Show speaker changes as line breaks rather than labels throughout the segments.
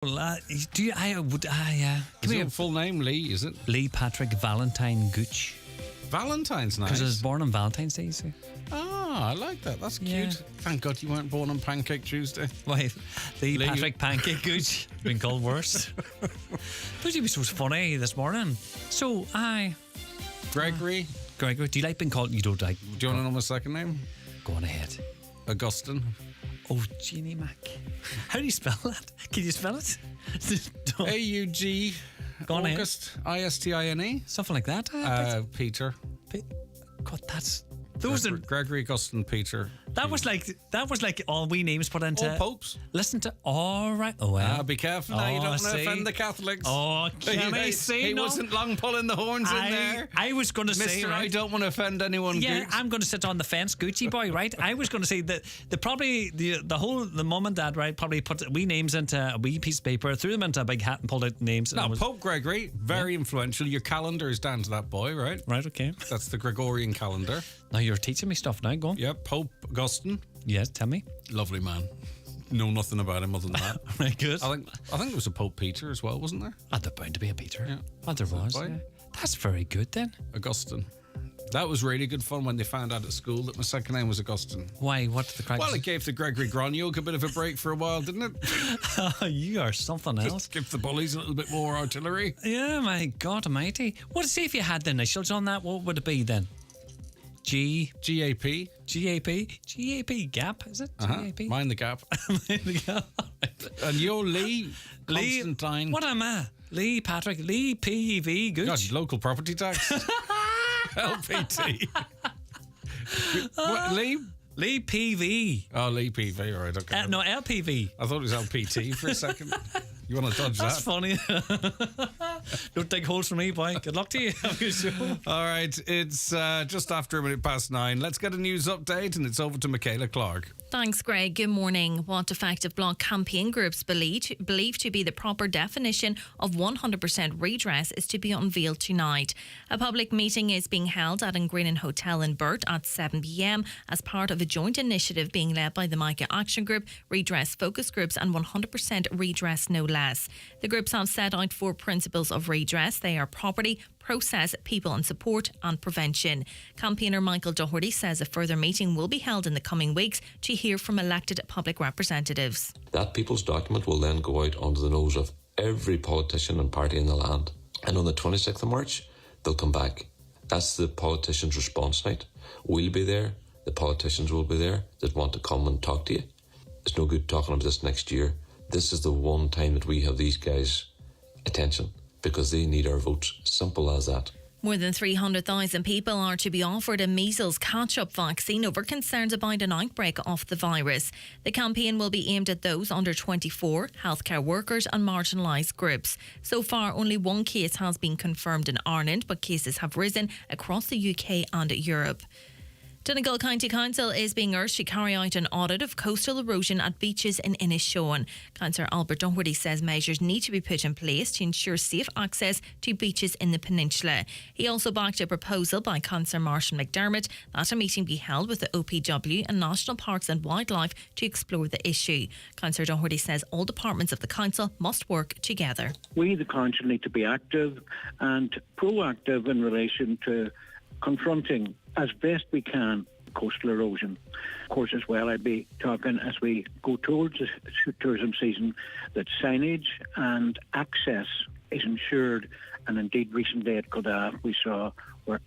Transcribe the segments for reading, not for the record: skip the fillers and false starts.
Well, do you? I would. Yeah.
Is your full name Lee? Is it
Lee Patrick Valentine Gooch?
Valentine's nice.
Because I was born on Valentine's Day. So.
I like that. That's cute.
Yeah.
Thank God you weren't born on Pancake Tuesday.
Why, Lee Patrick Pancake Gooch? Been called worse. But it was so funny this morning. So
Gregory.
Gregory, do you like being called? You don't like.
Do you want to know my second name?
Go on ahead.
Augustine.
Oh, Jeannie Mac. How do you spell that? Can you spell it?
A-U-G. August. I-S-T-I-N-E.
Something like that.
Peter.
God, that's...
Gregory, Augustine, Peter.
That was like all we names put into...
All popes.
Listen to... All right. Oh, well.
Be careful now. You don't want to offend the Catholics.
Oh, can I say
He wasn't long pulling the horns in there.
I was going to say...
Mister, right? I don't want to offend anyone.
Yeah,
Gooch.
I'm going to sit on the fence, Gucci boy, right? I was going to say that the mum and dad, right, probably put wee names into a wee piece of paper, threw them into a big hat and pulled out names.
Now, Pope Gregory, very influential. Your calendar is down to that boy, right?
Right, okay.
That's the Gregorian calendar.
Now you're teaching me stuff now, go on.
Yeah, Pope Augustine.
Yes, tell me.
Lovely man. Know nothing about him other than that.
Right, good.
I think there was a Pope Peter as well, wasn't there?
There's bound to be a Peter.
Yeah.
There was. Yeah. That's very good then.
Augustine. That was really good fun when they found out at school that my second name was Augustine.
Why? What's the crack?
Well, it gave the Gregory Groniok a bit of a break for a while, didn't it?
You are something else.
Just give the bullies a little bit more artillery.
Yeah, my God almighty. What, say if you had the initials on that, what would it be then?
G-A-P.
G-A-P, Gap, is it? G-A-P?
Mind the Gap.
Mind the Gap.
And you're Lee Constantine.
What am I? Lee Patrick, Lee P.V. Gooch.
God, local property tax. LPT. What, Lee?
Lee P.V.
Oh, Lee P.V. All right, okay.
No, LPV.
I thought it was LPT for a second. You want to dodge
That's
that?
That's funny. Don't dig holes for me, boy. Good luck to you.
All right, it's just after 9:01. Let's get a news update, and it's over to Michaela Clark.
Thanks, Greg. Good morning. What effective bloc campaign groups believe to be the proper definition of 100% redress is to be unveiled tonight. A public meeting is being held at Greenan Hotel in Burt at 7 p.m. as part of a joint initiative being led by the Micah Action Group, Redress Focus Groups and 100% Redress No Less. The groups have set out 4 principles of redress. They are property, process, people and support and prevention. Campaigner Michael Doherty says a further meeting will be held in the coming weeks to hear from elected public representatives.
That people's document will then go out onto the nose of every politician and party in the land. And on the 26th of March, they'll come back. That's the politicians' response night. We'll be there. The politicians will be there that want to come and talk to you. It's no good talking about this next year. This is the one time that we have these guys' attention because they need our votes. Simple as that.
More than 300,000 people are to be offered a measles catch-up vaccine over concerns about an outbreak of the virus. The campaign will be aimed at those under 24, healthcare workers and marginalised groups. So far, only one case has been confirmed in Ireland, but cases have risen across the UK and Europe. Donegal County Council is being urged to carry out an audit of coastal erosion at beaches in Inishowen. Councillor Albert Doherty says measures need to be put in place to ensure safe access to beaches in the peninsula. He also backed a proposal by Councillor Marshall McDermott that a meeting be held with the OPW and National Parks and Wildlife to explore the issue. Councillor Doherty says all departments of the council must work together.
We, the council, need to be active and proactive in relation to confronting as best we can coastal erosion. Of course, as well, I'd be talking as we go towards the tourism season that signage and access is ensured, and indeed recently at Kildare we saw where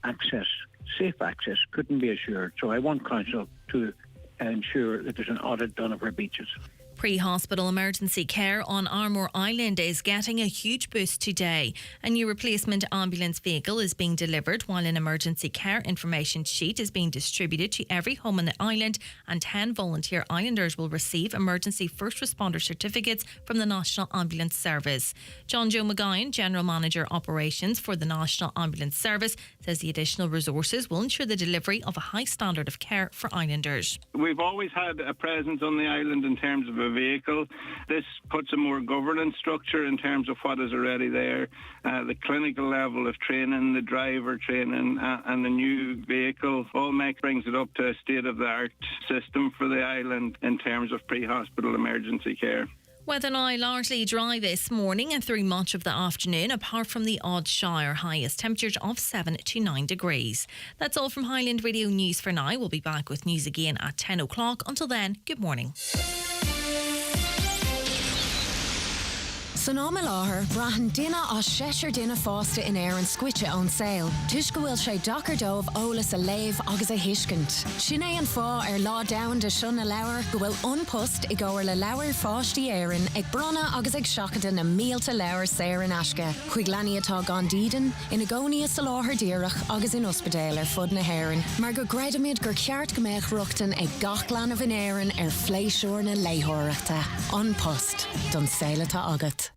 safe access couldn't be assured. So I want council to ensure that there's an audit done of our beaches.
Pre-hospital emergency care on Armour Island is getting a huge boost today. A new replacement ambulance vehicle is being delivered while an emergency care information sheet is being distributed to every home on the island, and 10 volunteer islanders will receive emergency first responder certificates from the National Ambulance Service. John Joe McGowan, General Manager Operations for the National Ambulance Service, says the additional resources will ensure the delivery of a high standard of care for islanders.
We've always had a presence on the island in terms of a vehicle. This puts a more governance structure in terms of what is already there. The clinical level of training, the driver training and the new vehicle all brings it up to a state-of-the-art system for the island in terms of pre-hospital emergency care.
Weather now largely dry this morning and through much of the afternoon, apart from the odd shower. Highest temperatures of 7 to 9 degrees. That's all from Highland Radio News for now. We'll be back with news again at 10 o'clock. Until then, good morning.
San áma láthair, brahan duine á séisir duine fásta in air an scuite ón saoil. Tuis go bhfuil sé dachar dómh ólas a léamh agus a hiiscint. Sin é an fá lá domhan de sin na leabhar go bhfuil ionpost i gcóir le leabhar fáistí éireann ag bronna agus ag seachadan na mílta leabhar saor in aisce. Chuig leanaí atá gan dídan ina gcónaí sa láthair díreach agus in ospidéal ar fud na hÉireann. Mar go greideimiid gur ceart go mbeadh ruachtain ag gach leanamh in éireann ar phléisiúr na léitheoireachta. An post don saoile tá agat.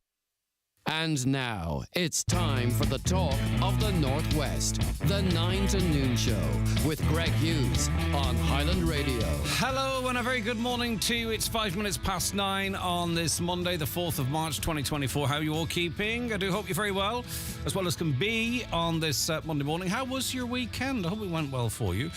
And now, it's time for the talk of the Northwest, the 9 to noon show with Greg Hughes on Highland Radio.
Hello and a very good morning to you. It's 5 minutes past 9 on this Monday, the 4th of March 2024. How are you all keeping? I do hope you're very well as can be on this Monday morning. How was your weekend? I hope it went well for you.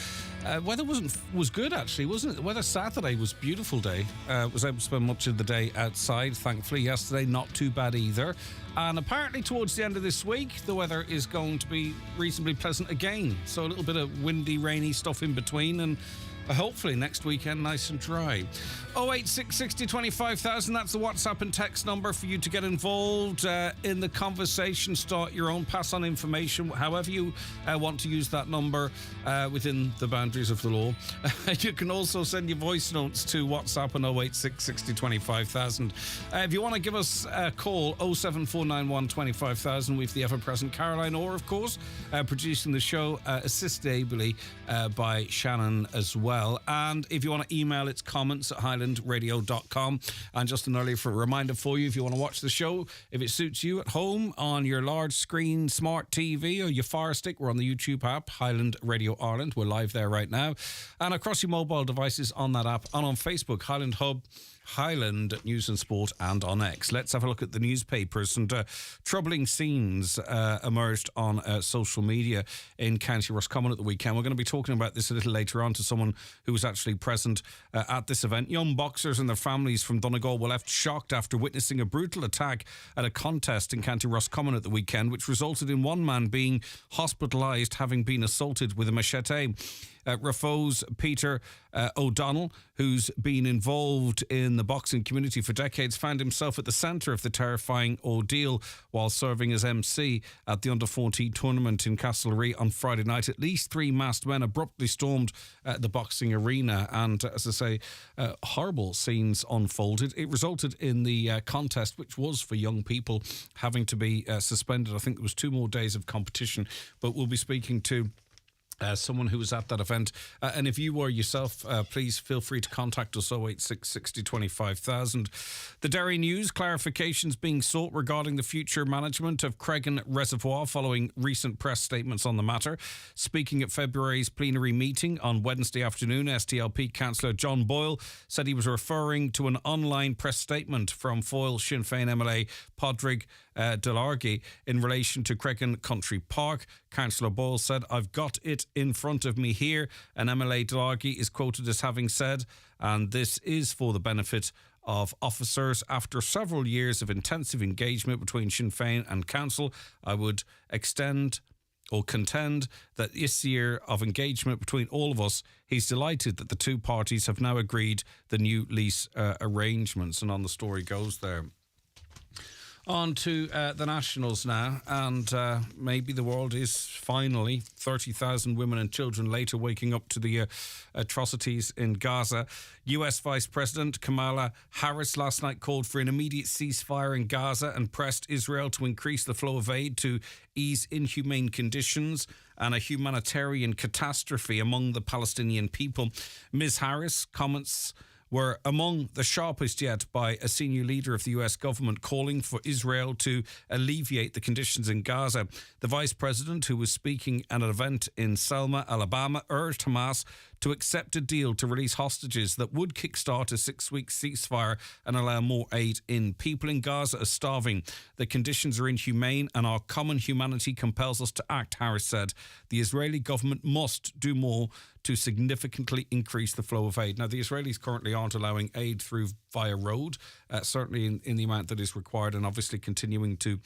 Weather was good, actually, wasn't it? The weather Saturday was a beautiful day. Was able to spend much of the day outside, thankfully. Yesterday, not too bad either. And apparently towards the end of this week, the weather is going to be reasonably pleasant again. So a little bit of windy, rainy stuff in between, and hopefully next weekend nice and dry. 086 60 25,000, that's the WhatsApp and text number for you to get involved in the conversation. Start your own, pass on information, however you want to use that number within the boundaries of the law. You can also send your voice notes to WhatsApp on 086 60 25,000. If you want to give us a call, 07491 25,000 with the ever-present Caroline Orr, of course, producing the show, assisted ably by Shannon as well. And if you want to email, it's comments at highlandradio.com. And just an early reminder for you, if you want to watch the show, if it suits you at home on your large screen smart TV or your Fire Stick, we're on the YouTube app, Highland Radio Ireland. We're live there right now. And across your mobile devices on that app and on Facebook, Highland Hub, Highland News and Sport, and on X. Let's have a look at the newspapers. And troubling scenes emerged on social media in County Roscommon at the weekend. We're going to be talking about this a little later on to someone who was actually present at this event. Young boxers and their families from Donegal were left shocked after witnessing a brutal attack at a contest in County Roscommon at the weekend, which resulted in one man being hospitalised, having been assaulted with a machete. Rafo's Peter O'Donnell, who's been involved in the boxing community for decades, found himself at the centre of the terrifying ordeal while serving as MC at the Under-14 tournament in Castlereagh on Friday night. At least 3 masked men abruptly stormed the boxing arena, and as I say, horrible scenes unfolded. It resulted in the contest, which was for young people, having to be suspended. I think there was 2 more days of competition, but we'll be speaking to someone who was at that event. And if you were yourself, please feel free to contact us 086 60 25,000. The Derry News, clarifications being sought regarding the future management of Cregan Reservoir following recent press statements on the matter. Speaking at February's plenary meeting on Wednesday afternoon, SDLP councillor John Boyle said he was referring to an online press statement from Foyle Sinn Féin MLA Padraig Delargy in relation to Cregan Country Park. Councillor Boyle said, "I've got it in front of me here," and MLA Delargy is quoted as having said, and this is for the benefit of officers, "After several years of intensive engagement between Sinn Féin and Council, I would extend or contend that this year of engagement between all of us, he's delighted that the 2 parties have now agreed the new lease arrangements." And on the story goes there. On to the Nationals now, and maybe the world is finally 30,000 women and children later waking up to the atrocities in Gaza. US Vice President Kamala Harris last night called for an immediate ceasefire in Gaza and pressed Israel to increase the flow of aid to ease inhumane conditions and a humanitarian catastrophe among the Palestinian people. Ms. Harris' comments were among the sharpest yet by a senior leader of the US government, calling for Israel to alleviate the conditions in Gaza. The vice president, who was speaking at an event in Selma, Alabama, urged Hamas to accept a deal to release hostages that would kickstart a 6-week ceasefire and allow more aid in. People in Gaza are starving. The conditions are inhumane and our common humanity compels us to act, Harris said. The Israeli government must do more to significantly increase the flow of aid. Now, the Israelis currently aren't allowing aid through via road, certainly in the amount that is required, and obviously continuing to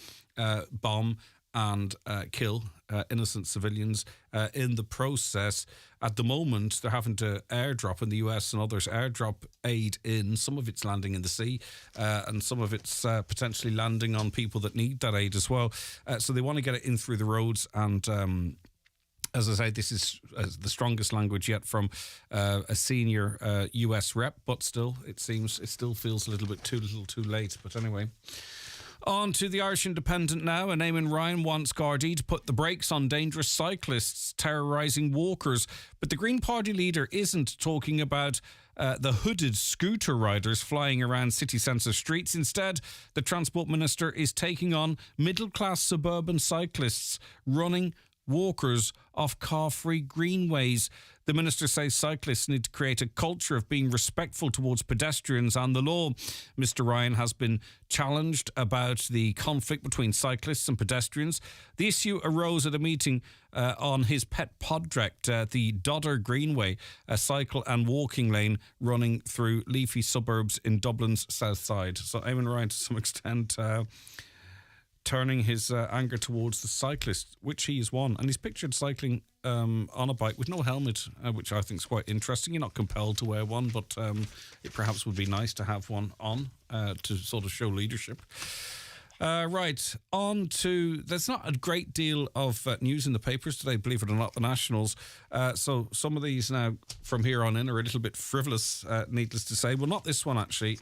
bomb and kill innocent civilians in the process. At the moment, they're having to airdrop, in the US and others, airdrop aid in. Some of it's landing in the sea and some of it's potentially landing on people that need that aid as well. So they want to get it in through the roads, and as I say, this is the strongest language yet from a senior US rep, but still, it still feels a little bit too little too late. But anyway, on to the Irish Independent now. And Eamon Ryan wants Gardaí to put the brakes on dangerous cyclists terrorising walkers. But the Green Party leader isn't talking about the hooded scooter riders flying around city centre streets. Instead, the Transport Minister is taking on middle-class suburban cyclists running walkers off car-free greenways. The minister says cyclists need to create a culture of being respectful towards pedestrians and the law. Mr. Ryan has been challenged about the conflict between cyclists and pedestrians. The issue arose at a meeting on his pet project, the Dodder Greenway, a cycle and walking lane running through leafy suburbs in Dublin's south side. So Eamon Ryan, to some extent, turning his anger towards the cyclist, which he is one. And he's pictured cycling on a bike with no helmet, which I think is quite interesting. You're not compelled to wear one, but it perhaps would be nice to have one on to sort of show leadership. Right, on to... There's not a great deal of news in the papers today, believe it or not, the Nationals. So some of these now from here on in are a little bit frivolous, needless to say. Well, not this one, actually,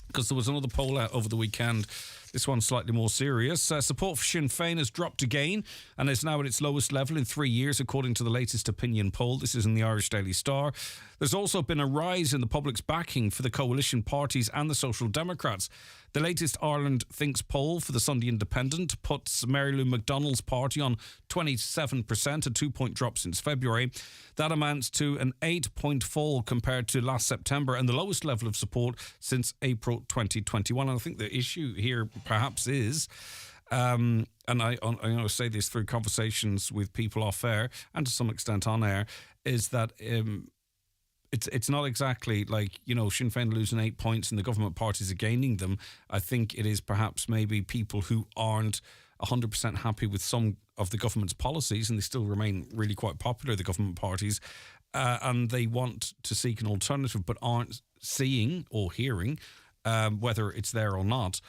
because there was another poll out over the weekend. This one's slightly more serious. Support for Sinn Féin has dropped again and is now at its lowest level in 3 years, according to the latest opinion poll. This is in the Irish Daily Star. There's also been a rise in the public's backing for the coalition parties and the Social Democrats. The latest Ireland Thinks poll for the Sunday Independent puts Mary Lou McDonald's party on 27%, a 2-point drop since February. That amounts to an 8-point fall compared to last September and the lowest level of support since April 2021. And I think the issue here perhaps is, and I say this through conversations with people off air and to some extent on air, is that it's not exactly like, you know, Sinn Féin losing 8 points and the government parties are gaining them. I think it is perhaps maybe people who aren't 100% happy with some of the government's policies, and they still remain really quite popular, the government parties, and they want to seek an alternative but aren't seeing or hearing, whether it's there or not,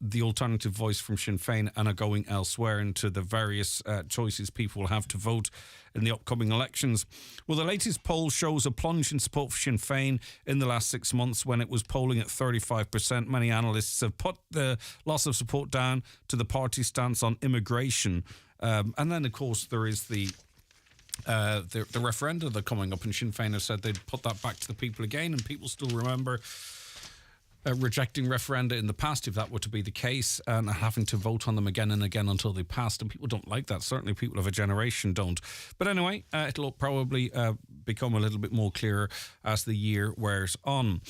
the alternative voice from Sinn Féin, and are going elsewhere into the various choices people will have to vote in the upcoming elections. Well, the latest poll shows a plunge in support for Sinn Féin in the last 6 months, when it was polling at 35%. Many analysts have put the loss of support down to the party's stance on immigration. And then, of course, there is the referenda that are coming up, and Sinn Féin have said they'd put that back to the people again, and people still remember rejecting referenda in the past, if that were to be the case, and having to vote on them again and again until they passed. And people don't like that. Certainly people of a generation don't. But anyway, it'll probably become a little bit more clearer as the year wears on.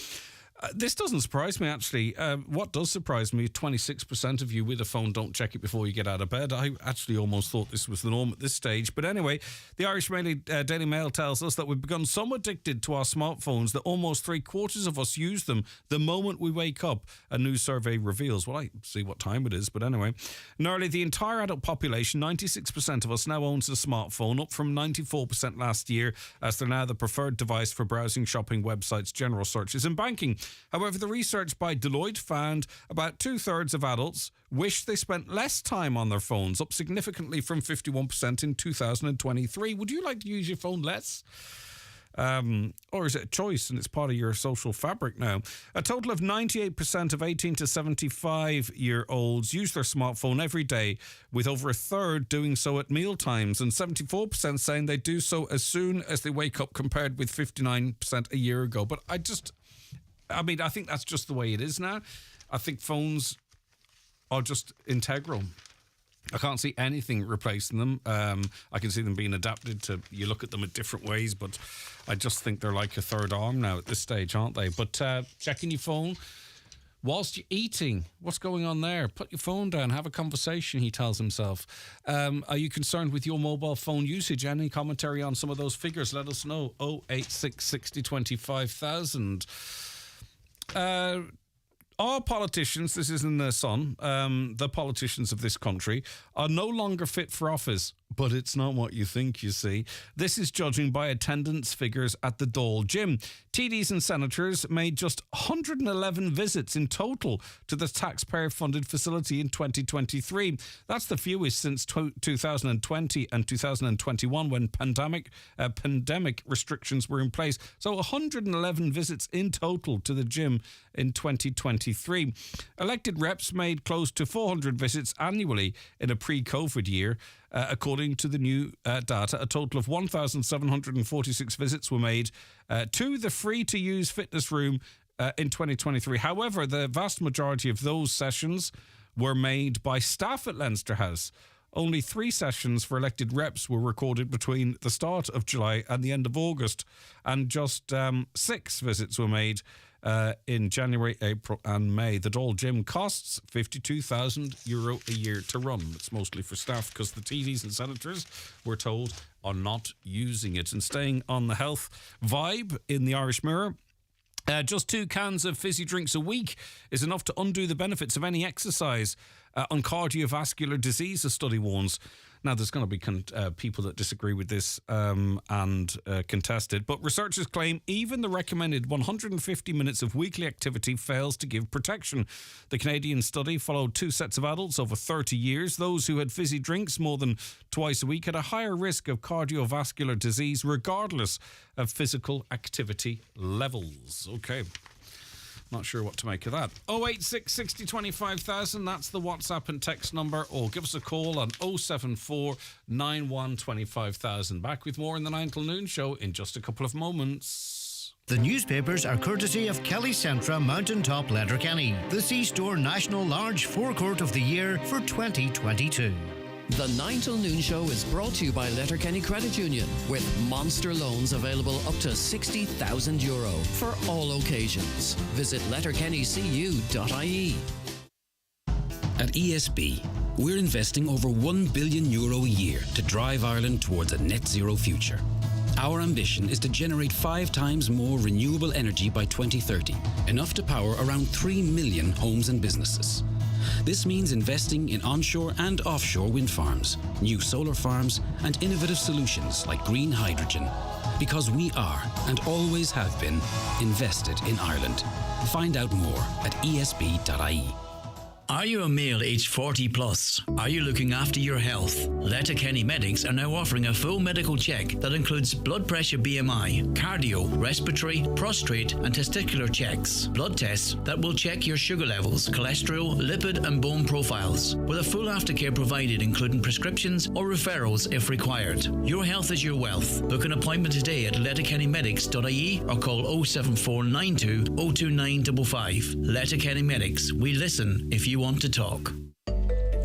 This doesn't surprise me, actually. What does surprise me, 26% of you with a phone don't check it before you get out of bed. I actually almost thought this was the norm at this stage. But anyway, the Irish Daily Mail tells us that we've become so addicted to our smartphones that almost 3/4 of us use them the moment we wake up, a new survey reveals. Well, I see what time it is, but anyway. Nearly the entire adult population, 96% of us, now owns a smartphone, up from 94% last year, as they're now the preferred device for browsing, shopping, websites, general searches and banking. However, the research by Deloitte found about 2/3 of adults wish they spent less time on their phones, up significantly from 51% in 2023. Would you like to use your phone less? Or is it a choice and it's part of your social fabric now? A total of 98% of 18 to 75-year-olds use their smartphone every day, with over a third doing so at meal times, and 74% saying they do so as soon as they wake up, compared with 59% a year ago. But I think that's just the way it is now. I think phones are just integral I can't see anything replacing them. I can see them being adapted to, you look at them in different ways, but I just think they're like a third arm now at this stage, aren't they? But checking your phone whilst you're eating, what's going on there? Put your phone down, have a conversation, he tells himself. Are you concerned with your mobile phone usage? Any commentary on some of those figures? Let us know. 086 60 25,000. Our politicians, this is in the Sun, the politicians of this country, are no longer fit for office. But it's not what you think, you see. This is judging by attendance figures at the Dáil Gym. TDs and senators made just 111 visits in total to the taxpayer-funded facility in 2023. That's the fewest since 2020 and 2021 when pandemic restrictions were in place. So 111 visits in total to the gym in 2023. Elected reps made close to 400 visits annually in a pre-COVID year. According to the new data, a total of 1,746 visits were made to the free-to-use fitness room in 2023. However, the vast majority of those sessions were made by staff at Leinster House. Only 3 sessions for elected reps were recorded between the start of July and the end of August, and just 6 visits were made in January, April and May. The Dáil Gym costs €52,000 a year to run. It's mostly for staff because the TDs and senators, we're told, are not using it. And staying on the health vibe in the Irish Mirror, just 2 cans of fizzy drinks a week is enough to undo the benefits of any exercise on cardiovascular disease, a study warns. Now, there's going to be people that disagree with this and contest it, but researchers claim even the recommended 150 minutes of weekly activity fails to give protection. The Canadian study followed 2 sets of adults over 30 years. Those who had fizzy drinks more than twice a week had a higher risk of cardiovascular disease regardless of physical activity levels. Okay. Not sure what to make of that. 086 60 25,000, that's the WhatsApp and text number, or give us a call on 074 91 25,000. Back with more in the 9 till noon show in just a couple of moments.
The newspapers are courtesy of Kelly Centra Mountaintop Letterkenny, the C-Store National Large Forecourt of the Year for 2022.
The 9 till noon show is brought to you by Letterkenny Credit Union, with monster loans available up to €60,000 for all occasions. Visit letterkennycu.ie.
At ESB, we're investing over €1 billion a year to drive Ireland towards a net zero future. Our ambition is to generate 5 times more renewable energy by 2030, enough to power around 3 million homes and businesses. This means investing in onshore and offshore wind farms, new solar farms, and innovative solutions like green hydrogen. Because we are, and always have been, invested in Ireland. Find out more at esb.ie.
Are you a male aged 40 plus? Are you looking after your health? Letterkenny Medics are now offering a full medical check that includes blood pressure, BMI, cardio, respiratory, prostate and testicular checks, blood tests that will check your sugar levels, cholesterol, lipid and bone profiles, with a full aftercare provided including prescriptions or referrals if required. Your health is your wealth. Book an appointment today at letterkennymedics.ie or call 07492 02955. Letterkenny Medics. We listen if you want to talk.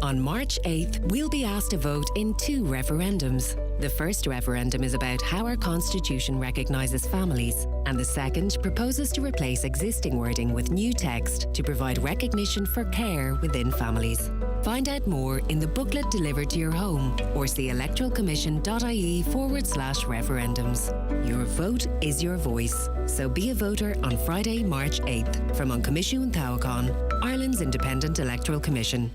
On March 8th, we'll be asked to vote in 2 referendums. The first referendum is about how our Constitution recognises families, and the second proposes to replace existing wording with new text to provide recognition for care within families. Find out more in the booklet delivered to your home or see electoralcommission.ie/referendums. Your vote is your voice, so be a voter on Friday, March 8th from An Comisiún Tábhachtán, Ireland's Independent Electoral Commission.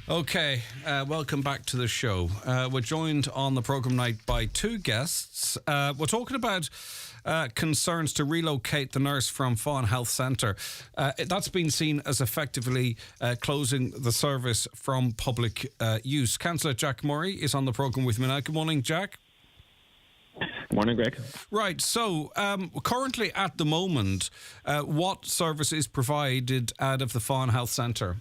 Okay, welcome back to the show. We're joined on the programme night by 2 guests. We're talking about concerns to relocate the nurse from Fawn Health Center. That's been seen as effectively closing the service from public use. Councillor Jack Murray is on the programme with me now. Good morning, Jack.
Morning, Greg.
Right, so currently at the moment, what service is provided out of the Fawn Health Centre?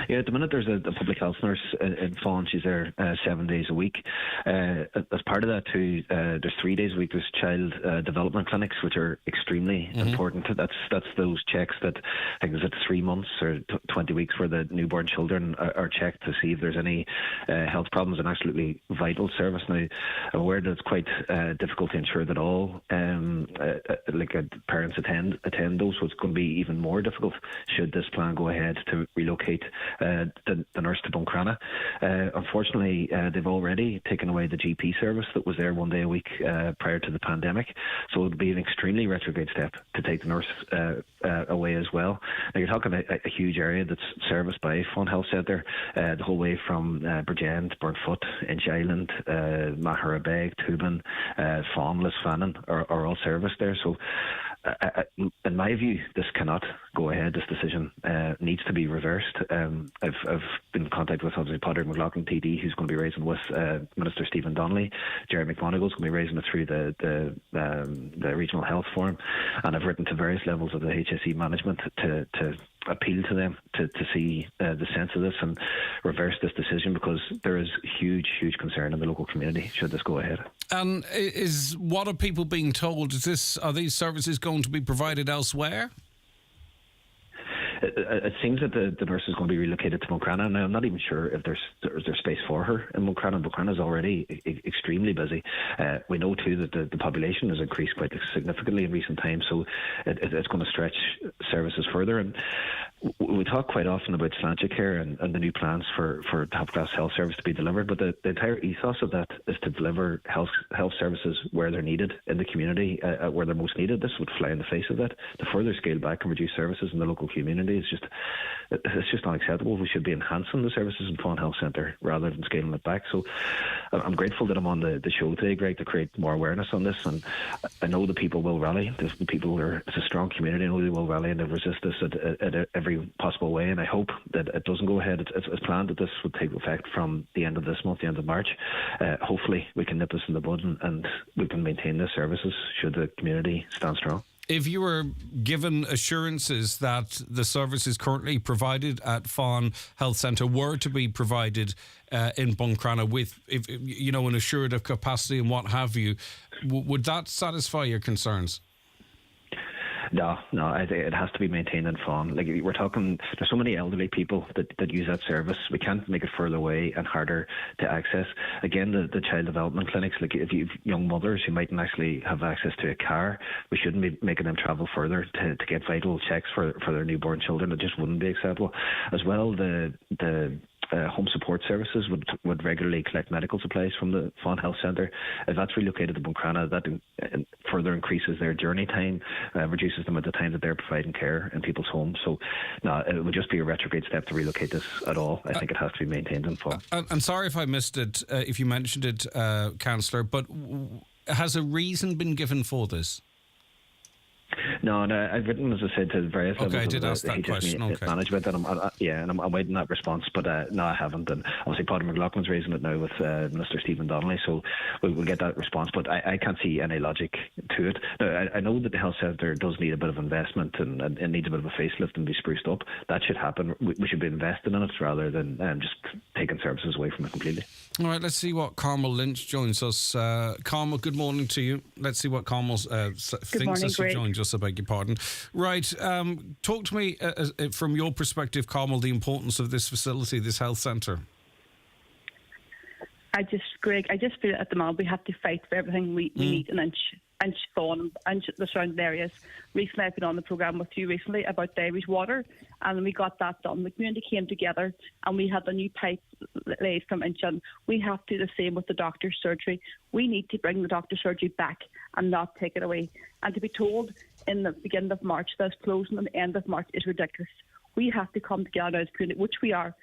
Yeah, at the minute there's a public health nurse in Fawn. She's there 7 days a week. As part of that too, there's 3 days a week. There's child development clinics, which are extremely important. That's those checks that I think is it 3 months or 20 weeks where the newborn children are checked to see if there's any health problems. An absolutely vital service. Now, I'm aware that it's quite difficult to ensure that all parents attend those, so it's going to be even more difficult should this plan go ahead to relocate the nurse to Buncrana. Unfortunately, they've already taken away the GP service that was there 1 day a week prior to the pandemic, so it would be an extremely retrograde step to take the nurse away as well. Now, you're talking a huge area that's serviced by Fawn Health Center, the whole way from Bridgend, Burnfoot, Inch Island, Maharabeg, Tubin, Fawn, Lisfannon are all serviced there. So in my view, this cannot go ahead. This decision needs to be reversed. I've been in contact with obviously Padraig McLaughlin TD, who's going to be raising with Minister Stephen Donnelly. Jerry McMonagall's going to be raising it through the Regional Health Forum, and I've written to various levels of the HSE management to appeal to them to see the sense of this and reverse this decision, because there is huge concern in the local community should this go ahead.
And what are people being told? Are these services going to be provided elsewhere?
It seems that the nurse is going to be relocated to Buncrana. Now, I'm not even sure if there's space for her in Buncrana. Buncrana is already extremely busy. We know too that the population has increased quite significantly in recent times, so it's going to stretch services further. And we talk quite often about Slantia Care and the new plans for top-class health service to be delivered, but the entire ethos of that is to deliver health services where they're needed in the community, where they're most needed. This would fly in the face of that. To further scale back and reduce services in the local community is just unacceptable. We should be enhancing the services in Fawn Health Center rather than scaling it back. So I'm grateful that I'm on the show today, Greg, to create more awareness on this, and I know the people will rally. It's a strong community. I know they will rally and they'll resist this at every possible way, and I hope that it doesn't go ahead. It's planned that this would take effect from the end of this month, the end of March. Hopefully we can nip this in the bud and we can maintain the services should the community stand strong.
If you were given assurances that the services currently provided at Fawn Health Centre were to be provided in Buncrana with, an assured of capacity and what have you, would that satisfy your concerns?
No, I think it has to be maintained in Fawn. Like, we're talking, there's so many elderly people that use that service. We can't make it further away and harder to access. Again, the child development clinics, like if you've young mothers who mightn't actually have access to a car, we shouldn't be making them travel further to get vital checks for their newborn children. It just wouldn't be acceptable. As well, the home support services would regularly collect medical supplies from the Fawn Health Centre. If that's relocated to Buncrana, that further increases their journey time, reduces them at the time that they're providing care in people's homes. So, no, it would just be a retrograde step to relocate this at all. I think it has to be maintained in Fawn.
I'm sorry if I missed it, if you mentioned it, Councillor, but has a reason been given for this?
No, I've written, as I said, to various levels
I did
of
ask that question.
management, and I'm awaiting that response. But no, I haven't. And obviously, Padraig McLaughlin's raising it now with Minister Stephen Donnelly, so we'll get that response. But I can't see any logic to it. Now, I know that the health centre does need a bit of investment and it needs a bit of a facelift and be spruced up. That should happen. We should be investing in it rather than just taking services away from it completely.
All right, let's see what Carmel Lynch joins us. Carmel, good morning to you. Let's see what Carmel thinks as she joins us. I beg your pardon. Right, talk to me from your perspective, Carmel, the importance of this facility, this health centre.
Greg, I just feel at the moment we have to fight for everything we need an inch Fawn and the surrounding areas. Recently, I've been on the programme with you recently about the Irish water, and we got that done. The community came together and we had a new pipe laid from Inchin. We have to do the same with the doctor's surgery. We need to bring the doctor's surgery back and not take it away. And to be told in the beginning of March that it's closing at the end of March is ridiculous. We have to come together as a community, which we are.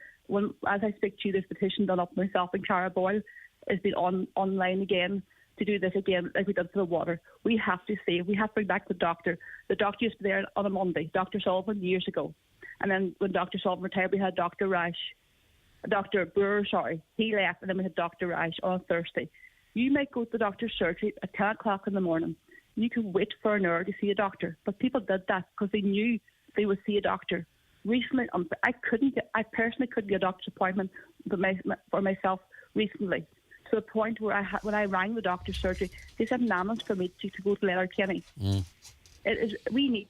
As I speak to you, this petition done up myself and Cara Boyle has been online again to do this again like we did for the water. We have to bring back the doctor. The doctor used to be there on a Monday, Dr. Sullivan, years ago. And then when Dr. Sullivan retired, we had Dr. Brewer, he left, and then we had Dr. Rash on a Thursday. You might go to the doctor's surgery at 10 o'clock in the morning. You could wait for an hour to see a doctor. But people did that because they knew they would see a doctor. Recently, I personally couldn't get a doctor's appointment for myself recently, to the point where when I rang the doctor's surgery, they said an ambulance for me to go to Letterkenny. We need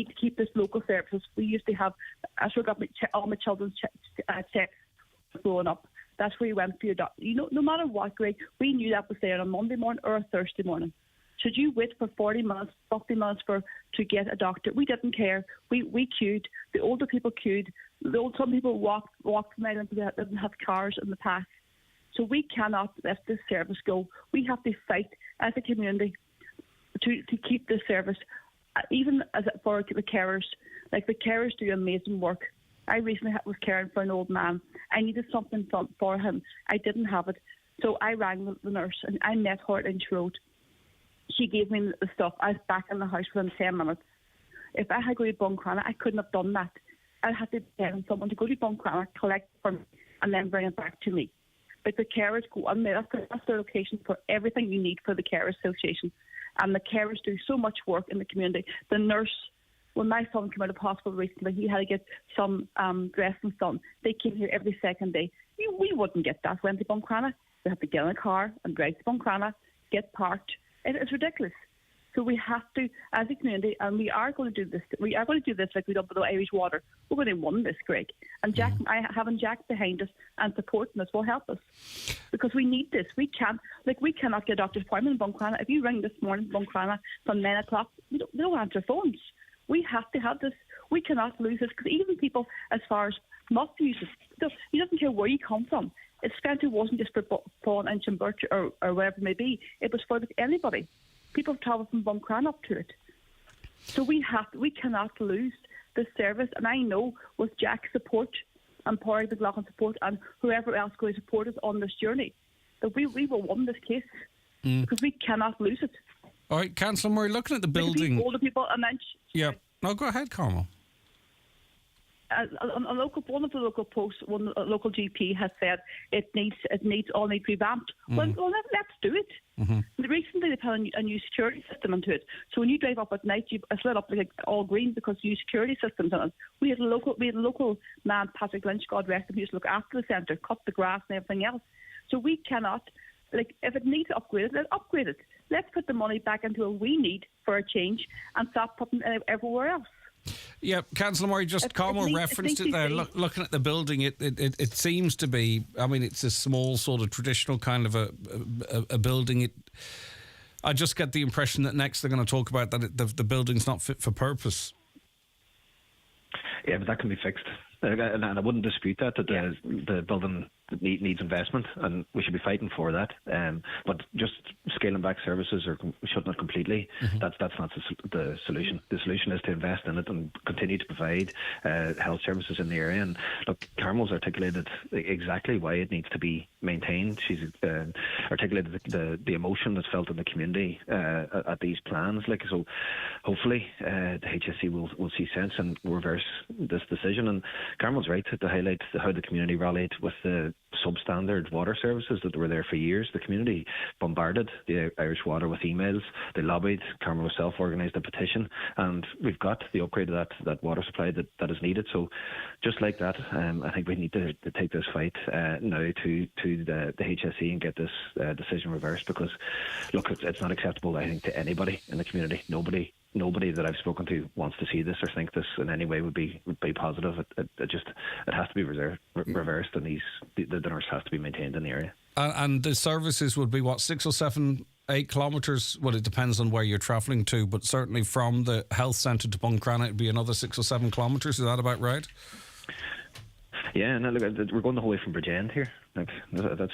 to keep this local services. We used to have, I sure got all my children's checks growing up. That's where you went for your doctor. No matter what, Greg, we knew that was there on a Monday morning or a Thursday morning. Should you wait for 40 minutes, 50 minutes to get a doctor? We didn't care. We queued. The older people queued. Some people walked from Ireland because they didn't have cars in the past. So we cannot let this service go. We have to fight as a community to keep this service, even for the carers. Like, the carers do amazing work. I recently was caring for an old man. I needed something for him. I didn't have it. So I rang the nurse and I met her at Inch Road. She gave me the stuff. I was back in the house within 10 minutes. If I had to go to Buncrana, I couldn't have done that. I had to send someone to go to Buncrana, collect it for me, and then bring it back to me. But the carers go on there. That's their location for everything you need for the Carers Association. And the carers do so much work in the community. The nurse, when my son came out of hospital recently, he had to get some dressings done. They came here every second day. We wouldn't get that. Went to Buncrana. We have to get in a car and drive to Buncrana, get parked. It's ridiculous. So we have to, as a community, and we are going to do this. We are going to do this like we done with the Irish Water. We're going to win this, Greg. And having Jack behind us and supporting us will help us, because we need this. We cannot get a doctor's appointment in Buncrana. If you ring this morning, Buncrana, from 9 o'clock, they don't answer phones. We have to have this. We cannot lose this, because even people as far as not to use it, he doesn't care where you come from. Spencer wasn't just for Fawn and Chimburch or wherever it may be. It was for anybody. People travel from Buncrana up to it. So we cannot lose this service. And I know with Jack's support and Pádraig McLaughlin's support and whoever else going to support us on this journey, that we will win this case, because we cannot lose it.
All right, Councillor Murray, looking at the building...
Older people, and then...
Yeah. No, go ahead, Carmel.
One of the local posts, a local GP has said it needs revamped. Well, let's do it. Recently they put a new security system into it. So when you drive up at night, it's lit up like all green because new security systems in it. We had a local man, Patrick Lynch, God rest him, who used to look after the centre, cut the grass and everything else. So we cannot, if it needs upgraded, let's upgrade it. Let's put the money back into what we need for a change and stop putting it everywhere else.
Yeah, Councillor Murray, just Carmel referenced it there. Looking at the building, it seems to be, I mean, it's a small sort of traditional kind of a building. I just get the impression that next they're going to talk about that the building's not fit for purpose.
Yeah, but that can be fixed. And I wouldn't dispute that the building needs investment, and we should be fighting for that. But just scaling back services or shutting it completely, that's not the solution. The solution is to invest in it and continue to provide health services in the area. And look, Carmel's articulated exactly why it needs to be maintained. She's articulated the emotion that's felt in the community at these plans. So hopefully the HSE will see sense and reverse this decision. And Carmel's right to highlight how the community rallied with the substandard water services that were there for years. The community bombarded the Irish Water with emails. They lobbied. Carmel herself organised a petition, and we've got the upgrade of that water supply that is needed. So just like that, I think we need to take this fight now to the HSE and get this decision reversed, because look, it's not acceptable, I think, to anybody in the community. Nobody that I've spoken to wants to see this or think this in any way would be positive. It has to be reversed, and the nurse has to be maintained in the area.
And the services would be what, 6 or 7, 8 kilometres? Well, it depends on where you're travelling to, but certainly from the health centre to Buncrana, it'd be another 6 or 7 kilometres. Is that about right?
Yeah, and look, we're going the whole way from Bridgend here. That's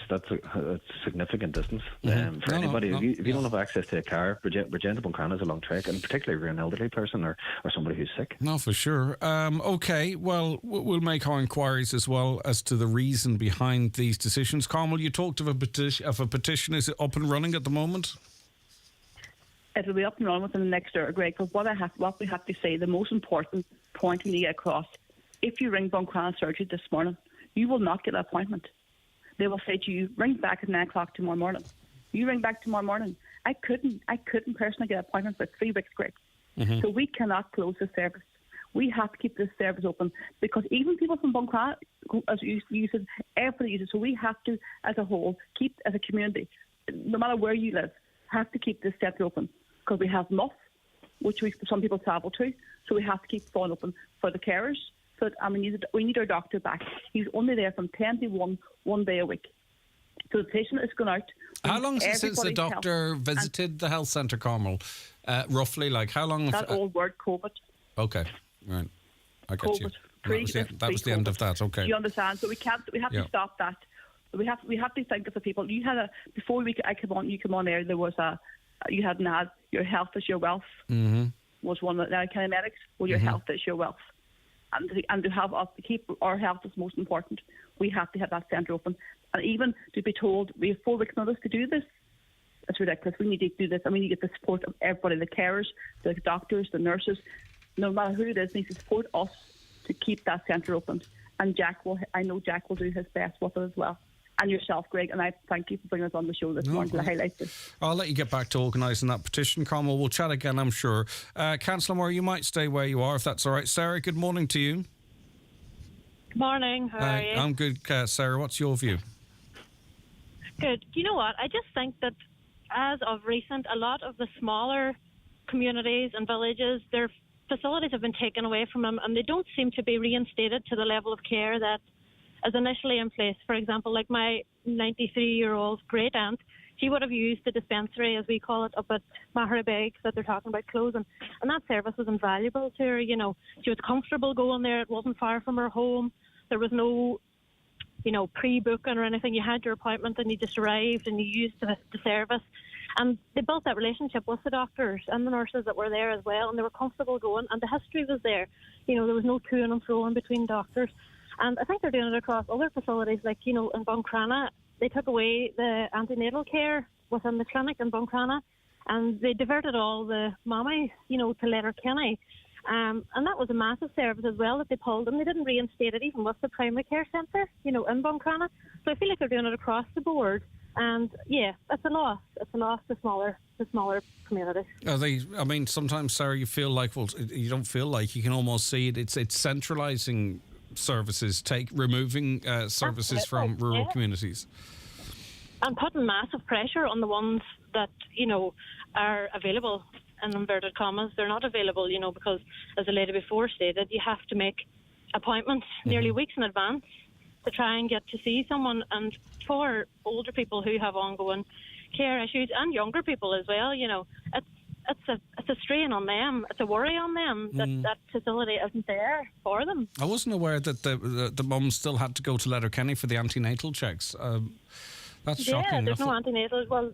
a significant distance for anybody. If you don't have access to a car, Bridgend to Buncrana is a long trek, and particularly if you're an elderly person or somebody who's sick.
No, for sure. Okay, well, we'll make our inquiries as well as to the reason behind these decisions. Carmel, you talked of a petition. Is it up and running at the moment?
It'll be up and running within the next hour, Greg. But what we have to say, the most important point we need to get across: if you ring Buncrana Surgery this morning, you will not get an appointment. They will say to you, ring back at 9 o'clock tomorrow morning. You ring back tomorrow morning. I couldn't personally get an appointment for 3 weeks, Greg. So we cannot close the service. We have to keep this service open because even people from Buncrana, as you said, everybody uses it. So we have to, as a whole, keep as a community, no matter where you live, have to keep this centre open because we have Muff, which some people travel to. So we have to keep Fawn open for the carers. We need our doctor back. He's only there from 10 to 1 day a week. So the patient is going out.
How long since the doctor visited the health centre, Carmel? Roughly, like how long?
That old word, COVID.
Okay, right. I get you. That was the end of that. Okay.
Do you understand? So we have to stop that. We have to think of the people. You had before you come on air. There was you had an ad. Your health is your wealth.
Mm-hmm.
Was one of the kind of medics. Well, your health is your wealth. And to have us to keep our health is most important. We have to have that centre open, and even to be told we have 4 weeks' notice to do this. It's ridiculous. We need to do this, and we need to get the support of everybody: the carers, the doctors, the nurses, no matter who it is, needs to support us to keep that centre open. And I know Jack will do his best with it as well. And yourself, Greg, and I thank you for bringing us on the show this morning to highlight this.
I'll let you get back to organising that petition, Carmel. We'll chat again, I'm sure. Councillor Moore, you might stay where you are if that's all right. Sarah, good morning to you.
Good morning. How are you?
I'm good, Sarah. What's your view?
Good. You know what? I just think that as of recent, a lot of the smaller communities and villages, their facilities have been taken away from them, and they don't seem to be reinstated to the level of care that is initially in place. For example, like my 93-year-old great aunt, she would have used the dispensary, as we call it, up at Maharabeg that they're talking about closing, and that service was invaluable to her. You know, she was comfortable going there. It wasn't far from her home. There was no, pre-booking or anything. You had your appointment and you just arrived and you used the service. And they built that relationship with the doctors and the nurses that were there as well, and they were comfortable going, and the history was there. There was no to and fro in between doctors. And I think they're doing it across other facilities, like, in Buncrana. They took away the antenatal care within the clinic in Buncrana, and they diverted all the mammies, to Letterkenny. And that was a massive service as well that they pulled, and they didn't reinstate it even with the primary care centre, in Buncrana. So I feel like they're doing it across the board. And yeah, it's a loss. It's a loss to smaller communities.
Sometimes, Sarah, you feel like, you don't feel like, you can almost see it. It's centralising services, removing services from rural communities.
And putting massive pressure on the ones that, are available, in inverted commas. They're not available, because, as the lady before stated, you have to make appointments nearly weeks in advance to try and get to see someone. And for older people who have ongoing care issues, and younger people as well, it's a strain on them. It's a worry on them that facility isn't there for them.
I wasn't aware that the mums still had to go to Letterkenny for the antenatal checks. That's shocking.
Yeah, there's no antenatal. Well,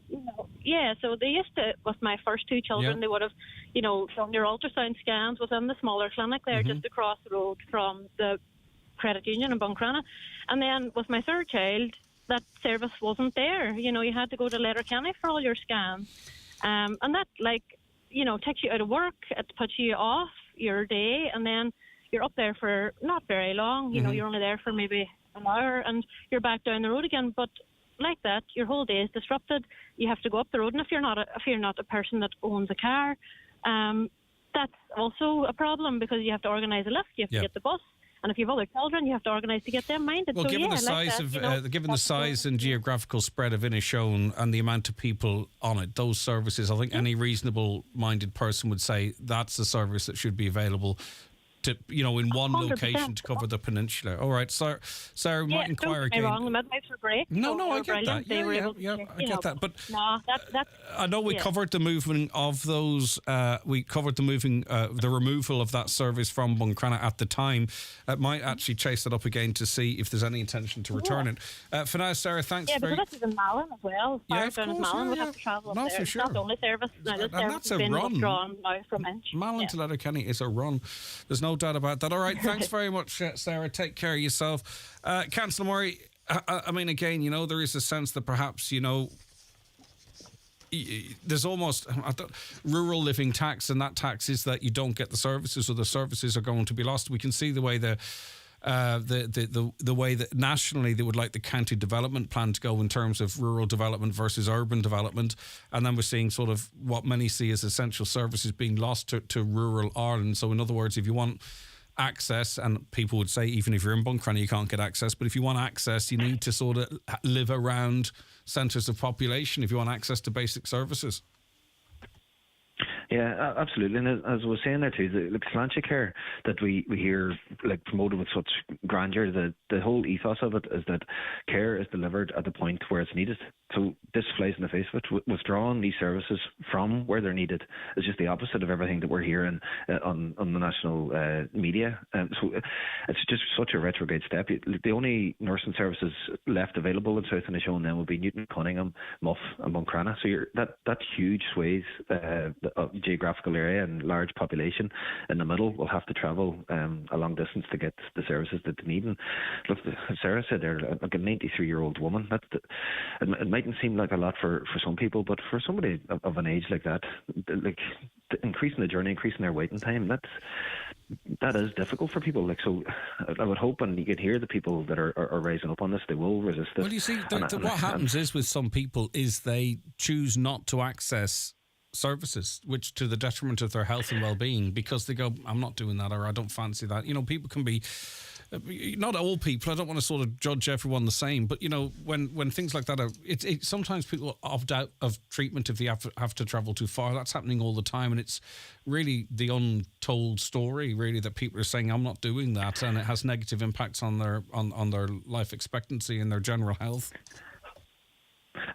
so they used to, with my first 2 children, they would have, done your ultrasound scans within the smaller clinic there, just across the road from the credit union in Buncrana. And then with my 3rd child, that service wasn't there. You had to go to Letterkenny for all your scans. And that, takes you out of work. It puts you off your day, and then you're up there for not very long. You're only there for maybe an hour, and you're back down the road again. But like that, your whole day is disrupted. You have to go up the road, and if you're not a person that owns a car, that's also a problem because you have to organise a lift. You have to get the bus. And if you have other children, you have to organise to get them minded.
Well, given the size and geographical spread of Inishowen and the amount of people on it, those services, I think any reasonable-minded person would say that's a service that should be available to, in one 100%. Location to cover the peninsula. All right, Sarah, we might inquire again.
Don't get me wrong, the midwives were great.
No, I get that. I get that. But I know we covered the movement of those. We covered the removal of that service from Buncrana at the time. Might actually chase it up again to see if there's any intention to return it. For now, Sarah, thanks.
Yeah, because this is in Malin as well.
Yeah, of course.
Malin would have to travel up there.
For sure.
It's not the only service. Now, this service has been withdrawn now from Inch.
Malin to Letterkenny is a run. There's no doubt about that. All right, thanks very much, Sarah. Take care of yourself. Councillor Murray, again, there is a sense that perhaps, there's almost rural living tax, and that tax is that you don't get the services, or the services are going to be lost. We can see the way the the way that nationally they would like the county development plan to go in terms of rural development versus urban development, and then we're seeing sort of what many see as essential services being lost to rural Ireland. So in other words, if you want access, and people would say even if you're in Buncrana you can't get access, but if you want access you need to sort of live around centres of population if you want access to basic services.
Yeah, absolutely. And as I was saying there too, the sláinte care that we hear like promoted with such grandeur, the whole ethos of it is that care is delivered at the point where it's needed. So this flies in the face of it. Withdrawing these services from where they're needed is just the opposite of everything that we're hearing on the national media. So it's just such a retrograde step. The only nursing services left available in South Inishowen then will be Newton, Cunningham, Muff and Buncrana. So that huge swathe of geographical area and large population in the middle will have to travel a long distance to get the services that they need. And look, Sarah said there, like a 93-year-old woman, it mightn't seem like a lot for some people, but for somebody of an age like that, like increasing the journey, increasing their waiting time, that is difficult for people. Like, so I would hope, and you can hear the people that are rising up on this, they will resist it.
Well, you see, what happens is with some people is they choose not to access services, which to the detriment of their health and well-being, because they go, I'm not doing that, or I don't fancy that. You know, people can be, not all people, I don't want to sort of judge everyone the same, but you know, when things like that are, sometimes people opt out of treatment if they have to travel too far. That's happening all the time, and it's really the untold story, really, that people are saying, I'm not doing that, and it has negative impacts on their life expectancy and their general health.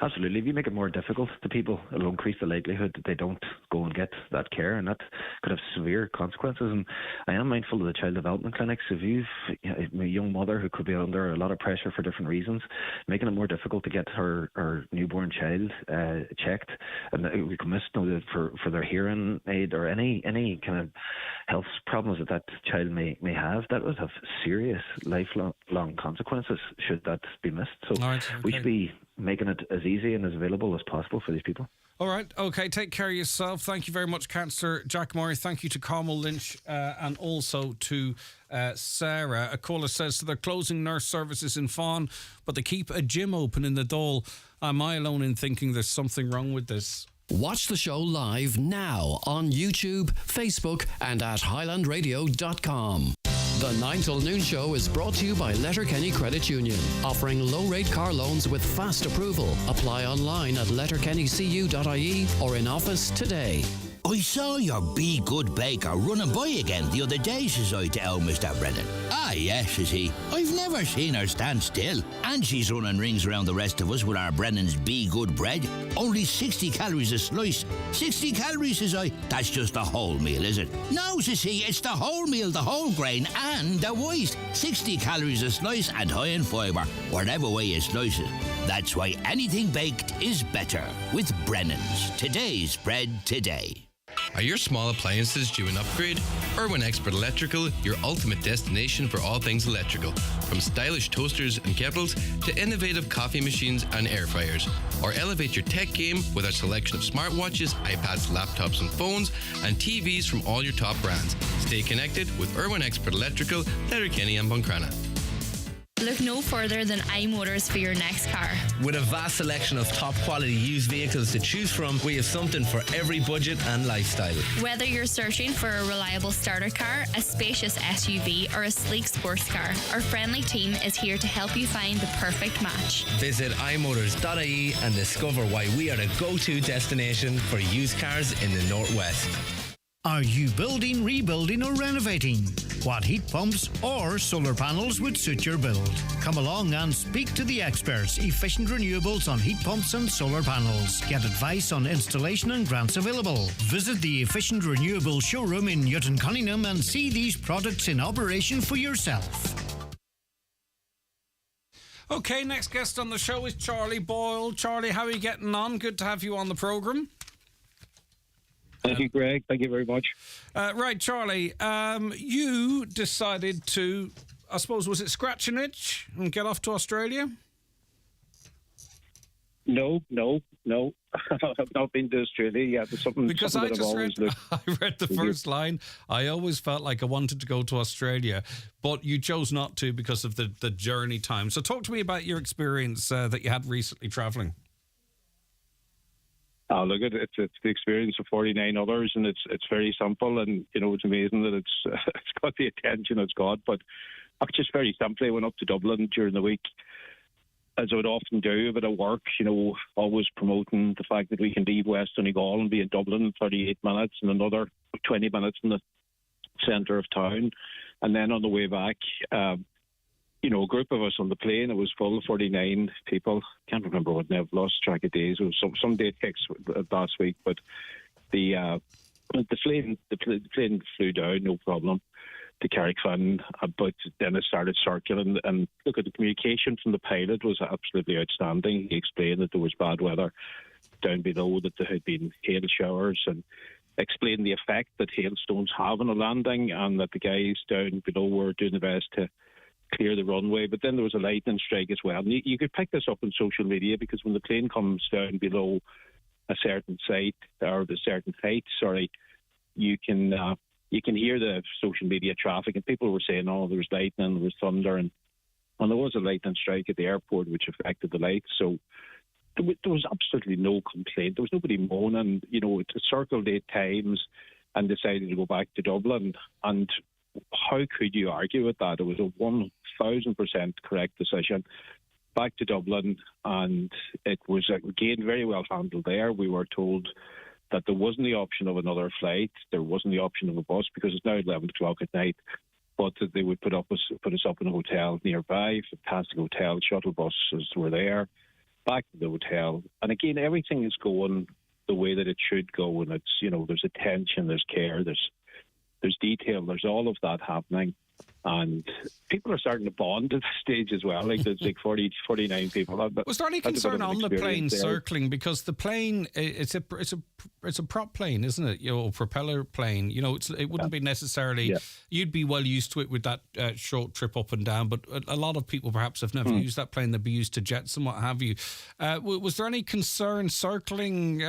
Absolutely. If you make it more difficult to people, it'll increase the likelihood that they don't go and get that care, and that could have severe consequences. And I am mindful of the child development clinics. If you've a young mother who could be under a lot of pressure for different reasons, making it more difficult to get her newborn child checked, and we can miss for their hearing aid or any kind of health problems that child may have, that would have serious lifelong consequences should that be missed. So we should be making it as easy and as available as possible for these people.
All right, okay, take care of yourself. Thank you very much, Councillor Jack Murray. Thank you to Carmel Lynch and also to Sarah. A caller says, so they're closing nurse services in Fawn, but they keep a gym open in the Dáil. Am I alone in thinking there's something wrong with this?
Watch the show live now on YouTube, Facebook and at highlandradio.com. The 9 till noon show is brought to you by Letterkenny Credit Union, offering low-rate car loans with fast approval. Apply online at letterkennycu.ie or in office today.
I saw your Be Good baker running by again the other day, says I to old Mr. Brennan. Ah, yes, says he. I've never seen her stand still. And she's running rings around the rest of us with our Brennan's Be Good bread. Only 60 calories a slice. 60 calories, says I. That's just the whole meal, is it? No, says he, it's the whole meal, the whole grain and the white. 60 calories a slice and high in fibre, whatever way you slice it. That's why anything baked is better with Brennan's. Today's bread today.
Are your small appliances due an upgrade? Irwin Expert Electrical, your ultimate destination for all things electrical. From stylish toasters and kettles to innovative coffee machines and air fryers. Or elevate your tech game with our selection of smartwatches, iPads, laptops and phones, and TVs from all your top brands. Stay connected with Irwin Expert Electrical, Letterkenny and Buncrana.
Look no further than iMotors for your next car.
With a vast selection of top quality used vehicles to choose from, we have something for every budget and lifestyle.
Whether you're searching for a reliable starter car, a spacious SUV, or a sleek sports car, our friendly team is here to help you find the perfect match.
Visit imotors.ie and discover why we are the go-to destination for used cars in the Northwest.
Are you building, rebuilding or renovating? What heat pumps or solar panels would suit your build? Come along and speak to the experts, Efficient Renewables on heat pumps and solar panels. Get advice on installation and grants available. Visit the Efficient Renewables showroom in Newton Cunningham and see these products in operation for yourself.
Okay, next guest on the show is Charlie Boyle. Charlie, how are you getting on? Good to have you on the programme.
Thank you, Greg. Thank you very much.
Right, Charlie, you decided to, I suppose, was it scratch an itch and get off to Australia?
No. I've not been to Australia yet. It's something
Because
something
I
that I've
just
always
read, I read the first line. I always felt like I wanted to go to Australia, but you chose not to because of the journey time. So talk to me about your experience that you had recently travelling.
Oh, look, it's the experience of 49 others, and it's very simple, and it's amazing that it's got the attention it's got. But just very simply, I went up to Dublin during the week, as I would often do, a bit of work, always promoting the fact that we can leave West Donegal and be in Dublin in 38 minutes and another 20 minutes in the centre of town. And then on the way back, a group of us on the plane, it was full, 49 people. Can't remember what now, I've lost track of days. It was some day takes last week, but the plane flew down, no problem, to Carrickfinn, but then it started circling. And look, at the communication from the pilot was absolutely outstanding. He explained that there was bad weather down below, that there had been hail showers, and explained the effect that hailstones have on a landing, and that the guys down below were doing the best to clear the runway. But then there was a lightning strike as well. And you could pick this up on social media, because when the plane comes down below a certain site, or a certain height, you can hear the social media traffic, and people were saying, oh, there was lightning, there was thunder, and there was a lightning strike at the airport which affected the lights. So there was absolutely no complaint. There was nobody moaning. It circled 8 times and decided to go back to Dublin. And how could you argue with that? It was a 1,000% correct decision. Back to Dublin, and it was, again, very well handled there. We were told that there wasn't the option of another flight, there wasn't the option of a bus, because it's now 11 o'clock at night, but that they would put us up in a hotel nearby, fantastic hotel, shuttle buses were there, back to the hotel. And again, everything is going the way that it should go, and it's, there's attention, there's care, there's detail, there's all of that happening. And people are starting to bond at this stage as well. Like there's 49 people.
Was there any concern on the plane circling? Because the plane, it's a prop plane, isn't it? Propeller plane. It wouldn't be necessarily. Yeah. You'd be well used to it with that short trip up and down. But a lot of people perhaps have never used that plane. They'd be used to jets and what have you. Was there any concern circling?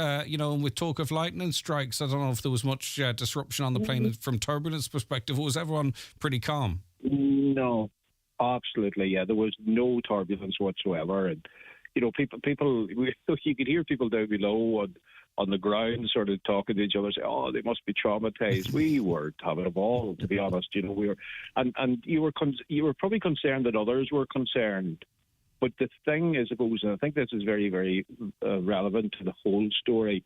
With talk of lightning strikes, I don't know if there was much disruption on the plane from turbulence perspective. Or was everyone pretty calm?
No, absolutely. Yeah, there was no turbulence whatsoever, and people. You could hear people down below on the ground, sort of talking to each other, say, "Oh, they must be traumatized." We were having a ball, to be honest. We were, and you were probably concerned that others were concerned. But the thing is, and I think this is very, very relevant to the whole story.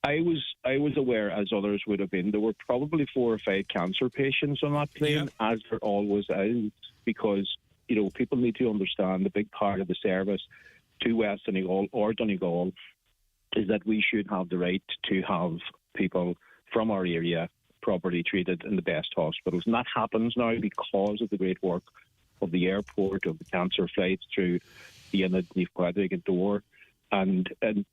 I was aware, as others would have been, there were probably 4 or 5 cancer patients on that plane, as there always is, because, people need to understand the big part of the service to West Donegal or Donegal is that we should have the right to have people from our area properly treated in the best hospitals. And that happens now because of the great work of the airport, of the cancer flights through the Unit, Quadrig and Door, and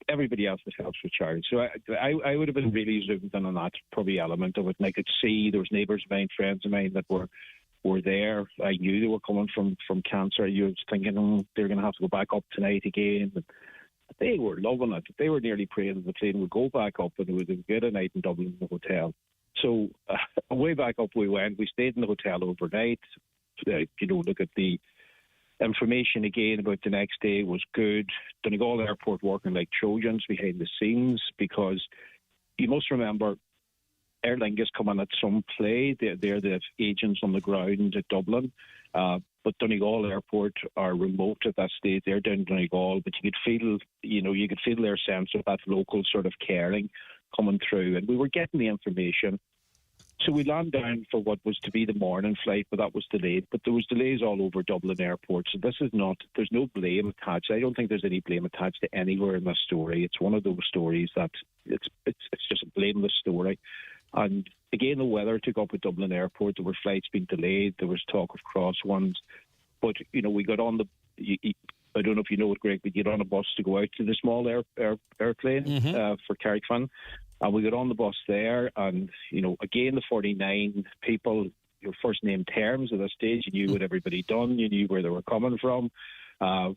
everybody else that helps with charity. So I would have been really zoomed in on that probably element of it. And I could see there was neighbours of mine, friends of mine that were there. I knew they were coming from cancer. You was thinking, they're going to have to go back up tonight again. But they were loving it. They were nearly praying that the plane would go back up and it would get a night in Dublin in the hotel. So way back up we went. We stayed in the hotel overnight. Look at the information again about the next day was good. Donegal Airport working like Trojans behind the scenes, because you must remember Aer Lingus come in at some play. They're the agents on the ground at Dublin. But Donegal Airport are remote at that stage. They're down in Donegal, but you could feel their sense of that local sort of caring coming through. And we were getting the information. So we landed down for what was to be the morning flight, but that was delayed. But there was delays all over Dublin Airport. So there's no blame attached. I don't think there's any blame attached to anywhere in this story. It's one of those stories that it's just a blameless story. And again, the weather took up at Dublin Airport. There were flights being delayed. There was talk of cross ones. But, we got on I don't know if you know it, Greg, but you get on a bus to go out to the small airplane for Carrickfinn. And we got on the bus there, and, again, the 49 people, your first name terms at that stage, you knew what everybody done, you knew where they were coming from. And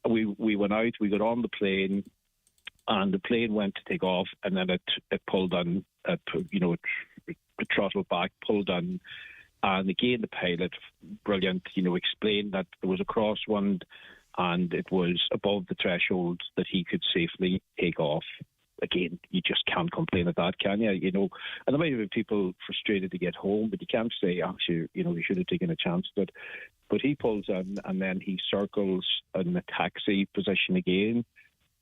we went out, we got on the plane, and the plane went to take off, and then it pulled on, it throttled back, pulled on, and again the pilot, brilliant, explained that there was a crosswind, and it was above the threshold that he could safely take off. Again, you just can't complain at that, can you? And there might have been people frustrated to get home, but you can't say, actually, we should have taken a chance. But he pulls in, and then he circles in the taxi position again,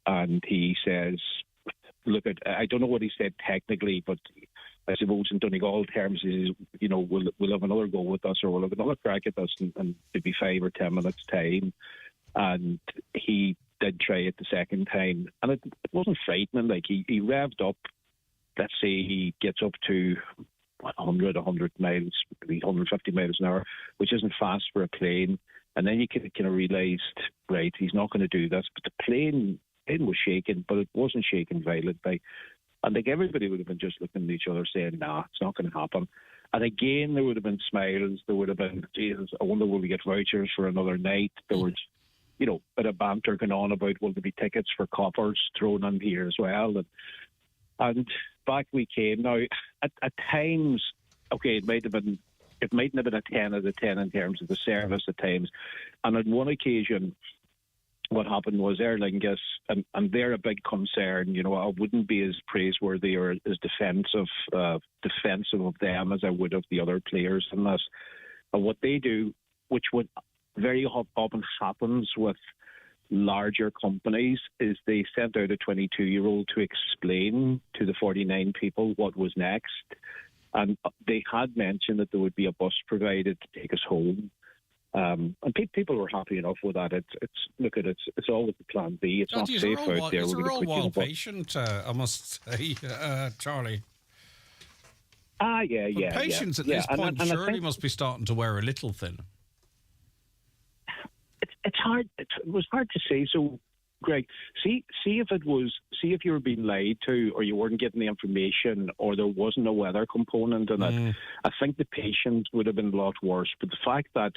and he says, look, I don't know what he said technically, but I suppose in Donegal terms, he says, we'll have another go with us, or we'll have another crack at us in maybe 5 or 10 minutes' time. And he did try it the second time, and it wasn't frightening. Like, he revved up, let's say he gets up to 100 miles, maybe 150 miles an hour, which isn't fast for a plane. And then you kind of realised, right, he's not going to do this. But the plane was shaking, but it wasn't shaking violently. And like, everybody would have been just looking at each other saying, nah, it's not going to happen. And again, there would have been smiles. There would have been, Jesus, I wonder will we get vouchers for another night? There was, bit of banter going on about will there be tickets for coppers thrown in here as well. And back we came. Now, at times, okay, it mightn't have been a 10 out of 10 in terms of the service at times. And on one occasion, what happened was Aer Lingus, and they're a big concern. I wouldn't be as praiseworthy or as defensive of them as I would of the other players in this. And what they do, which would very often happens with larger companies, is they sent out a 22-year-old to explain to the 49 people what was next. And they had mentioned that there would be a bus provided to take us home. And people were happy enough with that. It's always the plan B. It's not safe out there.
We're all well patient, I must say, Charlie.
Yeah.
Patience at this point surely must be starting to wear a little thin.
It's hard. It was hard to say. So, Greg, see if you were being lied to, or you weren't getting the information, or there wasn't a weather component in it. I think the patience would have been a lot worse. But the fact that,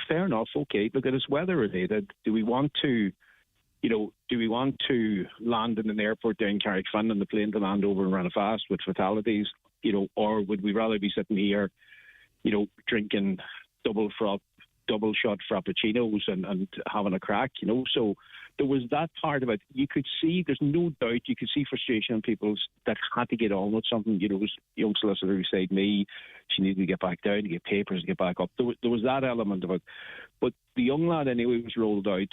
fair enough, okay, look, it's weather related. Do we want to land in an airport down Carrickfinn and the plane to land over in Ranafast with fatalities? Or would we rather be sitting here, drinking double shot frappuccinos and having a crack, So there was that part of it. You could see, there's no doubt, you could see frustration in people that had to get on with something. It was a young solicitor who said me, she needed to get back down, to get papers, to get back up. There was that element of it. But the young lad anyway was rolled out,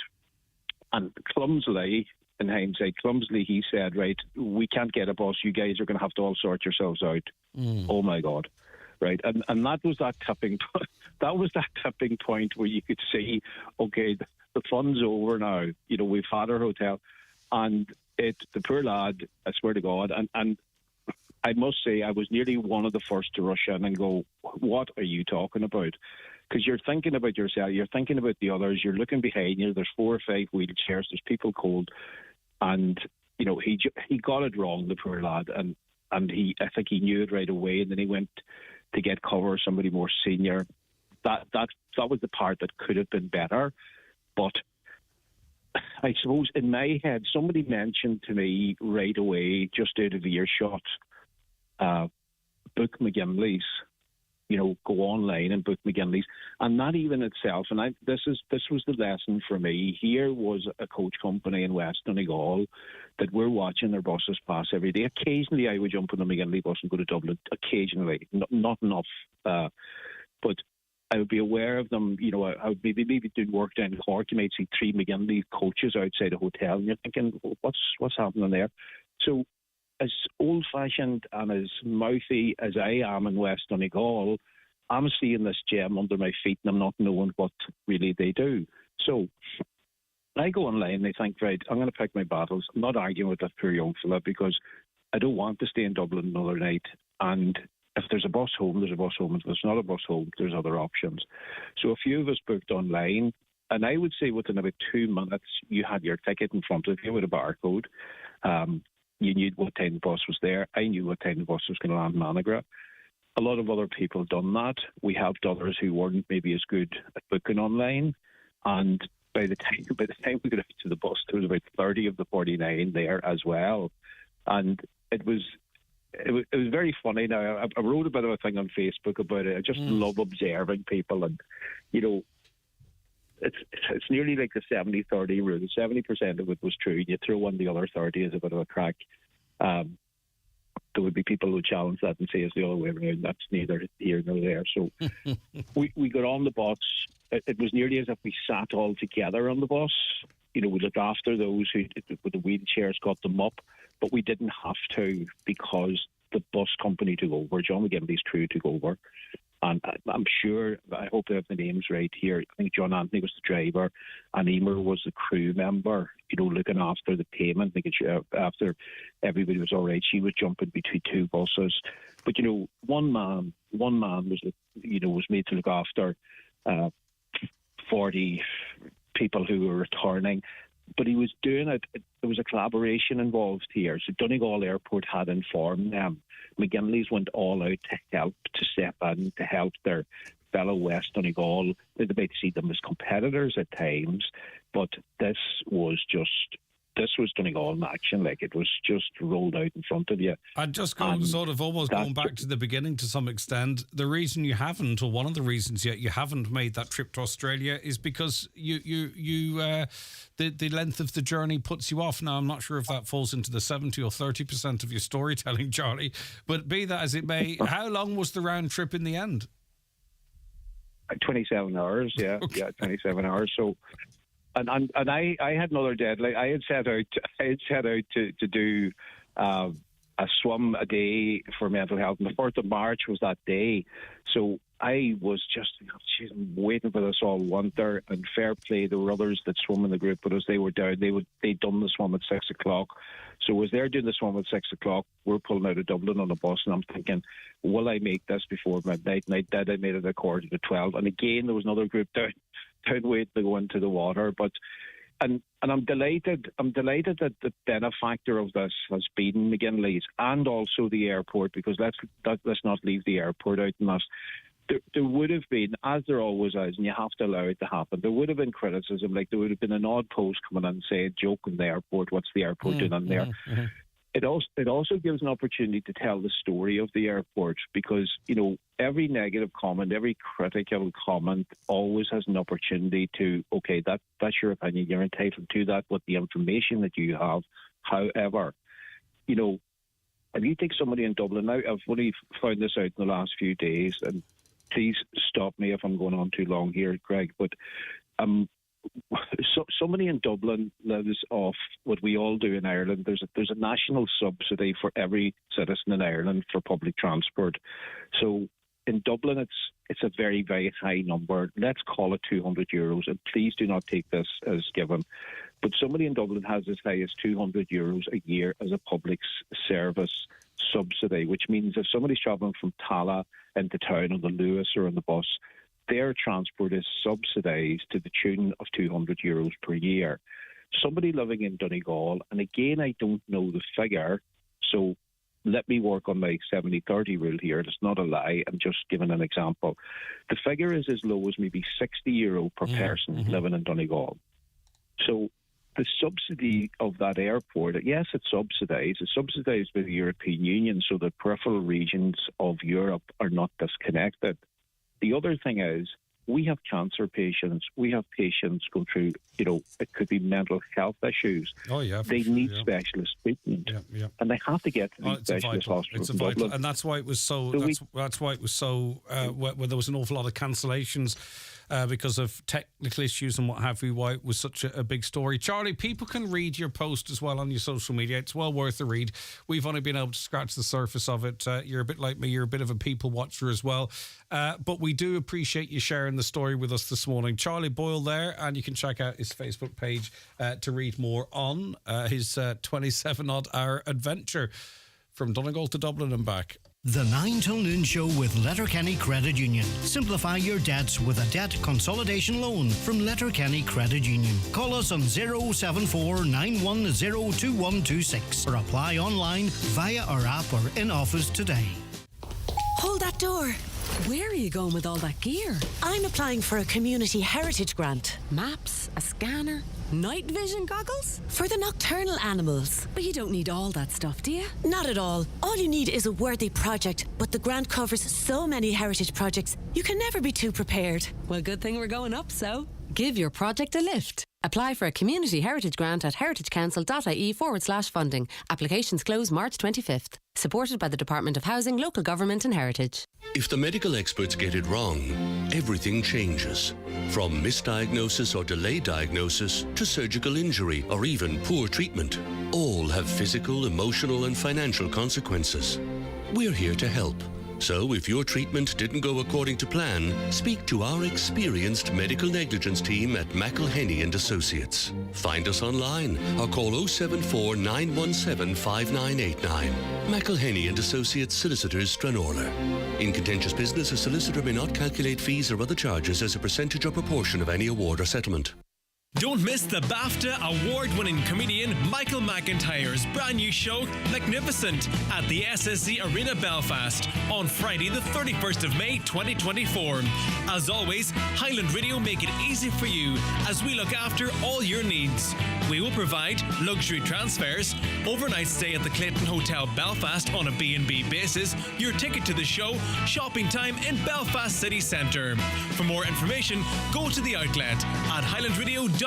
and clumsily, in hindsight, he said, right, we can't get a bus, you guys are going to have to all sort yourselves out. Oh my God. Right, and that was that tipping point. That was that tipping point where you could see, okay, the fun's over now. We've had our hotel, and the poor lad, I swear to God, and I must say, I was nearly one of the first to rush in and go, "What are you talking about?" Because you're thinking about yourself, you're thinking about the others, you're looking behind you. There's 4 or 5 wheelchairs, there's people cold, and he got it wrong, the poor lad, and I think he knew it right away, and then he went to get cover, somebody more senior. That was the part that could have been better. But I suppose in my head, somebody mentioned to me right away, just out of earshot, book McGinley's. Go online and book McGinley's, and that even itself. And this was the lesson for me. Here was a coach company in West Donegal that we're watching their buses pass every day. Occasionally, I would jump on the McGinley bus and go to Dublin. Occasionally, not enough, but I would be aware of them. I would maybe doing work down in Cork. You might see 3 McGinley coaches outside a hotel, and you're thinking, what's happening there? So, as old-fashioned and as mouthy as I am in West Donegal, I'm seeing this gem under my feet and I'm not knowing what really they do. So I go online and I think, right, I'm going to pick my battles. I'm not arguing with that poor young fella because I don't want to stay in Dublin another night. And if there's a bus home, there's a bus home. If there's not a bus home, there's other options. So a few of us booked online, and I would say within about 2 minutes, you had your ticket in front of you with a barcode. You knew what time the bus was there. I knew what time the bus was going to land in Managra. A lot of other people done that. We helped others who weren't maybe as good at booking online. And by the time we got out to the bus, there was about 30 of the 49 there as well, and it was very funny. Now I wrote a bit of a thing on Facebook about it. I just love observing people, and it's nearly like the 70-30 rule. 70% of it was true. You throw in the other 30 as a bit of a crack. There would be people who would challenge that and say it's the other way around. That's neither here nor there. So we got on the bus. It was nearly as if we sat all together on the bus. We looked after those who, with the wheelchairs, got them up, but we didn't have to because the bus company took over. John McGinley's crew took over. And I'm sure, I hope I have the names right here. I think John Anthony was the driver, and Emer was the crew member, looking after the payment, making sure after everybody was all right. She was jumping between two buses. But, one man was made to look after 40 people who were returning. But he was doing it. There was a collaboration involved here. So Donegal Airport had informed them. McGinley's went all out to help, to step in, to help their fellow West Donegal. They'd about to see them as competitors at times, but this was Donegal in action. Like, it was just rolled out in front of you.
I'd just go going back to the beginning to some extent. The reason you haven't, or one of the reasons yet you haven't made that trip to Australia, is because the length of the journey puts you off. Now, I'm not sure if that falls into the 70 or 30% of your storytelling, Charlie, but be that as it may, how long was the round trip in the end?
27 hours, yeah. Okay. Yeah, 27 hours. So, and I had another deadline. I had set out to do a swim a day for mental health, and the 4th of March was that day. So I was just waiting for this all winter, and fair play, there were others that swum in the group, but as they were down, they'd done the swim at 6 o'clock. So as they're doing the swim at 6 o'clock, we're pulling out of Dublin on a bus, and I'm thinking, will I make this before midnight? And I did. I made it at 11:45, and again there was another group down waiting to go into the water. But and I'm delighted that the benefactor of this has been McGinley's and also the airport, because let's not leave the airport out in that. There would have been, as there always is, and you have to allow it to happen, there would have been criticism. Like, there would have been an odd post coming in saying, joking the airport, what's the airport doing in there? It also gives an opportunity to tell the story of the airport, because, every negative comment, every critical comment always has an opportunity to, okay, that's your opinion, you're entitled to that with the information that you have. However, if you take somebody in Dublin, now I've only found this out in the last few days, and please stop me if I'm going on too long here, Greg, but somebody in Dublin lives off what we all do in Ireland. There's a national subsidy for every citizen in Ireland for public transport. So in Dublin, it's a very, very high number. Let's call it €200, and please do not take this as given. But somebody in Dublin has as high as €200 a year as a public service subsidy, which means if somebody's travelling from Tala into town on the Lewis or on the bus, their transport is subsidised to the tune of €200 per year. Somebody living in Donegal, and again, I don't know the figure, so let me work on my 70-30 rule here. It's not a lie. I'm just giving an example. The figure is as low as maybe €60 per person living in Donegal. So the subsidy of that airport, yes, it's subsidised. It's subsidised by the European Union, so the peripheral regions of Europe are not disconnected. The other thing is, we have cancer patients. We have patients going through, it could be mental health issues.
Oh, yeah.
They need specialist treatment.
Yeah.
And they have to get to these specialist hospitals.
It's vital. And that's why it was so, that's why it was so, where there was an awful lot of cancellations because of technical issues and what have you, why it was such a big story. Charlie, people can read your post as well on your social media. It's well worth a read. We've only been able to scratch the surface of it. You're a bit like me. You're a bit of a people watcher as well. But we do appreciate you sharing the story with us this morning. Charlie Boyle there, and you can check out his Facebook page to read more on his 27-odd hour adventure from Donegal to Dublin and back.
The 9 till noon show with Letterkenny Credit Union. Simplify your debts with a debt consolidation loan from Letterkenny Credit Union. Call us on 074 910 2126 or apply online via our app or in office today.
Hold that door.
Where are you going with all that gear?
I'm applying for a community heritage grant.
Maps, a scanner, night vision goggles?
For the nocturnal animals.
But you don't need all that stuff, do you?
Not at all. All you need is a worthy project, but the grant covers so many heritage projects, you can never be too prepared.
Well, good thing we're going up, so give your project a lift. Apply for a community heritage grant at heritagecouncil.ie/funding. Applications close March 25th. Supported by the Department of Housing, Local Government and Heritage.
If the medical experts get it wrong, everything changes. From misdiagnosis or delayed diagnosis to surgical injury or even poor treatment. All have physical, emotional and financial consequences. We're here to help. So if your treatment didn't go according to plan, speak to our experienced medical negligence team at McElhenney and Associates. Find us online or call 074 917 5989. McElhenney and Associates Solicitors, Stranorlar. In contentious business, a solicitor may not calculate fees or other charges as a percentage or proportion of any award or settlement.
Don't miss the BAFTA award-winning comedian Michael McIntyre's brand new show, Magnificent, at the SSE Arena Belfast on Friday the 31st of May 2024. As always, Highland Radio make it easy for you as we look after all your needs. We will provide luxury transfers, overnight stay at the Clayton Hotel Belfast on a B&B basis, your ticket to the show, shopping time in Belfast City Centre. For more information, go to the outlet at highlandradio.com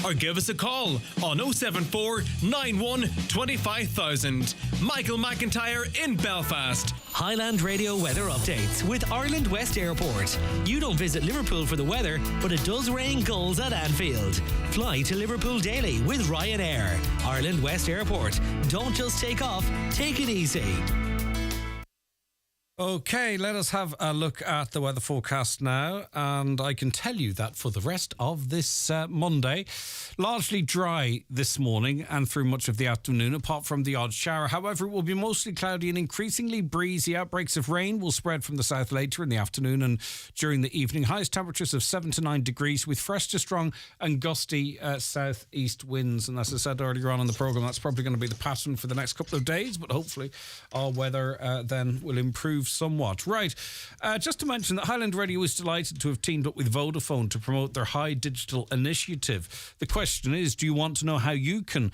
or give us a call on 074 91 25000. Michael McIntyre in Belfast.
Highland Radio weather updates with Ireland West Airport. You don't visit Liverpool for the weather, but it does rain goals at Anfield. Fly to Liverpool daily with Ryanair. Ireland West Airport. Don't just take off, take it easy.
Okay, let us have a look at the weather forecast now, and I can tell you that for the rest of this Monday, largely dry this morning and through much of the afternoon, apart from the odd shower. However, it will be mostly cloudy and increasingly breezy. Outbreaks of rain will spread from the south later in the afternoon and during the evening. Highest temperatures of 7 to 9 degrees with fresh to strong and gusty southeast winds. And as I said earlier on in the programme, that's probably going to be the pattern for the next couple of days, but hopefully our weather then will improve somewhat. Right, just to mention that Highland Radio is delighted to have teamed up with Vodafone to promote their High Digital initiative. The question is, do you want to know how you can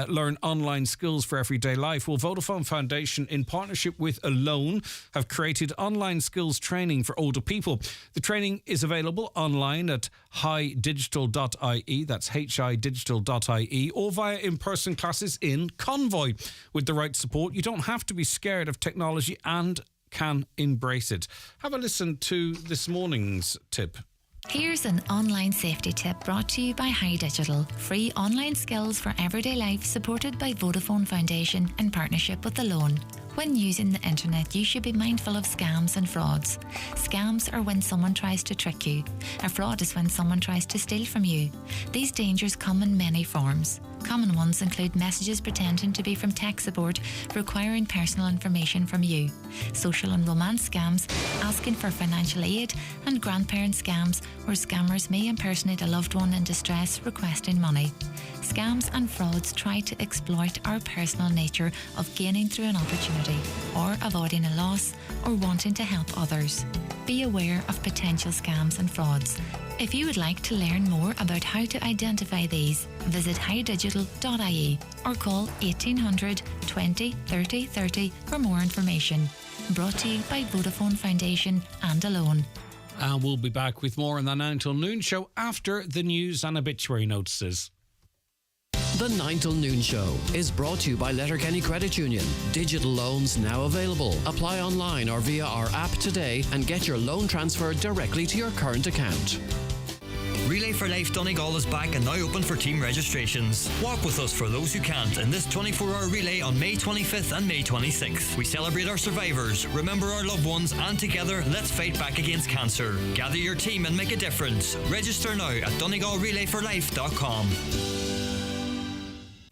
learn online skills for everyday life? Well, Vodafone Foundation, in partnership with Alone, have created online skills training for older people. The training is available online at highdigital.ie, that's hidigital.ie, or via in-person classes in Convoy. With the right support, you don't have to be scared of technology and can embrace it. Have a listen to this morning's tip.
Here's an online safety tip brought to you by High Digital. Free online skills for everyday life supported by Vodafone Foundation in partnership with Alone. When using the internet, you should be mindful of scams and frauds. Scams are when someone tries to trick you. A fraud is when someone tries to steal from you. These dangers come in many forms. Common ones include messages pretending to be from tech support requiring personal information from you, social and romance scams asking for financial aid, and grandparent scams where scammers may impersonate a loved one in distress requesting money. Scams and frauds try to exploit our personal nature of gaining through an opportunity or avoiding a loss or wanting to help others. Be aware of potential scams and frauds. If you would like to learn more about how to identify these, visit highdigital.ie or call 1800 20 30 30 for more information. Brought to you by Vodafone Foundation and Alone.
And we'll be back with more on the 9 till noon show after the news and obituary notices.
The 9 till noon show is brought to you by Letterkenny Credit Union. Digital loans now available. Apply online or via our app today and get your loan transferred directly to your current account.
Relay for Life Donegal is back and now open for team registrations. Walk with us for those who can't in this 24-hour relay on May 25th and May 26th. We celebrate our survivors, remember our loved ones, and together let's fight back against cancer. Gather your team and make a difference. Register now at DonegalRelayForLife.com.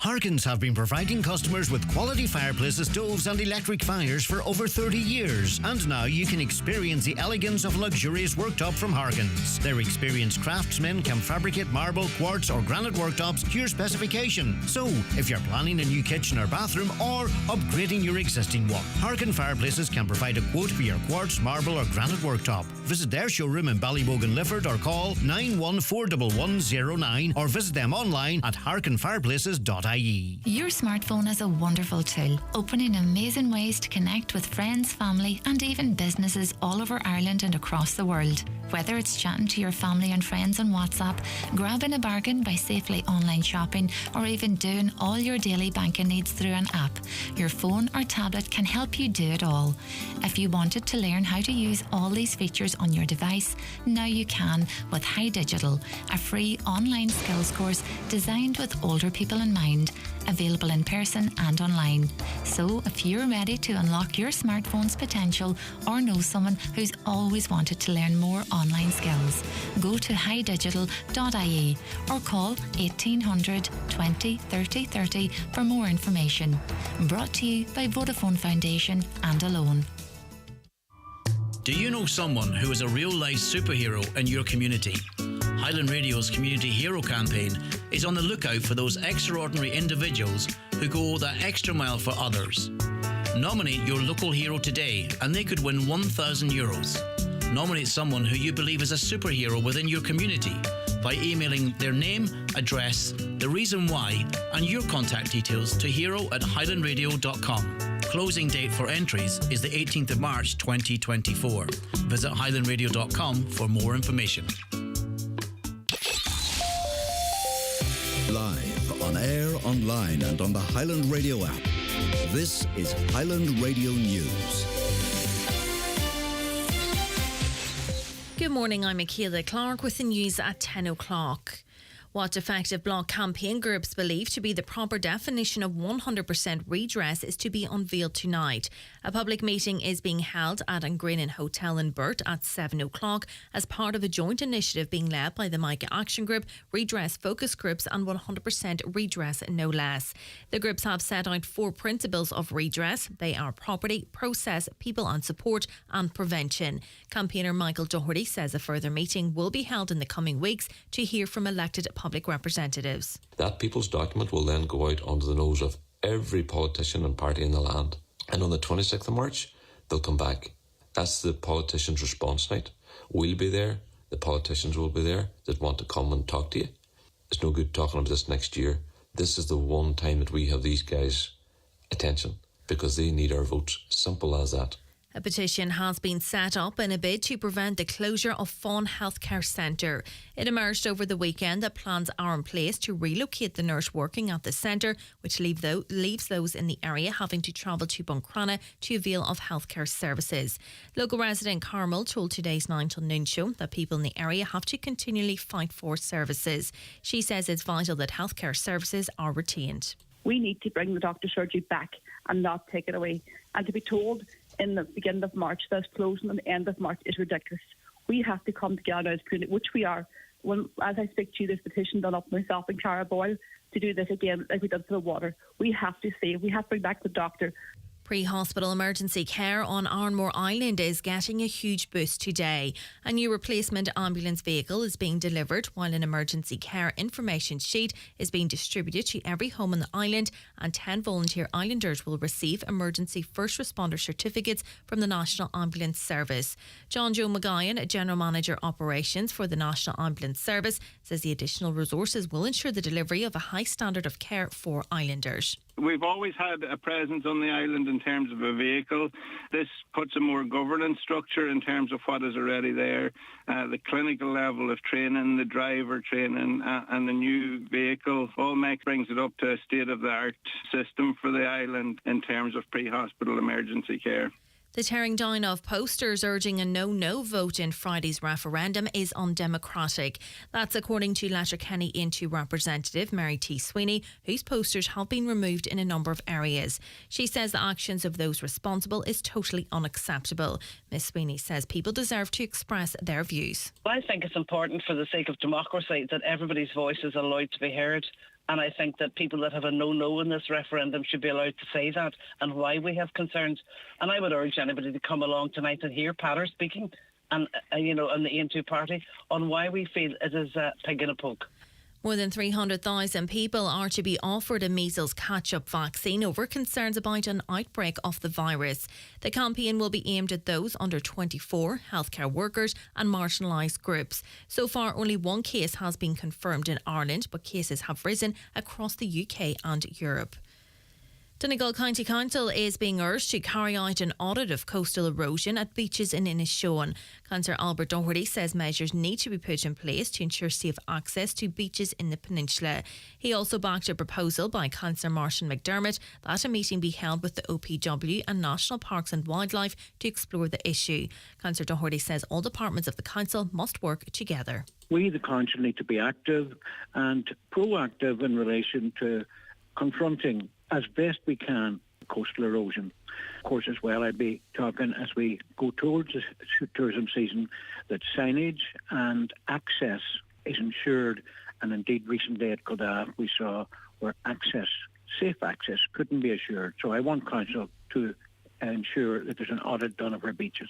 Harkins have been providing customers with quality fireplaces, stoves and electric fires for over 30 years. And now you can experience the elegance of luxurious worktop from Harkins. Their experienced craftsmen can fabricate marble, quartz or granite worktops to your specification. So, if you're planning a new kitchen or bathroom or upgrading your existing one, Harkin Fireplaces can provide a quote for your quartz, marble or granite worktop. Visit their showroom in Ballybogan, Lifford or call 9141109 or visit them online at harkinfireplaces.ie.
Your smartphone is a wonderful tool, opening amazing ways to connect with friends, family and even businesses all over Ireland and across the world. Whether it's chatting to your family and friends on WhatsApp, grabbing a bargain by safely online shopping, or even doing all your daily banking needs through an app, your phone or tablet can help you do it all. If you wanted to learn how to use all these features on your device, now you can with High Digital, a free online skills course designed with older people in mind, available in person and online. So if you're ready to unlock your smartphone's potential or know someone who's always wanted to learn more online skills, go to highdigital.ie or call 1800 20 30 30 for more information. Brought to you by Vodafone Foundation and Alone.
Do you know someone who is a real-life superhero in your community? Highland Radio's Community Hero campaign is on the lookout for those extraordinary individuals who go that extra mile for others. Nominate your local hero today and they could win €1,000. Nominate someone who you believe is a superhero within your community by emailing their name, address, the reason why and your contact details to hero@highlandradio.com. Closing date for entries is the 18th of March 2024. Visit highlandradio.com for more information.
Live, on air, online and on the Highland Radio app. This is Highland Radio News.
Good morning, I'm Michaela Clark with the news at 10 o'clock. What effective Bloc campaign groups believe to be the proper definition of 100% redress is to be unveiled tonight. A public meeting is being held at Angrenin Hotel in Burt at 7 o'clock as part of a joint initiative being led by the Micah Action Group, Redress Focus Groups and 100% Redress No Less. The groups have set out 4 principles of redress. They are property, process, people and support and prevention. Campaigner Michael Doherty says a further meeting will be held in the coming weeks to hear from elected public representatives.
That people's document will then go out under the nose of every politician and party in the land. And on the 26th of March, they'll come back. That's the politicians' response night. We'll be there. The politicians will be there that want to come and talk to you. It's no good talking about this next year. This is the one time that we have these guys' attention because they need our votes. Simple as that.
A petition has been set up in a bid to prevent the closure of Fawn Health Center. It emerged over the weekend that plans are in place to relocate the nurse working at the centre, which leaves those in the area having to travel to Buncrana to avail of healthcare services. Local resident Carmel told today's 9 till noon show that people in the area have to continually fight for services. She says it's vital that healthcare services are retained.
We need to bring the doctor's surgery back and not take it away. And to be told in the beginning of March that it's closing at the end of March is ridiculous. We have to come together as a community, which we are. As I speak to you, this petition done up myself and Cara Boyle to do this again like we did for the water. We have to bring back the doctor.
Pre-hospital emergency care on Arnmore Island is getting a huge boost today. A new replacement ambulance vehicle is being delivered while an emergency care information sheet is being distributed to every home on the island, and 10 volunteer islanders will receive emergency first responder certificates from the National Ambulance Service. John Joe McGuyan, General Manager Operations for the National Ambulance Service, says the additional resources will ensure the delivery of a high standard of care for islanders.
We've always had a presence on the island in terms of a vehicle. This puts a more governance structure in terms of what is already there. The clinical level of training, the driver training and the new vehicle all brings it up to a state-of-the-art system for the island in terms of pre-hospital emergency care.
The tearing down of posters urging a no-no vote in Friday's referendum is undemocratic. That's according to Letterkenny Into representative Mary T. Sweeney, whose posters have been removed in a number of areas. She says the actions of those responsible is totally unacceptable. Ms. Sweeney says people deserve to express their views.
I think it's important for the sake of democracy that everybody's voice is allowed to be heard. And I think that people that have a no in this referendum should be allowed to say that and why we have concerns. And I would urge anybody to come along tonight and hear Patter speaking and, and the Aontú party on why we feel it is a pig in a poke.
More than 300,000 people are to be offered a measles catch-up vaccine over concerns about an outbreak of the virus. The campaign will be aimed at those under 24, healthcare workers and marginalised groups. So far, only one case has been confirmed in Ireland, but cases have risen across the UK and Europe. Donegal County Council is being urged to carry out an audit of coastal erosion at beaches in Inishowen. Councillor Albert Doherty says measures need to be put in place to ensure safe access to beaches in the peninsula. He also backed a proposal by Councillor Martin McDermott that a meeting be held with the OPW and National Parks and Wildlife to explore the issue. Councillor Doherty says all departments of the council must work together.
We, the council, need to be active and proactive in relation to confronting as best we can coastal erosion. Of course, as well, I'd be talking as we go towards the tourism season that signage and access is ensured. And indeed, recently at Kildare, we saw where safe access couldn't be assured. So I want council to ensure that there's an audit done of our beaches.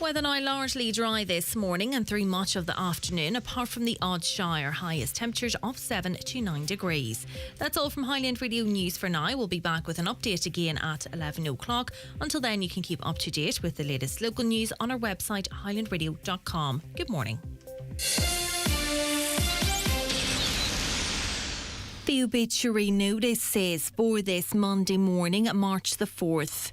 Weather now largely dry this morning and through much of the afternoon, apart from the odd shower. Highest temperatures of 7 to 9 degrees. That's all from Highland Radio News for now. We'll be back with an update again at 11 o'clock. Until then, you can keep up to date with the latest local news on our website, highlandradio.com. Good morning. The obituary notice says for this Monday morning, March the 4th.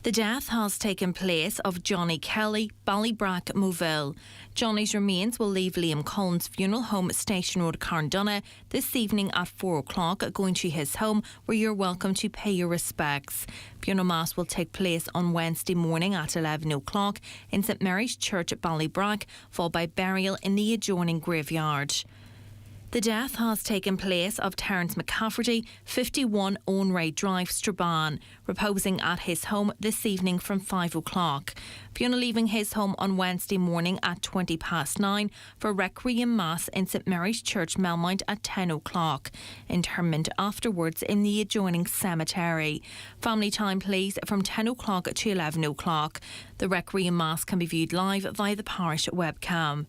The death has taken place of Johnny Kelly, Ballybrack, Moville. Johnny's remains will leave Liam Cullen's funeral home, Station Road, Carndonagh, this evening at 4 o'clock, going to his home where you're welcome to pay your respects. Funeral Mass will take place on Wednesday morning at 11 o'clock in St Mary's Church at Ballybrack, followed by burial in the adjoining graveyard. The death has taken place of Terence McCafferty, 51 Owenray Drive, Strabane, reposing at his home this evening from 5 o'clock. Funeral leaving his home on Wednesday morning at 9:20 for Requiem Mass in St Mary's Church, Melmount at 10 o'clock. Interment afterwards in the adjoining cemetery. Family time please from 10 o'clock to 11 o'clock. The Requiem Mass can be viewed live via the parish webcam.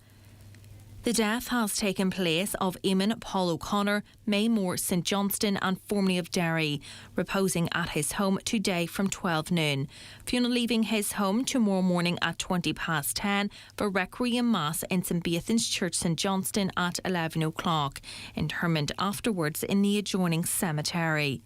The death has taken place of Eamon Paul O'Connor, Maymore St Johnston and formerly of Derry, reposing at his home today from 12 noon. Funeral leaving his home tomorrow morning at 10:20 for Requiem Mass in St Beathan's Church St Johnston at 11 o'clock. Interment afterwards in the adjoining cemetery.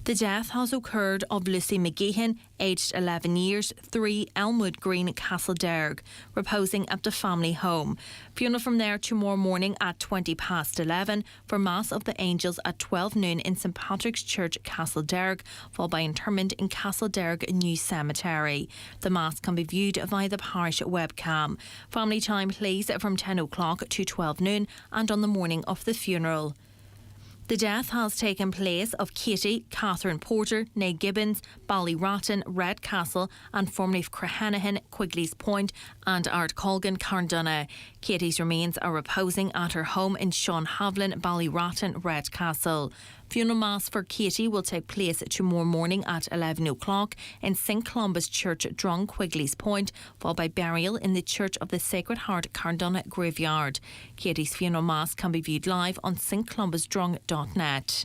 The death has occurred of Lucy McGeehan, aged 11 years, 3 Elmwood Green, Castlederg, reposing at the family home. Funeral from there tomorrow morning at 11:20 for Mass of the Angels at 12 noon in St Patrick's Church, Castlederg, followed by interment in Castlederg New Cemetery. The Mass can be viewed via the parish webcam. Family time please from 10 o'clock to 12 noon and on the morning of the funeral. The death has taken place of Katie, Catherine Porter, née Gibbons, Ballyrotten, Redcastle and formerly of Crahanahan, Quigley's Point and Art Colgan, Carndonagh. Katie's remains are reposing at her home in Sean Havlin, Ballyrotten, Redcastle. Funeral Mass for Katie will take place tomorrow morning at 11 o'clock in St Columba's Church, Drung, Quigley's Point, followed by burial in the Church of the Sacred Heart, Carndonagh Graveyard. Katie's funeral Mass can be viewed live on stcolumbusdrung.net.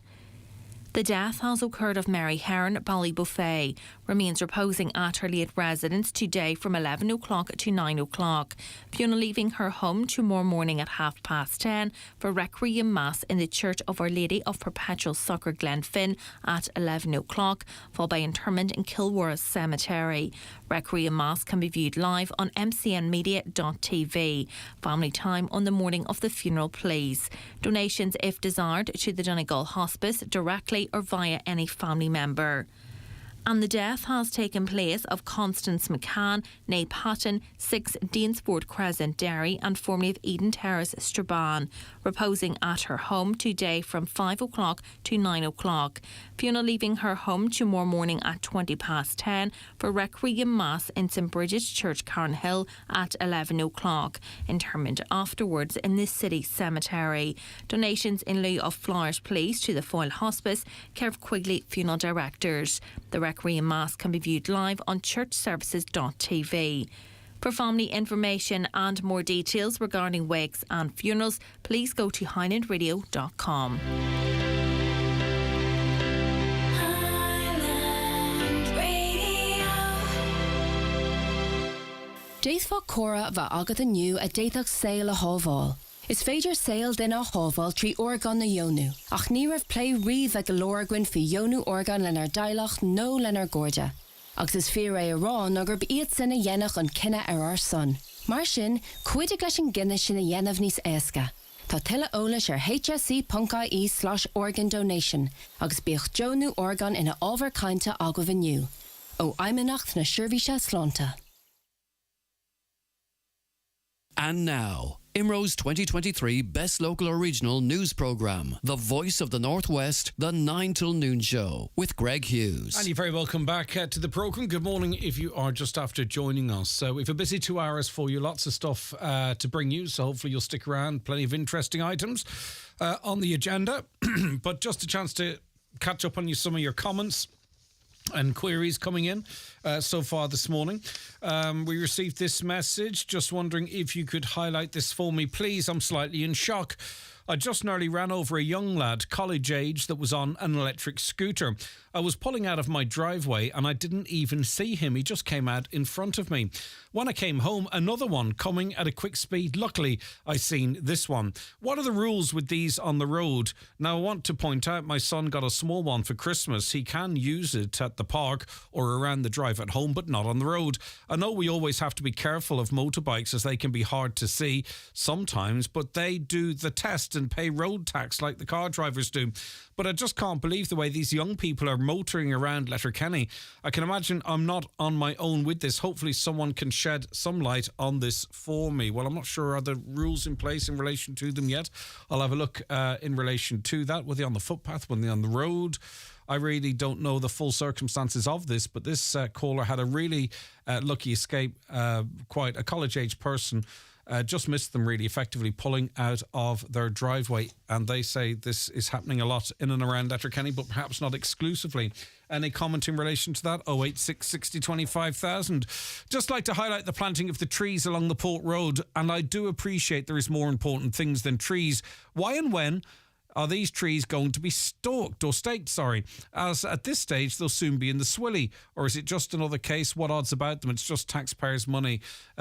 The death has occurred of Mary Heron, Ballybuffet, remains reposing at her late residence today from 11 o'clock to 9 o'clock. Funeral leaving her home tomorrow morning at 10:30 for Requiem Mass in the Church of Our Lady of Perpetual Succour, Glenfin at 11 o'clock, followed by interment in Kilworth Cemetery. Requiem Mass can be viewed live on mcnmedia.tv. Family time on the morning of the funeral please. Donations if desired to the Donegal Hospice directly or via any family member. And the death has taken place of Constance McCann, née Patton, 6 Deansford Crescent, Derry, and formerly of Eden Terrace, Strabane, reposing at her home today from 5 o'clock to 9 o'clock. Fiona leaving her home tomorrow morning at 10:20 for Requiem Mass in St Bridget's Church, Carnhill at 11 o'clock. Interment afterwards in the city cemetery. Donations in lieu of flowers placed to the Foyle Hospice, Kev Quigley Funeral Directors. The Requiem Mass can be viewed live on churchservices.tv. For family information and more details regarding wakes and funerals, please go to highlandradio.com.
Déithfá Cora bha agad aniu a déithach saoil a hábháil. Is féidir saoil duine a hábháil trí orgán na Jónú, ach ní raibh plé riomh a golóirghain fi Jónú orgán lenar dailach nó lenar górda. Agus is fear a rán agur iad sinna dhéanach an cinenne ar son. Mar sin, cuidig leis an gcinne sinna dhéanamh níos éasca. Tá tuile eolais ar hsc.ie/organ donation, agus bíoch Jónú orgán ina ábhar cainte agah aniu. Ó aimimeacht na seirbhíse slánta.
And now, IMRO's 2023 Best Local or Regional News Programme, The Voice of the Northwest, the 9 till noon show, with Greg Hughes.
And you're very welcome back to the programme. Good morning if you are just after joining us. So we've a busy 2 hours for you, lots of stuff to bring you, so hopefully you'll stick around. Plenty of interesting items on the agenda, but just a chance to catch up on some of your comments and queries coming in so far this morning. We received this message, just wondering if you could highlight this for me, please. I'm slightly in shock. I just nearly ran over a young lad, college age, that was on an electric scooter. I was pulling out of my driveway and I didn't even see him. He just came out in front of me. When I came home, another one coming at a quick speed. Luckily, I seen this one. What are the rules with these on the road? Now, I want to point out my son got a small one for Christmas. He can use it at the park or around the drive at home, but not on the road. I know we always have to be careful of motorbikes as they can be hard to see sometimes, but they do the test and pay road tax like the car drivers do. But I just can't believe the way these young people are motoring around Letterkenny. I can imagine I'm not on my own with this. Hopefully someone can shed some light on this for me. Well, I'm not sure are the rules in place in relation to them yet. I'll have a look in relation to that. Were they on the footpath? Were they on the road? I really don't know the full circumstances of this, but this caller had a really lucky escape. Quite a college-age person just missed them really effectively pulling out of their driveway, and they say this is happening a lot in and around Letterkenny, but perhaps not exclusively. Any comment in relation to that? 086 60 25,000. Just like to highlight the planting of the trees along the Port Road, and I do appreciate there is more important things than trees. Why and when are these trees going to be staked, as at this stage they'll soon be in the Swilly? Or is it just another case? What odds about them? It's just taxpayers' money.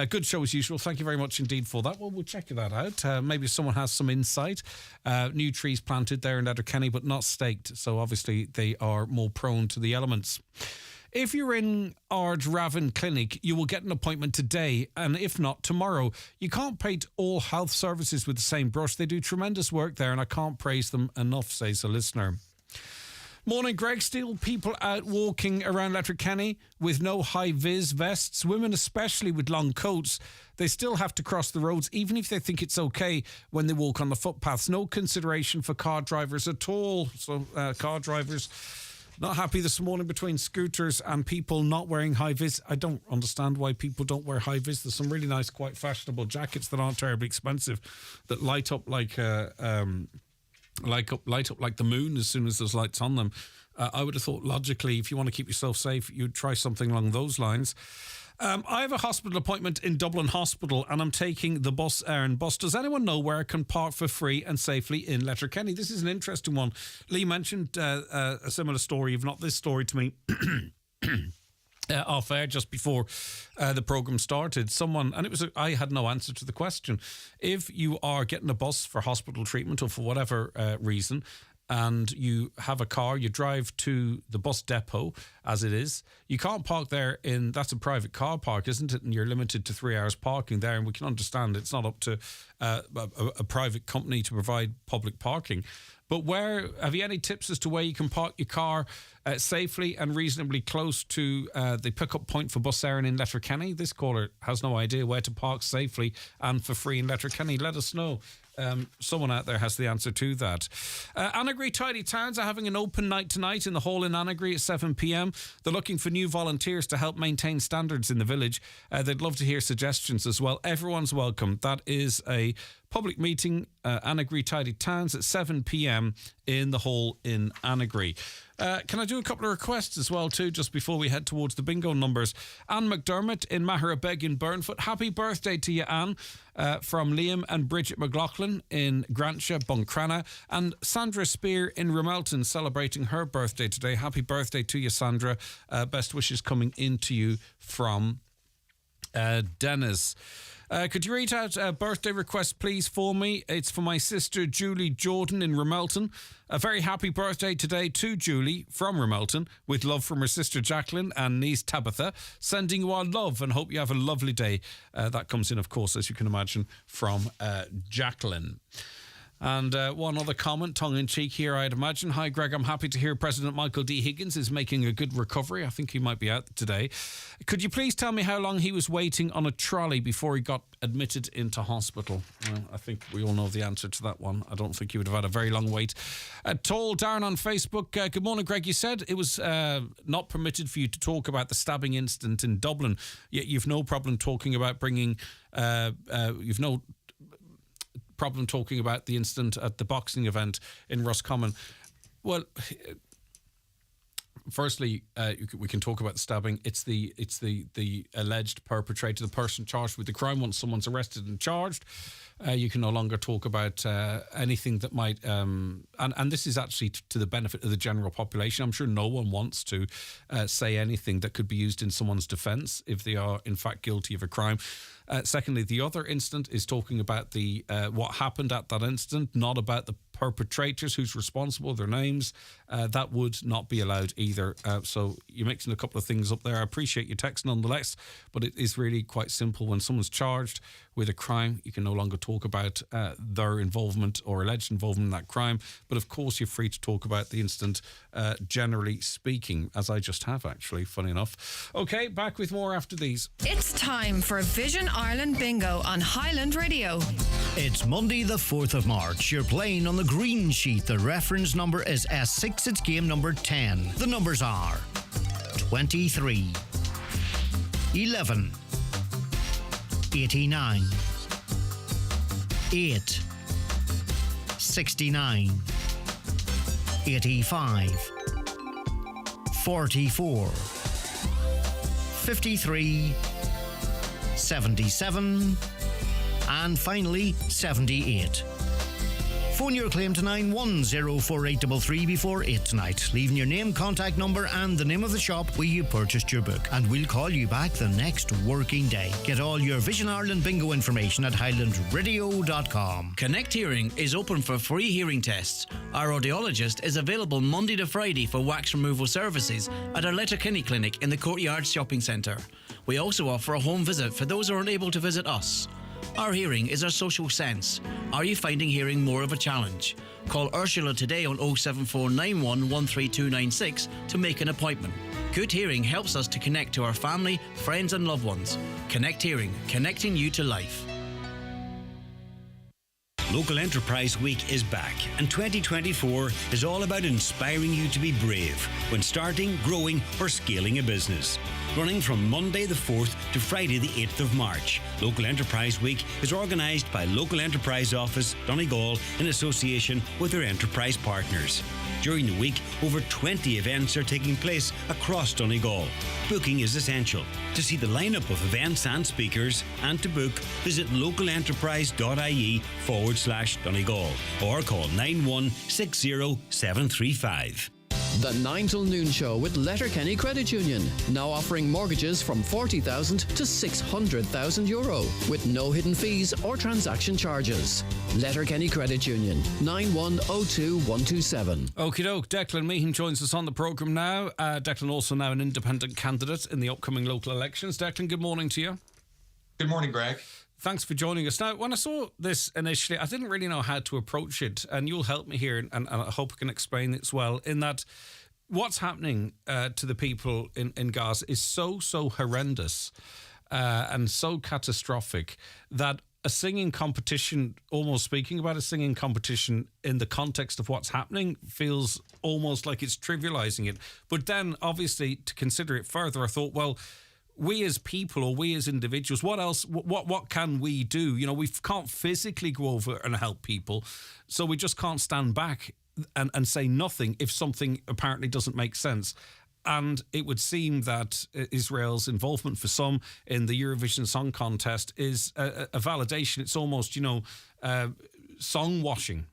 Good show as usual. Thank you very much indeed for that. Well, we'll check that out. Maybe someone has some insight. New trees planted there in Letterkenny, but not staked. So obviously they are more prone to the elements. If you're in Ardravin Clinic, you will get an appointment today, and if not, tomorrow. You can't paint all health services with the same brush. They do tremendous work there, and I can't praise them enough, says a listener. Morning, Greg. Still people out walking around Letterkenny with no high-vis vests. Women especially with long coats. They still have to cross the roads, even if they think it's okay when they walk on the footpaths. No consideration for car drivers at all. So, car drivers... not happy this morning between scooters and people not wearing high-vis. I don't understand why people don't wear high-vis. There's some really nice, quite fashionable jackets that aren't terribly expensive that light up like the moon as soon as there's lights on them. I would have thought logically, if you want to keep yourself safe, you'd try something along those lines. I have a hospital appointment in Dublin Hospital and I'm taking the bus, Aaron bus. Does anyone know where I can park for free and safely in Letterkenny? This is an interesting one. Lee mentioned a similar story, if not this story, to me off air just before the programme started. I had no answer to the question. If you are getting a bus for hospital treatment or for whatever reason, and you have a car, you drive to the bus depot as it is, you can't park there that's a private car park, isn't it? And you're limited to 3 hours parking there, and we can understand it's not up to a private company to provide public parking. But have you any tips as to where you can park your car safely and reasonably close to the pickup point for bus Erin in Letterkenny? This caller has no idea where to park safely and for free in Letterkenny. Let us know. Someone out there has the answer to that. Annagry Tidy Towns are having an open night tonight in the hall in Annagry at 7 p.m. They're looking for new volunteers to help maintain standards in the village. They'd love to hear suggestions as well. Everyone's welcome. That is a public meeting, Annagry Tidy Towns at 7 p.m. in the hall in Annagry. Can I do a couple of requests as well too, just before we head towards the bingo numbers? Anne McDermott in Maherabeg in Burnfoot. Happy birthday to you, Anne, from Liam and Bridget McLaughlin in Grantia, Buncrana, and Sandra Spear in Ramelton celebrating her birthday today. Happy birthday to you, Sandra. Best wishes coming into you from Dennis. Could you read out a birthday request, please, for me? It's for my sister, Julie Jordan in Ramelton. A very happy birthday today to Julie from Ramelton, with love from her sister, Jacqueline, and niece, Tabitha. Sending you our love and hope you have a lovely day. That comes in, of course, as you can imagine, from Jacqueline. And one other comment, tongue-in-cheek here, I'd imagine. Hi, Greg, I'm happy to hear President Michael D. Higgins is making a good recovery. I think he might be out today. Could you please tell me how long he was waiting on a trolley before he got admitted into hospital? I think we all know the answer to that one. I don't think he would have had a very long wait. Tall Darren on Facebook. Good morning, Greg. You said it was not permitted for you to talk about the stabbing incident in Dublin, yet you've no problem talking about bringing... problem talking about the incident at the boxing event in Roscommon. Well, firstly, we can talk about the stabbing. It's the alleged perpetrator, the person charged with the crime. Once someone's arrested and charged, you can no longer talk about anything that might... and this is actually to the benefit of the general population. I'm sure no one wants to say anything that could be used in someone's defence if they are in fact guilty of a crime. Secondly, the other incident is talking about the what happened at that incident, not about the perpetrators, who's responsible, their names. That would not be allowed either. So you're mixing a couple of things up there. I appreciate your text nonetheless, but it is really quite simple. When someone's charged with a crime, you can no longer talk about their involvement or alleged involvement in that crime. But of course, you're free to talk about the incident, generally speaking, as I just have, actually, funny enough. Okay, back with more after these.
It's time for Vision Ireland Bingo on Highland Radio.
It's Monday the 4th of March. You're playing on the green sheet. The reference number is S6. It's game number 10. The numbers are 23, 11, 89, 8, 69, 85, 44, 53, 77, and finally 78. Phone your claim to 9104833 before 8 tonight, leaving your name, contact number and the name of the shop where you purchased your book, and we'll call you back the next working day. Get all your Vision Ireland bingo information at highlandradio.com.
Connect Hearing is open for free hearing tests. Our audiologist is available Monday to Friday for wax removal services at our Letterkenny clinic in the Courtyard Shopping Centre. We also offer a home visit for those who are unable to visit us. Our hearing is our social sense. Are you finding hearing more of a challenge? Call Ursula today on 07491 13296 to make an appointment. Good hearing helps us to connect to our family, friends and loved ones. Connect Hearing, connecting you to life.
Local Enterprise Week is back, and 2024 is all about inspiring you to be brave when starting, growing or scaling a business. Running from Monday the 4th to Friday the 8th of March, Local Enterprise Week is organised by Local Enterprise Office, Donegal, in association with their enterprise partners. During the week, over 20 events are taking place across Donegal. Booking is essential. To see the lineup of events and speakers and to book, visit localenterprise.ie/Donegal or call 9160 735.
The 9 till noon show with Letterkenny Credit Union, now offering mortgages from 40,000 to 600,000 euro with no hidden fees or transaction charges. Letterkenny Credit Union, 9102127.
Okie doke. Declan Meehan joins us on the programme now. Declan also now an independent candidate in the upcoming local elections. Declan, good morning to you.
Good morning, Greg.
Thanks for joining us. Now, when I saw this initially, I didn't really know how to approach it, and you'll help me here, and I hope I can explain it as well, in that what's happening to the people in Gaza is so horrendous and so catastrophic that a singing competition, almost speaking about a singing competition in the context of what's happening, feels almost like it's trivializing it. But then, obviously, to consider it further, I thought, well, we as people or we as individuals, what else, what can we do? You know, we can't physically go over and help people, so we just can't stand back and say nothing if something apparently doesn't make sense. And it would seem that Israel's involvement for some in the Eurovision Song Contest is a validation. It's almost, song washing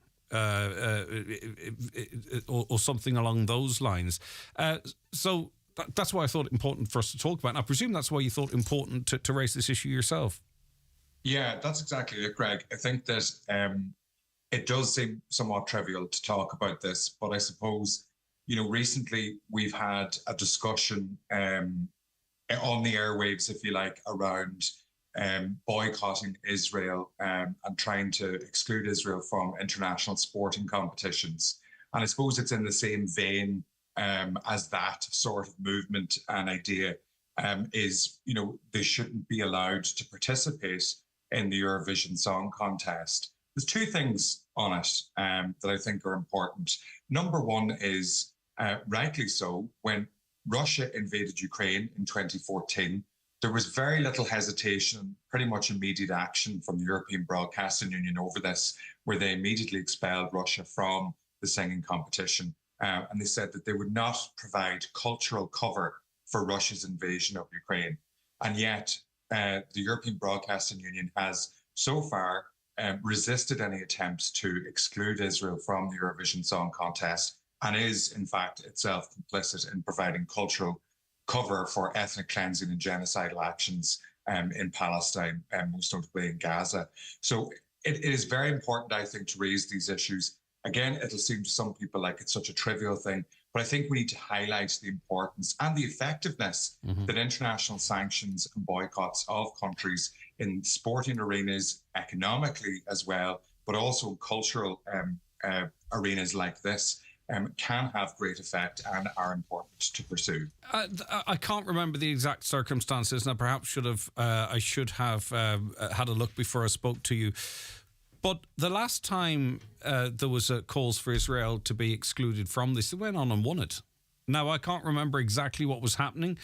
or something along those lines. So that's why I thought it important for us to talk about. And I presume that's why you thought it important to raise this issue yourself.
Yeah, that's exactly it, Greg. I think that it does seem somewhat trivial to talk about this, but I suppose, recently we've had a discussion on the airwaves, if you like, around boycotting Israel and trying to exclude Israel from international sporting competitions. And I suppose it's in the same vein as that sort of movement and idea is, they shouldn't be allowed to participate in the Eurovision Song Contest. There's two things on it that I think are important. Number one is, rightly so, when Russia invaded Ukraine in 2014, there was very little hesitation, pretty much immediate action from the European Broadcasting Union over this, where they immediately expelled Russia from the singing competition. And they said that they would not provide cultural cover for Russia's invasion of Ukraine. And yet, the European Broadcasting Union has so far resisted any attempts to exclude Israel from the Eurovision Song Contest, and is, in fact, itself complicit in providing cultural cover for ethnic cleansing and genocidal actions in Palestine, and most notably in Gaza. So it is very important, I think, to raise these issues. Again, it'll seem to some people like it's such a trivial thing, but I think we need to highlight the importance and the effectiveness that international sanctions and boycotts of countries in sporting arenas, economically as well, but also cultural arenas like this can have great effect and are important to pursue.
I can't remember the exact circumstances, and I should have had a look before I spoke to you. But the last time there was calls for Israel to be excluded from this, they went on and won it. Now, I can't remember exactly what was happening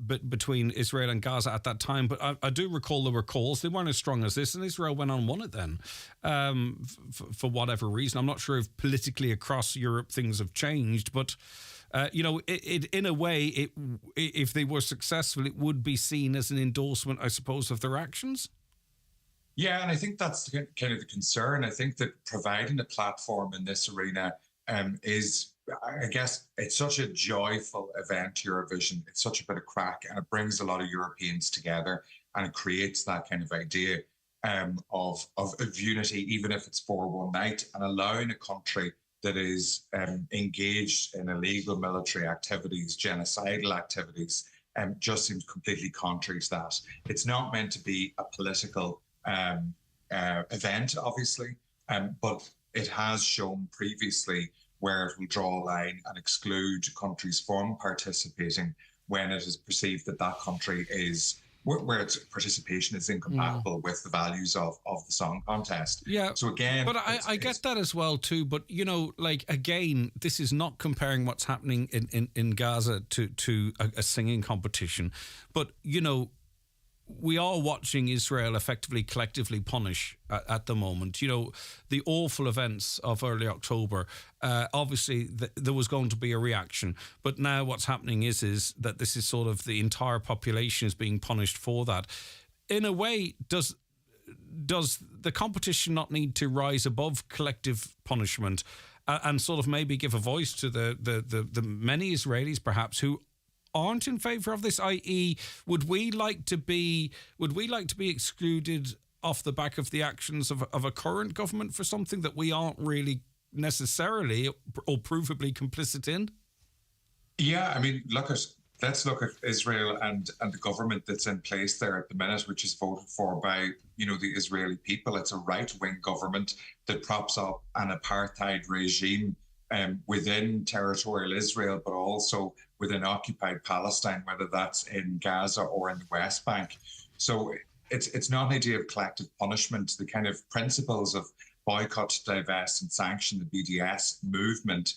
between Israel and Gaza at that time, but I do recall there were calls. They weren't as strong as this, and Israel went on and won it then for whatever reason. I'm not sure if politically across Europe things have changed, but in a way, if they were successful, it would be seen as an endorsement, I suppose, of their actions.
Yeah, and I think that's kind of the concern. I think that providing a platform in this arena is, I guess, it's such a joyful event, Eurovision. It's such a bit of crack, and it brings a lot of Europeans together, and it creates that kind of idea of unity, even if it's for one night, and allowing a country that is engaged in illegal military activities, genocidal activities, just seems completely contrary to that. It's not meant to be a political event, obviously, but it has shown previously where it will draw a line and exclude countries from participating when it is perceived that that country is, where its participation is incompatible with the values of the song contest.
Yeah.
So again,
but I get that as well too. But again, this is not comparing what's happening in Gaza to a singing competition. But we are watching Israel effectively collectively punish at the moment. The awful events of early October, obviously there was going to be a reaction. But now what's happening is that this is sort of the entire population is being punished for that. In a way, does the competition not need to rise above collective punishment and sort of maybe give a voice to the many Israelis perhaps who aren't in favour of this, i.e. would we like to be excluded off the back of the actions of a current government for something that we aren't really necessarily or provably complicit in?
Yeah, I mean, look, let's look at Israel and the government that's in place there at the minute, which is voted for by, the Israeli people. It's a right-wing government that props up an apartheid regime within territorial Israel, but also within occupied Palestine, whether that's in Gaza or in the West Bank. So it's not an idea of collective punishment. The kind of principles of boycott, divest, and sanction, the BDS movement,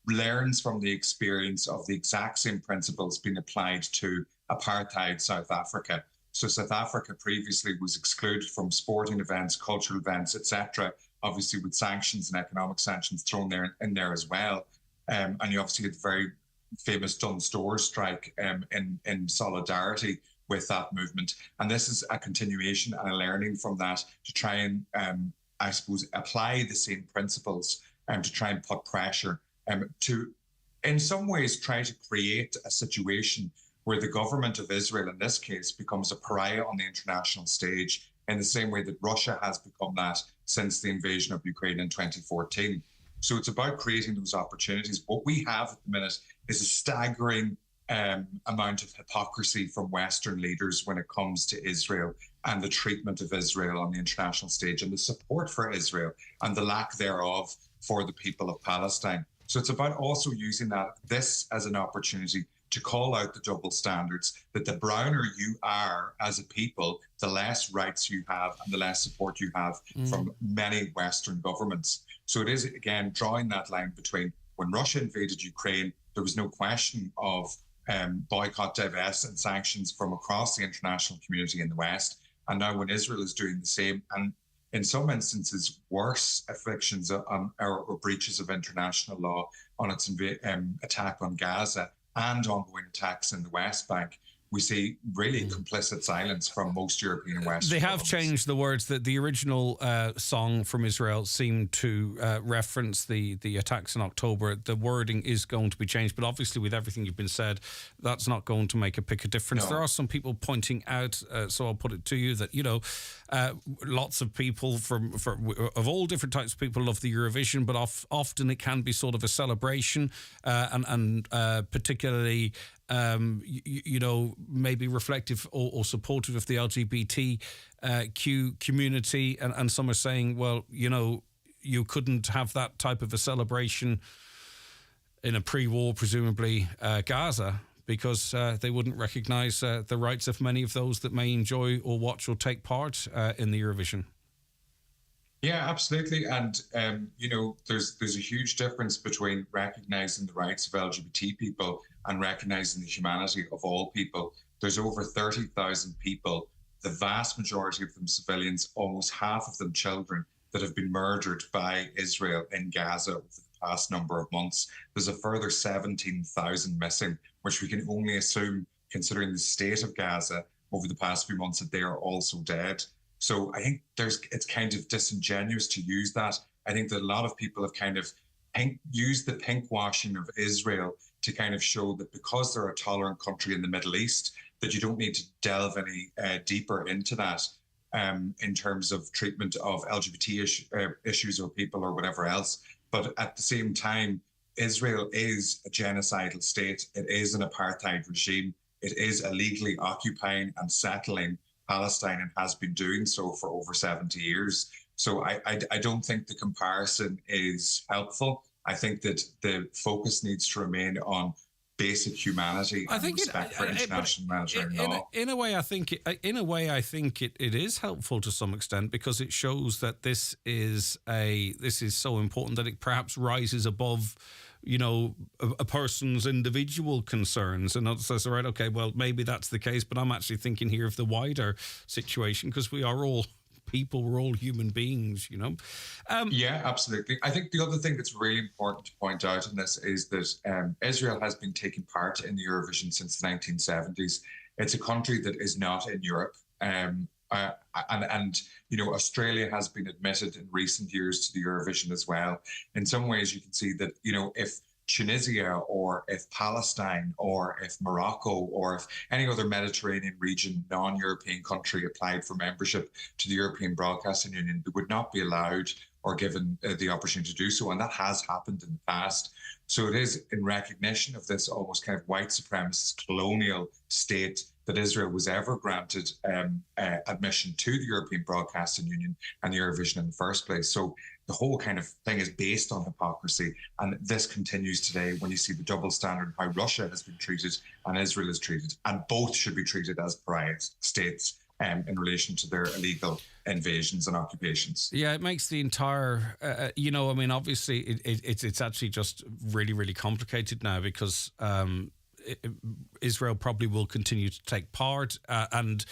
learns from the experience of the exact same principles being applied to apartheid South Africa. So South Africa previously was excluded from sporting events, cultural events, etc., obviously with sanctions and economic sanctions thrown in there as well. And you obviously had the very famous Dunn Stores strike in solidarity with that movement. And this is a continuation and a learning from that to try and, I suppose, apply the same principles and to try and put pressure to, in some ways, try to create a situation where the government of Israel, in this case, becomes a pariah on the international stage in the same way that Russia has become that since the invasion of Ukraine in 2014. So it's about creating those opportunities. What we have at the minute is a staggering amount of hypocrisy from Western leaders when it comes to Israel and the treatment of Israel on the international stage and the support for Israel and the lack thereof for the people of Palestine. So it's about also using this as an opportunity to call out the double standards, that the browner you are as a people, the less rights you have and the less support you have from many Western governments. So it is, again, drawing that line between when Russia invaded Ukraine, there was no question of boycott, divest and sanctions from across the international community in the West. And now when Israel is doing the same, and in some instances, worse afflictions or breaches of international law on its attack on Gaza and ongoing attacks in the West Bank, we see really complicit silence from most European and Western
They have
governments.
changed the words. That the original song from Israel seemed to reference the attacks in October. The wording is going to be changed, but obviously with everything you've been said, that's not going to make a pick of difference. No. There are some people pointing out, so I'll put it to you, that, lots of people of all different types of people love the Eurovision, but often it can be sort of a celebration and particularly maybe reflective or supportive of the LGBTQ community. And some are saying, well, you couldn't have that type of a celebration in a pre-war, presumably, Gaza, because they wouldn't recognise the rights of many of those that may enjoy or watch or take part in the Eurovision.
Yeah, absolutely. And, there's a huge difference between recognising the rights of LGBT people and recognising the humanity of all people. There's over 30,000 people, the vast majority of them civilians, almost half of them children, that have been murdered by Israel in Gaza over the past number of months. There's a further 17,000 missing, which we can only assume, considering the state of Gaza over the past few months, that they are also dead. So I think it's kind of disingenuous to use that. I think that a lot of people have kind of used the pinkwashing of Israel to kind of show that because they're a tolerant country in the Middle East, that you don't need to delve any deeper into that in terms of treatment of LGBT issues or people or whatever else. But at the same time, Israel is a genocidal state. It is an apartheid regime. It is illegally occupying and settling Palestine and has been doing so for over 70 years. So I don't think the comparison is helpful. I think that the focus needs to remain on basic humanity and respect for international humanitarian law.
In a way, I think it is helpful to some extent, because it shows that this is so important that it perhaps rises above a person's individual concerns, and says, all right, okay, well, maybe that's the case, but I'm actually thinking here of the wider situation, because we are all people, we're all human beings,
Yeah, absolutely. I think the other thing that's really important to point out in this is that Israel has been taking part in the Eurovision since the 1970s. It's a country that is not in Europe. And Australia has been admitted in recent years to the Eurovision as well. In some ways, you can see that, if Tunisia or if Palestine or if Morocco or if any other Mediterranean region, non-European country applied for membership to the European Broadcasting Union, they would not be allowed or given the opportunity to do so. And that has happened in the past. So it is in recognition of this almost kind of white supremacist colonial state that Israel was ever granted admission to the European Broadcasting Union and Eurovision in the first place. So the whole kind of thing is based on hypocrisy. And this continues today when you see the double standard, how Russia has been treated and Israel is treated. And both should be treated as pariah states in relation to their illegal invasions and occupations.
Yeah, it makes the entire, obviously it's actually just really, really complicated now because Israel probably will continue to take part and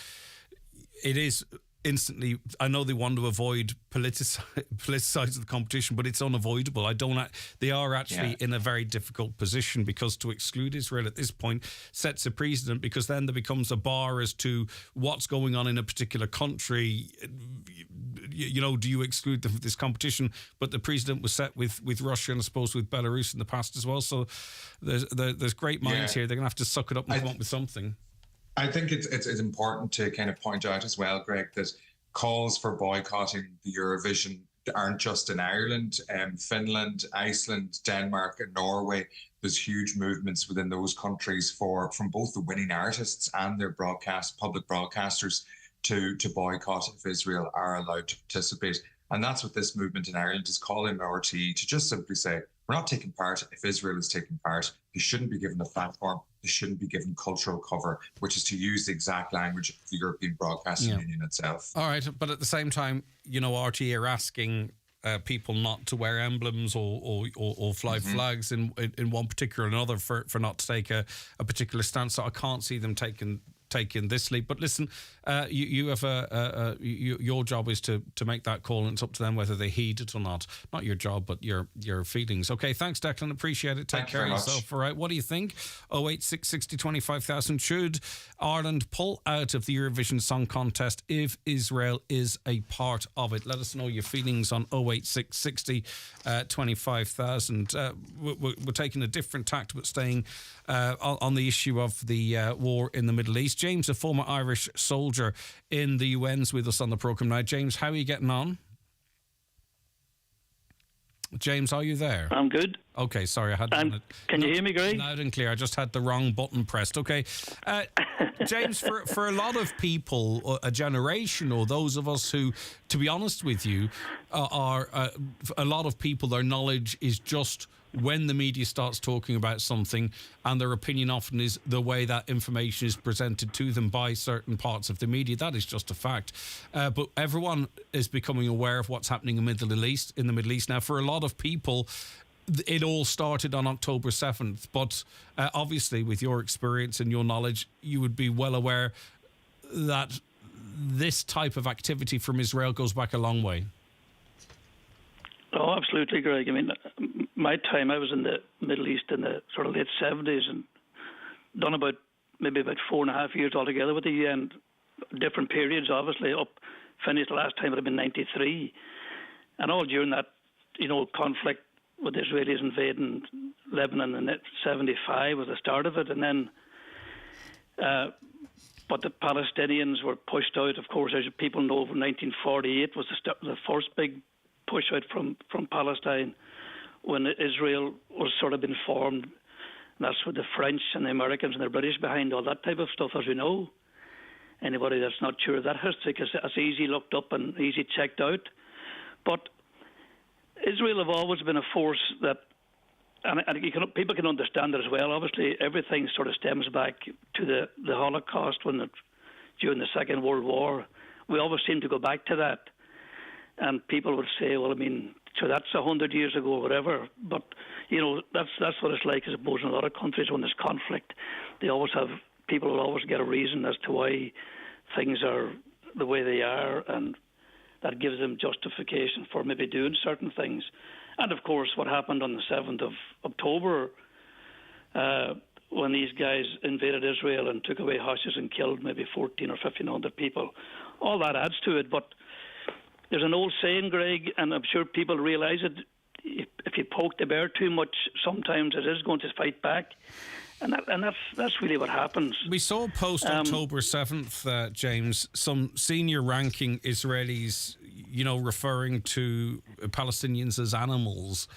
it is instantly, I know they want to avoid politicise the competition, but it's unavoidable. They are actually in a very difficult position because to exclude Israel at this point sets a precedent, because then there becomes a bar as to what's going on in a particular country. Do you exclude them from this competition? But the precedent was set with Russia and I suppose with Belarus in the past as well. So there's great minds here. They're going to have to suck it up and come up with something.
I think it's important to kind of point out as well, Greg, that calls for boycotting the Eurovision aren't just in Ireland. Finland, Iceland, Denmark and Norway, there's huge movements within those countries from both the winning artists and their public broadcasters to boycott if Israel are allowed to participate. And that's what this movement in Ireland is calling the RTE to just simply say, we're not taking part. If Israel is taking part, they shouldn't be given a platform. They shouldn't be given cultural cover, which is to use the exact language of the European Broadcasting Union itself.
All right, but at the same time, RTE are asking people not to wear emblems or fly flags in one particular or another for not to take a particular stance. So I can't see them taking this leap. But listen, you have your job is to make that call, and it's up to them whether they heed it or not. Not your job, but your feelings. Okay, thanks, Declan. Appreciate it. Take care of yourself. All right, what do you think? 086 60 25,000. Should Ireland pull out of the Eurovision Song Contest if Israel is a part of it? Let us know your feelings on 086 60 25,000. We're taking a different tact, but staying on the issue of the war in the Middle East. James, a former Irish soldier in the UN's with us on the programme now. James, how are you getting on? James, are you there?
I'm good.
Okay, sorry.
Can you hear me, Greg?
Loud and clear. I just had the wrong button pressed. Okay. James, for a lot of people, a generation, or those of us who, to be honest with you, are a lot of people, their knowledge is just when the media starts talking about something, and their opinion often is the way that information is presented to them by certain parts of the media. That is just a fact. But everyone is becoming aware of what's happening in the Middle East now. For a lot of people, it all started on October 7th. But obviously, with your experience and your knowledge, you would be well aware that this type of activity from Israel goes back a long way.
Oh, absolutely, Greg. I mean, my time, I was in the Middle East in the sort of late 70s and done maybe about 4.5 years altogether with the UN. Different periods, obviously. Finished the last time it had been 93. And all during that, conflict with the Israelis invading Lebanon in 75 was the start of it. And then, but the Palestinians were pushed out. Of course, as people know, 1948 was the first big push out from Palestine when Israel was sort of been formed. And that's with the French and the Americans and the British behind all that type of stuff, as we know. Anybody that's not sure of that history, because it's easy looked up and easy checked out. But Israel have always been a force that, and people can understand it as well. Obviously, everything sort of stems back to the Holocaust during the Second World War. We always seem to go back to that. And people would say, well, I mean, so that's 100 years ago or whatever. But, that's what it's like, I suppose, in a lot of countries when there's conflict. People will always get a reason as to why things are the way they are, and that gives them justification for maybe doing certain things. And, of course, what happened on the 7th of October when these guys invaded Israel and took away hostages and killed maybe 1,400 or 1,500 people, all that adds to it. But there's an old saying, Greg, and I'm sure people realise it, if you poke the bear too much, sometimes it is going to fight back. And that's really what happens.
We saw post October 7th, James, some senior ranking Israelis, referring to Palestinians as animals.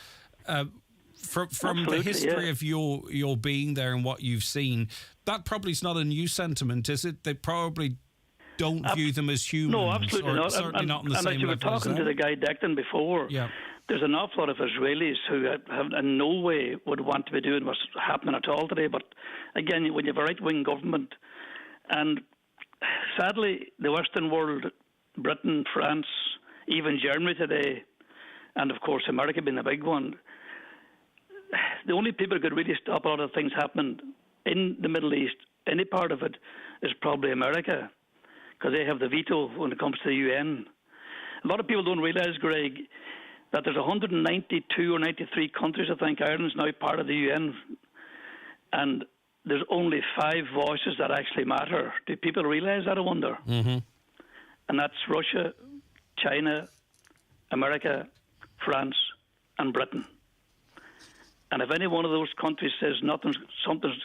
From the history of your being there and what you've seen, that probably is not a new sentiment, is it? They probably don't view them as humans.
No, absolutely
or
not.
Certainly not on the same level.
And as you were talking to the guy Declan before, there's an awful lot of Israelis who have in no way would want to be doing what's happening at all today. But again, when you have a right-wing government, and sadly, the Western world, Britain, France, even Germany today, and of course America being the big one, the only people who could really stop a lot of things happening in the Middle East, any part of it, is probably America, because they have the veto when it comes to the UN. A lot of people don't realise, Greg, that there's 192 or 93 countries. I think Ireland's now part of the UN, and there's only 5 voices that actually matter. Do people realise that, I wonder?
Mm-hmm.
And that's Russia, China, America, France, and Britain. And if any one of those countries says something's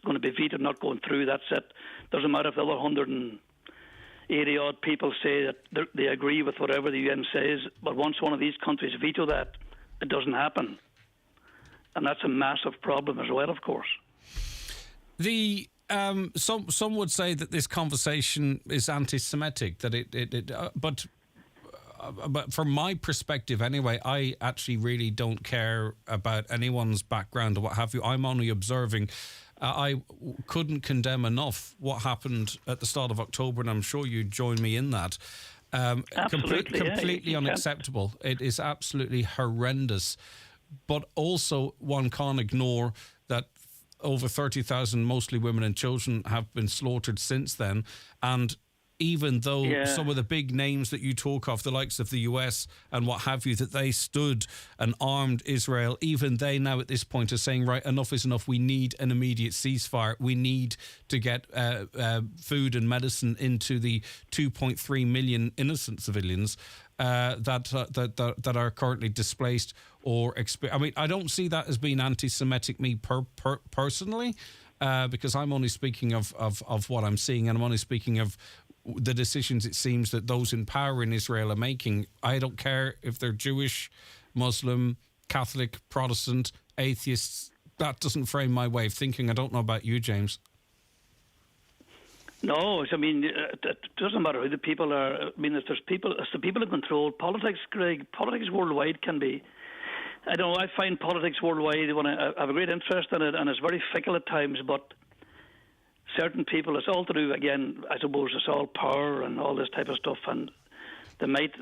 going to be vetoed, not going through, that's it. Doesn't matter if the other 180-odd people say that they agree with whatever the UN says, but once one of these countries veto that, it doesn't happen. And that's a massive problem as well, of course.
Some would say that this conversation is anti-Semitic, but from my perspective anyway, I actually really don't care about anyone's background or what have you. I'm only observing. I couldn't condemn enough what happened at the start of October, and I'm sure you'd join me in that. Completely unacceptable. It is absolutely horrendous. But also, one can't ignore that over 30,000, mostly women and children, have been slaughtered since then. And even though some of the big names that you talk of, the likes of the US and what have you, that they stood and armed Israel, even they now at this point are saying, right, enough is enough. We need an immediate ceasefire. We need to get food and medicine into the 2.3 million innocent civilians that are currently displaced or I mean, I don't see that as being anti-Semitic, me personally, because I'm only speaking of what I'm seeing, and I'm only speaking of the decisions it seems that those in power in Israel are making. I don't care if they're Jewish, Muslim, Catholic, Protestant, atheists. That doesn't frame my way of thinking. I don't know about you, James.
No, I mean, it doesn't matter who the people are. I mean, it's the people who control politics, Greg. Politics worldwide can be. I don't know, I find politics worldwide, I have a great interest in it, and it's very fickle at times, but certain people, it's all to do, again, I suppose it's all power and all this type of stuff, and the might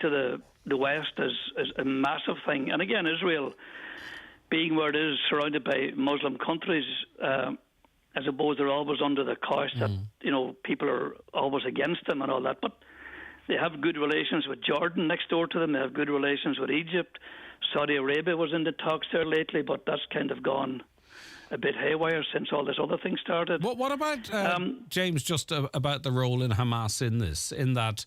of the West is a massive thing. And again, Israel, being where it is, surrounded by Muslim countries, I suppose they're always under the curse that, people are always against them and all that, but they have good relations with Jordan next door to them, they have good relations with Egypt. Saudi Arabia was in the talks there lately, but that's kind of gone a bit haywire since all this other thing started.
What about, James, just about the role in Hamas in this, in that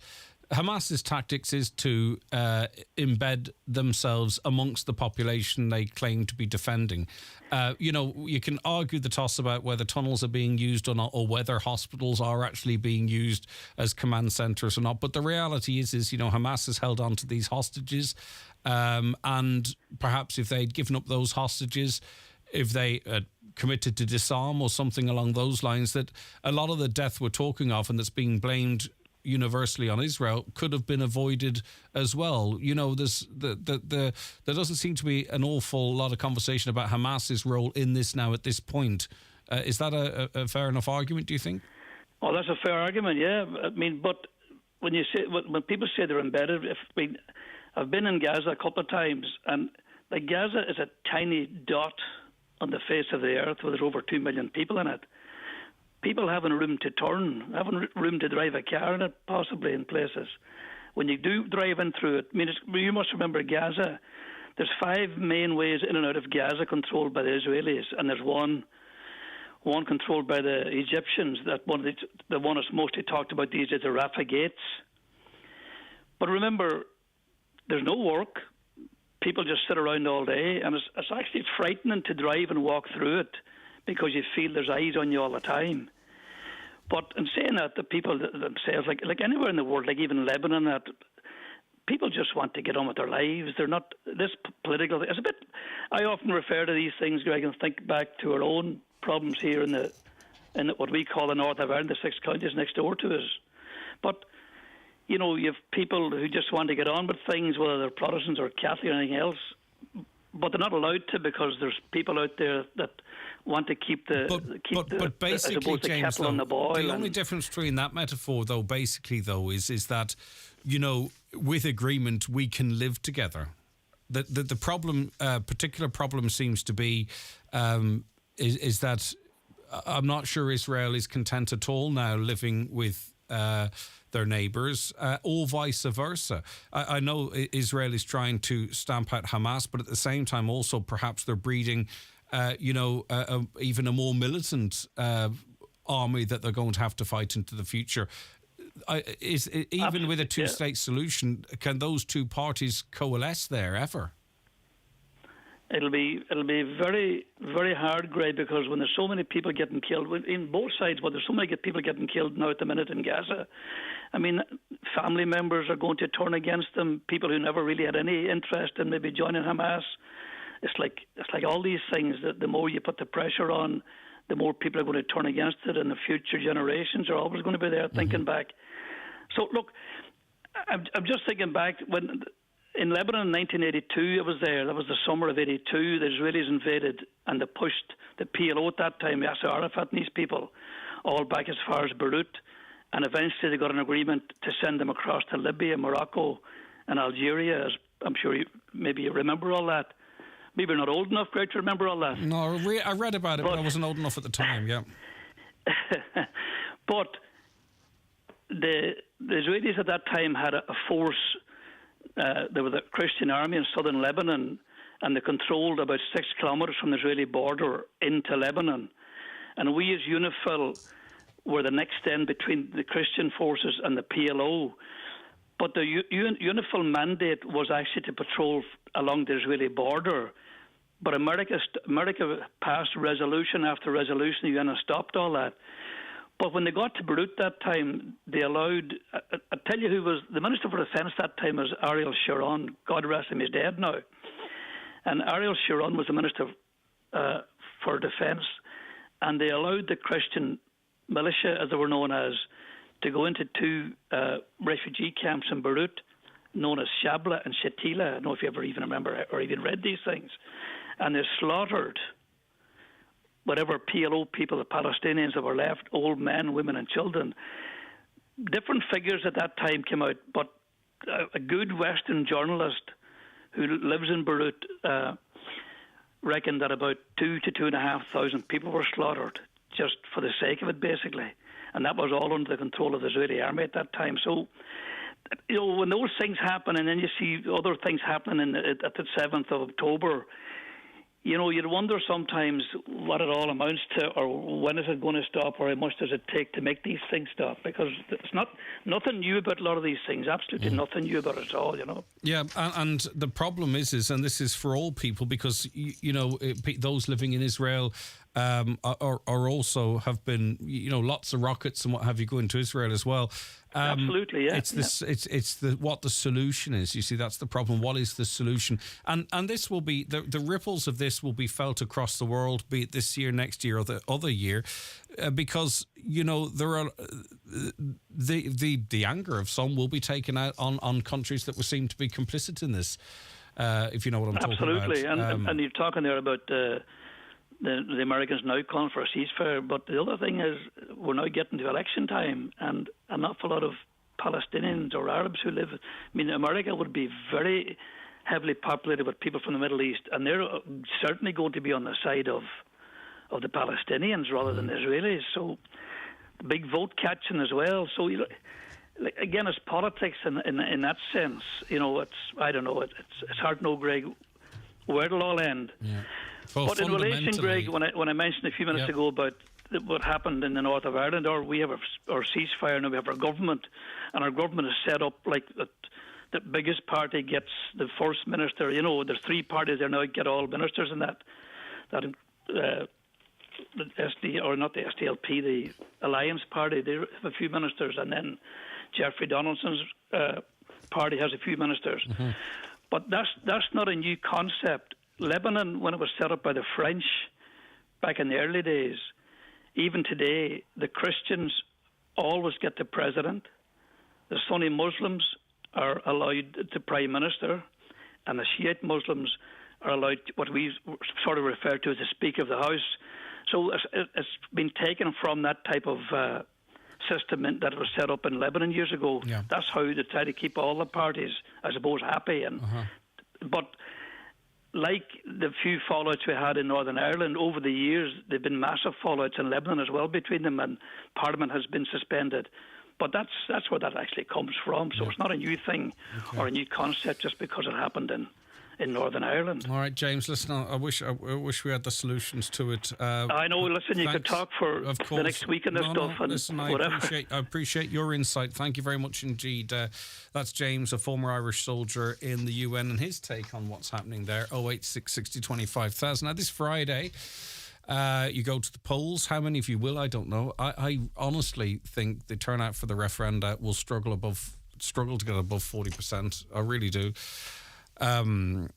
Hamas's tactics is to embed themselves amongst the population they claim to be defending. You can argue the toss about whether tunnels are being used or not, or whether hospitals are actually being used as command centres or not. But the reality is Hamas has held on to these hostages, and perhaps if they'd given up those hostages, if they committed to disarm or something along those lines, that a lot of the death we're talking of and that's being blamed universally on Israel could have been avoided as well. There doesn't seem to be an awful lot of conversation about Hamas's role in this now at this point. Is that a fair enough argument, do you think?
Oh, that's a fair argument, yeah. I mean, but when people say they're embedded, I've been in Gaza a couple of times, and Gaza is a tiny dot on the face of the earth where there's over 2 million people in it. People haven't room to turn, haven't room to drive a car in it, possibly in places. When you do drive in through it, you must remember Gaza, there's 5 main ways in and out of Gaza controlled by the Israelis, and there's one controlled by the Egyptians. The one that's mostly talked about these days, the Rafah gates. But remember, there's no work. People just sit around all day, and it's actually frightening to drive and walk through it, because you feel there's eyes on you all the time. But in saying that, the people themselves, like anywhere in the world, like even Lebanon, that people just want to get on with their lives. They're not this political. It's a bit. I often refer to these things, Greg, and think back to our own problems here in what we call the north of Ireland, the 6 counties next door to us. But you know, you have people who just want to get on with things, whether they're Protestants or Catholic or anything else. But they're not allowed to, because there's people out there that want to keep the
basically,
the
James,
kettle on the boil.
The only difference between that metaphor, though, basically, though, is that, you know, with agreement we can live together. The problem, particular problem, seems to be is that I'm not sure Israel is content at all now living with their neighbours, or vice versa. I know Israel is trying to stamp out Hamas, but at the same time also perhaps they're breeding, even a more militant army that they're going to have to fight into the future. Even with a two-state solution, can those two parties coalesce there ever?
It'll be very, very hard, Greg, because when there's so many people getting killed in both sides, but there's so many people getting killed now at the minute in Gaza. I mean, family members are going to turn against them. People who never really had any interest in maybe joining Hamas. It's like all these things that the more you put the pressure on, the more people are going to turn against it, and the future generations are always going to be there thinking back. So look, I'm just thinking back when. In Lebanon in 1982, I was there. That was the summer of 82. The Israelis invaded, and they pushed the PLO at that time, Yasser Arafat and these people, all back as far as Beirut. And eventually they got an agreement to send them across to Libya, Morocco, and Algeria. As I'm sure maybe you remember all that. Maybe you're not old enough, Greg, to remember all that.
No, I read about it, but I wasn't old enough at the time, yeah.
But the Israelis at that time had a force. There was a Christian army in southern Lebanon, and they controlled about 6 kilometres from the Israeli border into Lebanon. And we as UNIFIL were the next end between the Christian forces and the PLO. But the UNIFIL mandate was actually to patrol along the Israeli border. But America passed resolution after resolution, the UN stopped all that. But when they got to Beirut that time, they allowed... I'll tell you who was... The Minister for Defence that time was Ariel Sharon. God rest him, he's dead now. And Ariel Sharon was the Minister for Defence. And they allowed the Christian militia, as they were known as, to go into 2 refugee camps in Beirut, known as Shabla and Shatila. I don't know if you ever even remember or even read these things. And they slaughtered whatever PLO people, the Palestinians that were left, old men, women and children. Different figures at that time came out, but a good Western journalist who lives in Beirut reckoned that about 2,000 to 2,500 people were slaughtered, just for the sake of it, basically. And that was all under the control of the Israeli army at that time. So, you know, when those things happen, and then you see other things happening at the 7th of October, you know, you'd wonder sometimes what it all amounts to, or when is it going to stop, or how much does it take to make these things stop? Because it's nothing new about a lot of these things. Absolutely nothing new about it at all, you know.
Yeah, and the problem is, and this is for all people, because, you know, those living in Israel are also have been, you know, lots of rockets and what have you going to Israel as well.
Absolutely, yeah.
It's what the solution is. You see, that's the problem. What is the solution? And this will be the ripples of this will be felt across the world, be it this year, next year, or the other year, because, you know, there are the anger of some will be taken out on countries that would seem to be complicit in this. If you know what I'm talking about.
Absolutely, and you're talking there about. The Americans now calling for a ceasefire, but the other thing is we're now getting to election time, and an awful lot of Palestinians or Arabs who live. I mean, America would be very heavily populated with people from the Middle East, and they're certainly going to be on the side of the Palestinians rather than the Israelis. So, big vote catching as well. So, you know, again, it's politics in that sense. You know, I don't know. It's hard to know, Greg, where it'll all end.
Yeah.
Well, but in relation, Greg, when I mentioned a few minutes ago about what happened in the north of Ireland, or we have our ceasefire and we have our government, and our government is set up like that. The biggest party gets the first minister. You know, there's 3 parties there now get all ministers in that the SD, or not the SDLP, the Alliance Party, they have a few ministers, and then Jeffrey Donaldson's party has a few ministers.
Mm-hmm.
But that's not a new concept. Lebanon, when it was set up by the French back in the early days, even today, the Christians always get the president. The Sunni Muslims are allowed the prime minister, and the Shiite Muslims are allowed what we sort of refer to as the Speaker of the House. So it's been taken from that type of system that was set up in Lebanon years ago.
Yeah.
That's how they try to keep all the parties, I suppose, happy. And but like the few fallouts we had in Northern Ireland, over the years there have been massive fallouts in Lebanon as well between them, and Parliament has been suspended. But that's where that actually comes from. So it's not a new thing or a new concept just because it happened in Northern Ireland.
All right, James, listen, I wish we had the solutions to it.
I know, listen, you could talk for the next week and this stuff. And
listen,
whatever.
I appreciate your insight. Thank you very much indeed. That's James, a former Irish soldier in the UN, and his take on what's happening there. 086 60 25,000. Now, this Friday, you go to the polls. How many of you will? I don't know. I honestly think the turnout for the referenda will struggle to get above 40%. I really do. And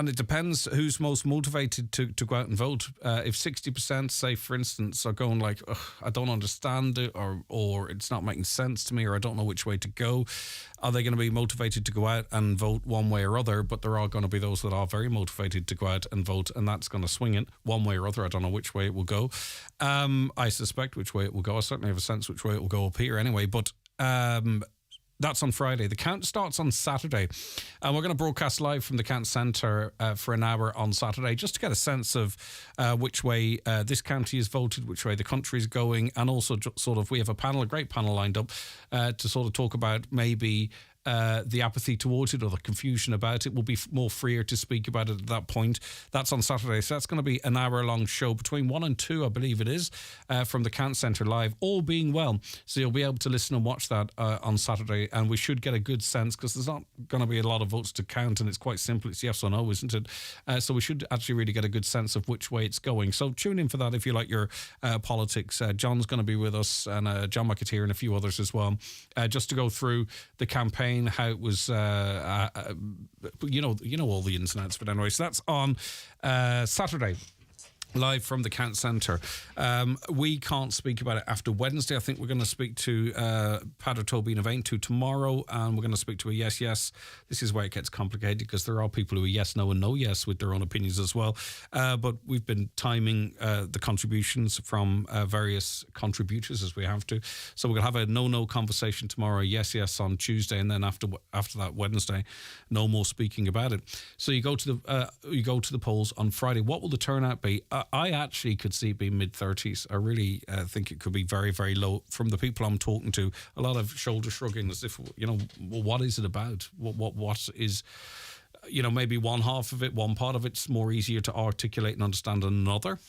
it depends who's most motivated to go out and vote. If 60%, say, for instance, are going like, I don't understand it, or it's not making sense to me, or I don't know which way to go, are they going to be motivated to go out and vote one way or other? But there are going to be those that are very motivated to go out and vote, and that's going to swing it one way or other. I don't know which way it will go. I suspect which way it will go. I certainly have a sense which way it will go up here anyway, but that's on Friday. The count starts on Saturday, and we're going to broadcast live from the Count Centre for an hour on Saturday, just to get a sense of which way this county is voted, which way the country is going, and also sort of, we have a great panel lined up to sort of talk about maybe the apathy towards it or the confusion about it. Will be more freer to speak about it at that point. That's on Saturday. So that's going to be an hour-long show between 1 and 2, I believe it is, from the Count Centre live, all being well. So you'll be able to listen and watch that on Saturday, and we should get a good sense, because there's not going to be a lot of votes to count, and it's quite simple. It's yes or no, isn't it? So we should actually really get a good sense of which way it's going. So tune in for that if you like your politics. John's going to be with us, and John McAteer and a few others as well, just to go through the campaign, how it was, you know all the ins and outs. But anyway, so that's on Saturday, live from the Count Centre. We can't speak about it after Wednesday. I think we're going to speak to Padre Toby Navain tomorrow, and we're going to speak to a yes. This is where it gets complicated, because there are people who are yes, no and no yes with their own opinions as well. But we've been timing the contributions from various contributors as we have to. So we're going to have a no conversation tomorrow, yes on Tuesday, and then after that Wednesday, no more speaking about it. So you go to the polls on Friday. What will the turnout be? I actually could see it being mid-30s. I really think it could be very, very low. From the people I'm talking to, a lot of shoulder shrugging, as if, well, what is it about? What is, maybe one half of it, one part of it's more easier to articulate and understand than another.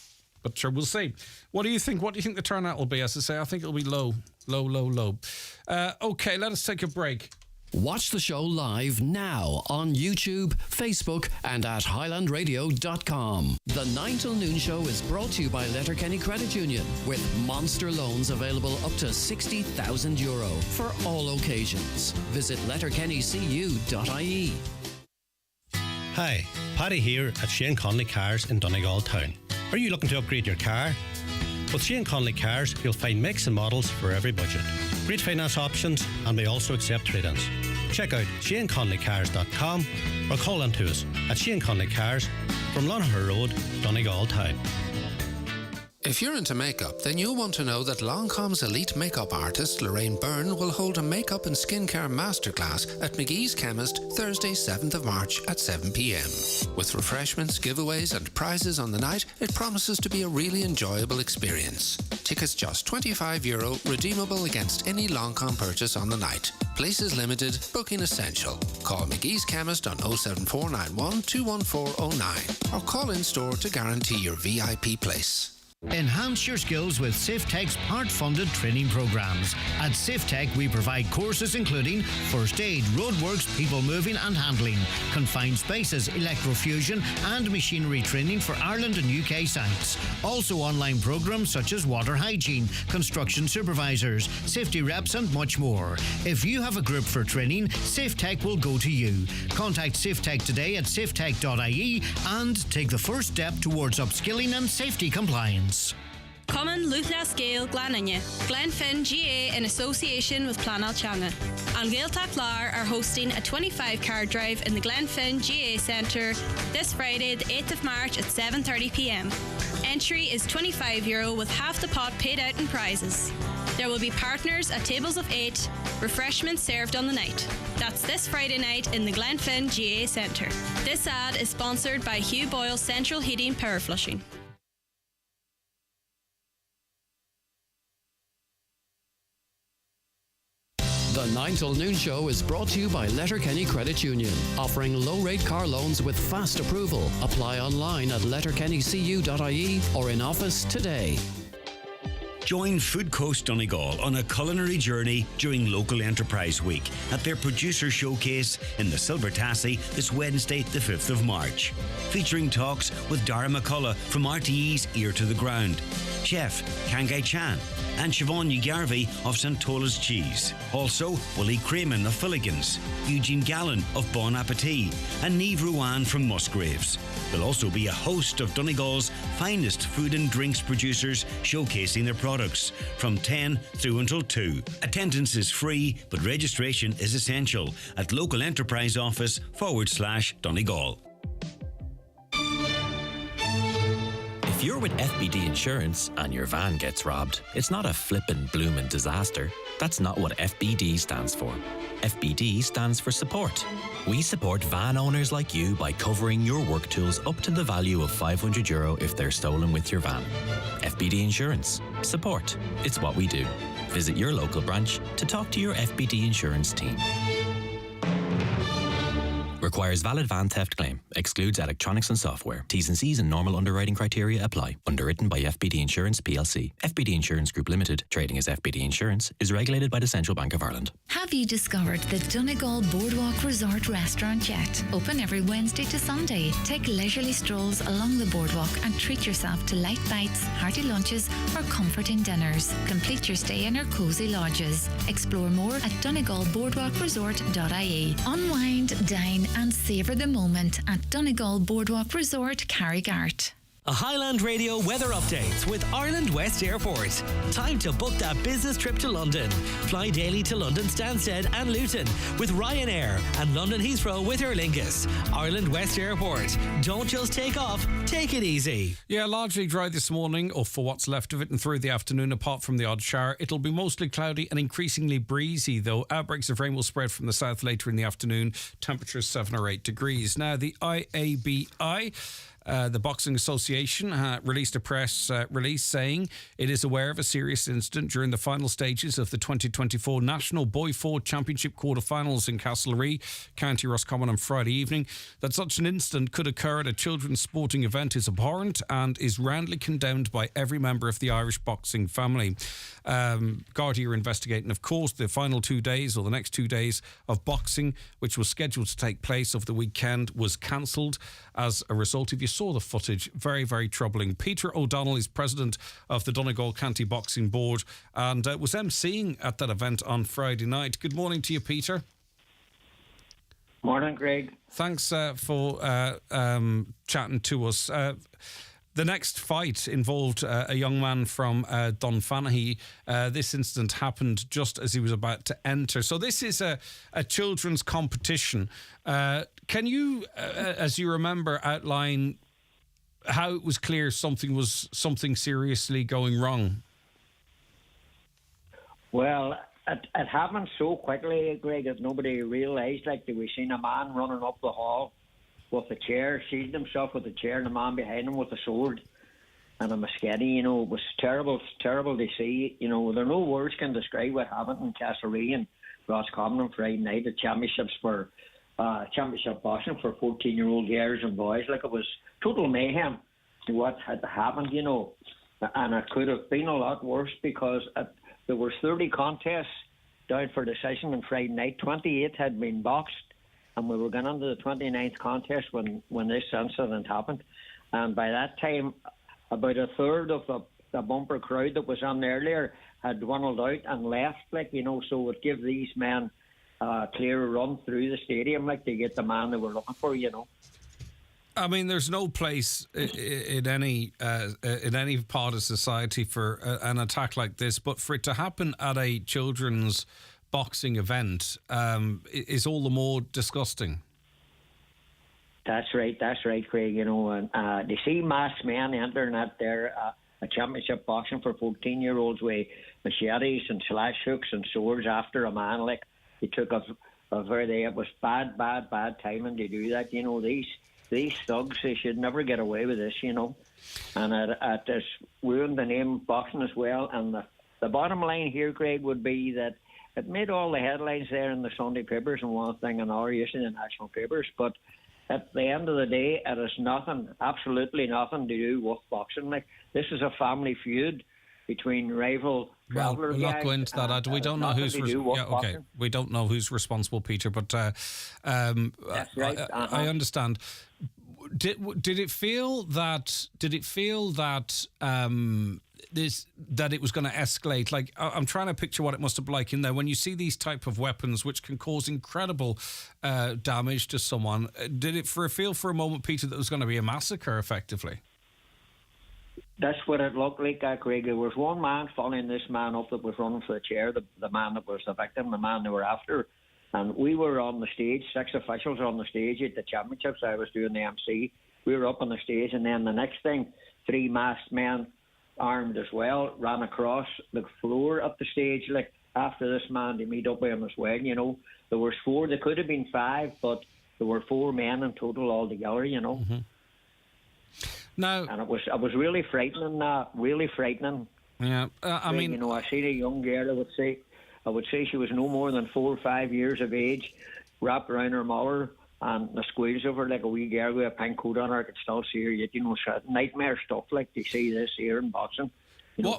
But sure, we'll see. What do you think? What do you think the turnout will be? As I say, I think it'll be low. Okay, let us take a break.
Watch the show live now on YouTube, Facebook, and at highlandradio.com. The 9 till noon show is brought to you by Letterkenny Credit Union, with monster loans available up to €60,000 for all occasions. Visit letterkennycu.ie.
Hi, Paddy here at Shane Conley Cars in Donegal Town. Are you looking to upgrade your car? With Shane Conley Cars, you'll find makes and models for every budget. Great finance options, and we also accept trade-ins. Check out ShaneConleyCars.com or call in to us at Shane Conley Cars from Lonahur Road, Donegal Town.
If you're into makeup, then you'll want to know that Longcom's elite makeup artist Lorraine Byrne will hold a makeup and skincare masterclass at McGee's Chemist Thursday 7th of March at 7 p.m. With refreshments, giveaways and prizes on the night, it promises to be a really enjoyable experience. Tickets just €25, redeemable against any Longcom purchase on the night. Places limited, booking essential. Call McGee's Chemist on 07491 21409 or call in store to guarantee your VIP place.
Enhance your skills with SafeTech's part-funded training programs. At SafeTech, we provide courses including first aid, roadworks, people moving and handling, confined spaces, electrofusion and machinery training for Ireland and UK sites. Also online programs such as water hygiene, construction supervisors, safety reps and much more. If you have a group for training, SafeTech will go to you. Contact SafeTech today at safetech.ie and take the first step towards upskilling and safety compliance.
Common Luthla Scale Glananya, Glenfin GA in association with Planalchanga. And Gaeltacht Lar are hosting a 25-car drive in the Glenfin GA Centre this Friday, the 8th of March at 7:30pm. Entry is €25 with half the pot paid out in prizes. There will be partners at tables of 8, refreshments served on the night. That's this Friday night in the Glenfin GA Centre. This ad is sponsored by Hugh Boyle Central Heating Power Flushing.
The 9 till noon show is brought to you by Letterkenny Credit Union, offering low-rate car loans with fast approval. Apply online at letterkennycu.ie or in office today.
Join Food Coast Donegal on a culinary journey during Local Enterprise Week at their producer showcase in the Silver Tassie this Wednesday, the 5th of March. Featuring talks with Dara McCullough from RTE's Ear to the Ground, Chef Kangai Chan, and Siobhan Ugarvey of St. Tola's Cheese. Also, Willie Creeman of Filligans, Eugene Gallen of Bon Appetit, and Niamh Ruan from Musgraves. There'll also be a host of Donegal's finest food and drinks producers showcasing their products from 10 through until 2. Attendance is free, but registration is essential at Local Enterprise Office /Donegal.
If you're with FBD Insurance and your van gets robbed, it's not a flippin' bloomin' disaster. That's not what FBD stands for. FBD stands for support. We support van owners like you by covering your work tools up to the value of €500 if they're stolen with your van. FBD Insurance. Support. It's what we do. Visit your local branch to talk to your FBD Insurance team. Requires valid van theft claim. Excludes electronics and software. T's and C's and normal underwriting criteria apply. Underwritten by FBD Insurance plc. FBD Insurance Group Limited, trading as FBD Insurance, is regulated by the Central Bank of Ireland.
Have you discovered the Donegal Boardwalk Resort Restaurant yet? Open every Wednesday to Sunday. Take leisurely strolls along the boardwalk and treat yourself to light bites, hearty lunches or comforting dinners. Complete your stay in our cosy lodges. Explore more at donegalboardwalkresort.ie. Unwind, dine and savour the moment at Donegal Boardwalk Resort, Carrigart.
A Highland Radio weather update with Ireland West Airport. Time to book that business trip to London. Fly daily to London Stansted and Luton with Ryanair and London Heathrow with Aer Lingus. Ireland West Airport. Don't just take off, take it easy.
Yeah, largely dry this morning, or for what's left of it, and through the afternoon, apart from the odd shower. It'll be mostly cloudy and increasingly breezy, though. Outbreaks of rain will spread from the south later in the afternoon. Temperatures 7 or 8 degrees. Now, the IABI... the Boxing Association released a press release saying it is aware of a serious incident during the final stages of the 2024 National Boy Ford Championship quarter-finals in Castlereagh, County Roscommon on Friday evening. That such an incident could occur at a children's sporting event is abhorrent and is roundly condemned by every member of the Irish boxing family. Gardaí are investigating, of course, the final 2 days, or the next 2 days of boxing, which was scheduled to take place over the weekend, was cancelled as a result. If you saw the footage, very, very troubling. Peter O'Donnell is president of the Donegal County Boxing Board and was emceeing at that event on Friday night. Good morning to you, Peter.
Morning, Greg.
Thanks for chatting to us. The next fight involved a young man from Dunfanaghy. This incident happened just as he was about to enter. So this is a children's competition. Can you, as you remember, outline how it was clear something seriously going wrong?
Well, it happened so quickly, Greg, that nobody realised. Like, we seen a man running up the hall with a chair, shielding himself with a chair, and a man behind him with a sword and a machete. You know, it was terrible to see. You know, there are no words can describe what happened in Castlereagh and Roscommon on Friday night at championships for championship boxing for 14-year-old girls and boys. Like, it was total mayhem to what had happened, you know. And it could have been a lot worse because there were 30 contests down for decision on Friday night. 28 had been boxed, and we were going into the 29th contest when this incident happened. And by that time, about a third of the bumper crowd that was on earlier had dwindled out and left, so it would give these men a clear run through the stadium, to get the man they were looking for,
I mean, there's no place in any part of society for an attack like this, but for it to happen at a children's boxing event is all the more disgusting.
That's right, Craig. And they see masked men entering at their a championship boxing for 14-year-olds with machetes and slash hooks and swords after a man. They took it was bad timing to do that. These thugs, they should never get away with this, And it has ruined the name of boxing as well. And the bottom line here, Craig, would be that it made all the headlines there in the Sunday papers and one thing and another, usually the national papers. But at the end of the day, it has absolutely nothing to do with boxing. This is a family feud between rival traveller
we'll not go into that. We don't know who's we don't know who's responsible, Peter. But
that's right.
I understand. Did it feel that that it was going to escalate? I'm trying to picture what it must have been like in there when you see these type of weapons which can cause incredible damage to someone. Did it feel for a moment, Peter, that it was going to be a massacre effectively?
That's what it looked like, Craig. There was one man following this man up that was running for the chair, the man that was the victim, the man they were after. And we were on the stage, 6 officials on the stage at the championships. I was doing the MC. We were up on the stage, and then the next thing, 3 masked men, armed as well, ran across the floor up the stage, after this man to meet up with him as well. There was 4. There could have been 5, but there were 4 men in total altogether.
Mm-hmm. Now,
and it was really frightening. Really frightening.
Yeah, I mean,
I seen a young girl. I would say she was no more than 4 or 5 years of age, wrapped around her mother, and the squeals of her like a wee girl with a pink coat on her. I could still see her. Yet, nightmare stuff to see this here in boxing.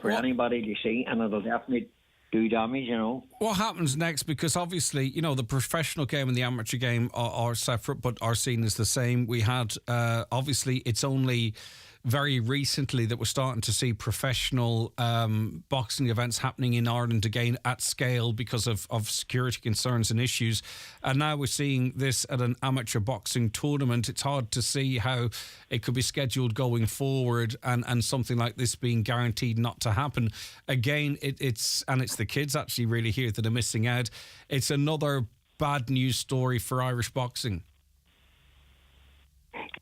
For anybody to see, and it'll definitely do damage.
What happens next? Because obviously, the professional game and the amateur game are separate, but are seen as the same. We had obviously, it's only very recently that we're starting to see professional boxing events happening in Ireland again at scale because of security concerns and issues. And now we're seeing this at an amateur boxing tournament. It's hard to see how it could be scheduled going forward and something like this being guaranteed not to happen. Again, it's the kids actually really here that are missing out. It's another bad news story for Irish boxing.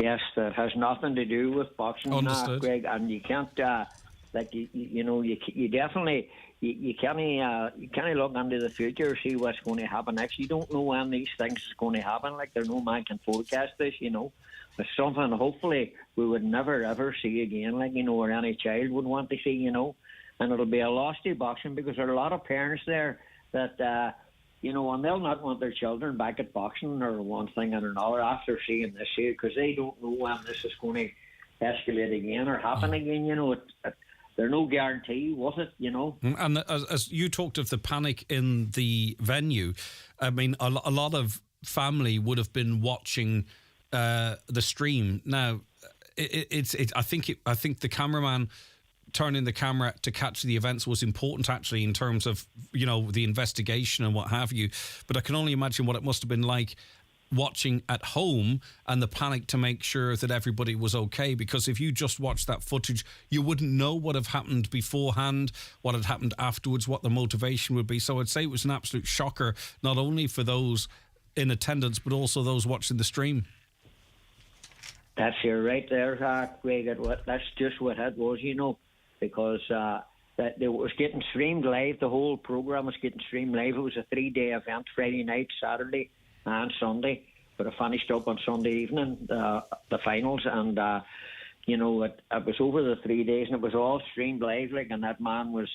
Yes, that has nothing to do with boxing, Greg. And you can't, you definitely you can't look into the future or see what's going to happen next. You don't know when these things is going to happen. There's no man can forecast this. It's something hopefully we would never ever see again. Or any child would want to see. And it'll be a loss to boxing because there are a lot of parents there that. And they'll not want their children back at boxing or one thing and another after seeing this here because they don't know when this is going to escalate again or happen again. There's no guarantee, was it?
And as you talked of the panic in the venue, I mean, a lot of family would have been watching the stream. Now, I think the cameraman turning the camera to catch the events was important actually in terms of the investigation and what have you, but I can only imagine what it must have been like watching at home and the panic to make sure that everybody was okay, because if you just watched that footage you wouldn't know what had happened beforehand, what had happened afterwards, what the motivation would be. So I'd say it was an absolute shocker not only for those in attendance but also those watching the stream.
That's you're right there, Greg. That's just what it was, because that it was getting streamed live. The whole program was getting streamed live. It was a 3-day event, Friday night, Saturday and Sunday, but it finished up on Sunday evening, the finals, and it was over the 3 days, and it was all streamed live. And that man was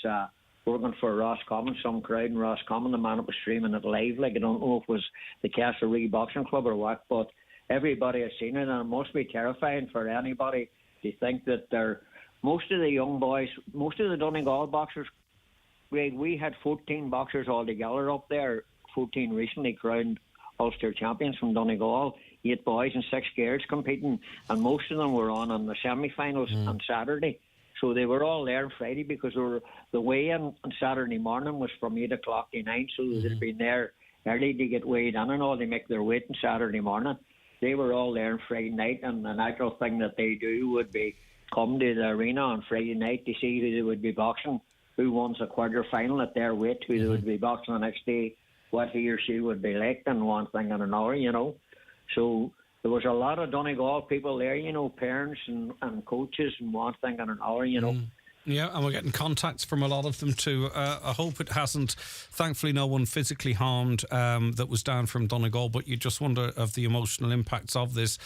working for Roscommon, some crowd in Roscommon. The man that was streaming it live. I don't know if it was the Castlereagh Boxing Club or what, but everybody has seen it, and it must be terrifying for anybody to think that they're most of the young boys, most of the Donegal boxers, we had 14 boxers altogether up there, 14 recently crowned Ulster champions from Donegal, 8 boys and 6 girls competing, and most of them were on the semi-finals on Saturday. So they were all there on Friday because the weigh-in on Saturday morning was from 8 o'clock to 9, so they'd been there early to get weighed in and all. They make their weight on Saturday morning. They were all there on Friday night, and the natural thing that they do would be come to the arena on Friday night to see who they would be boxing, who wins a quarter-final at their weight, who they would be boxing the next day, what he or she would be like, and one thing and another, you know. So there was a lot of Donegal people there, you know, parents and coaches and one thing and another, you know.
Yeah, and we're getting contacts from a lot of them too. I hope it hasn't, thankfully no one physically harmed that was down from Donegal, but you just wonder of the emotional impacts of this.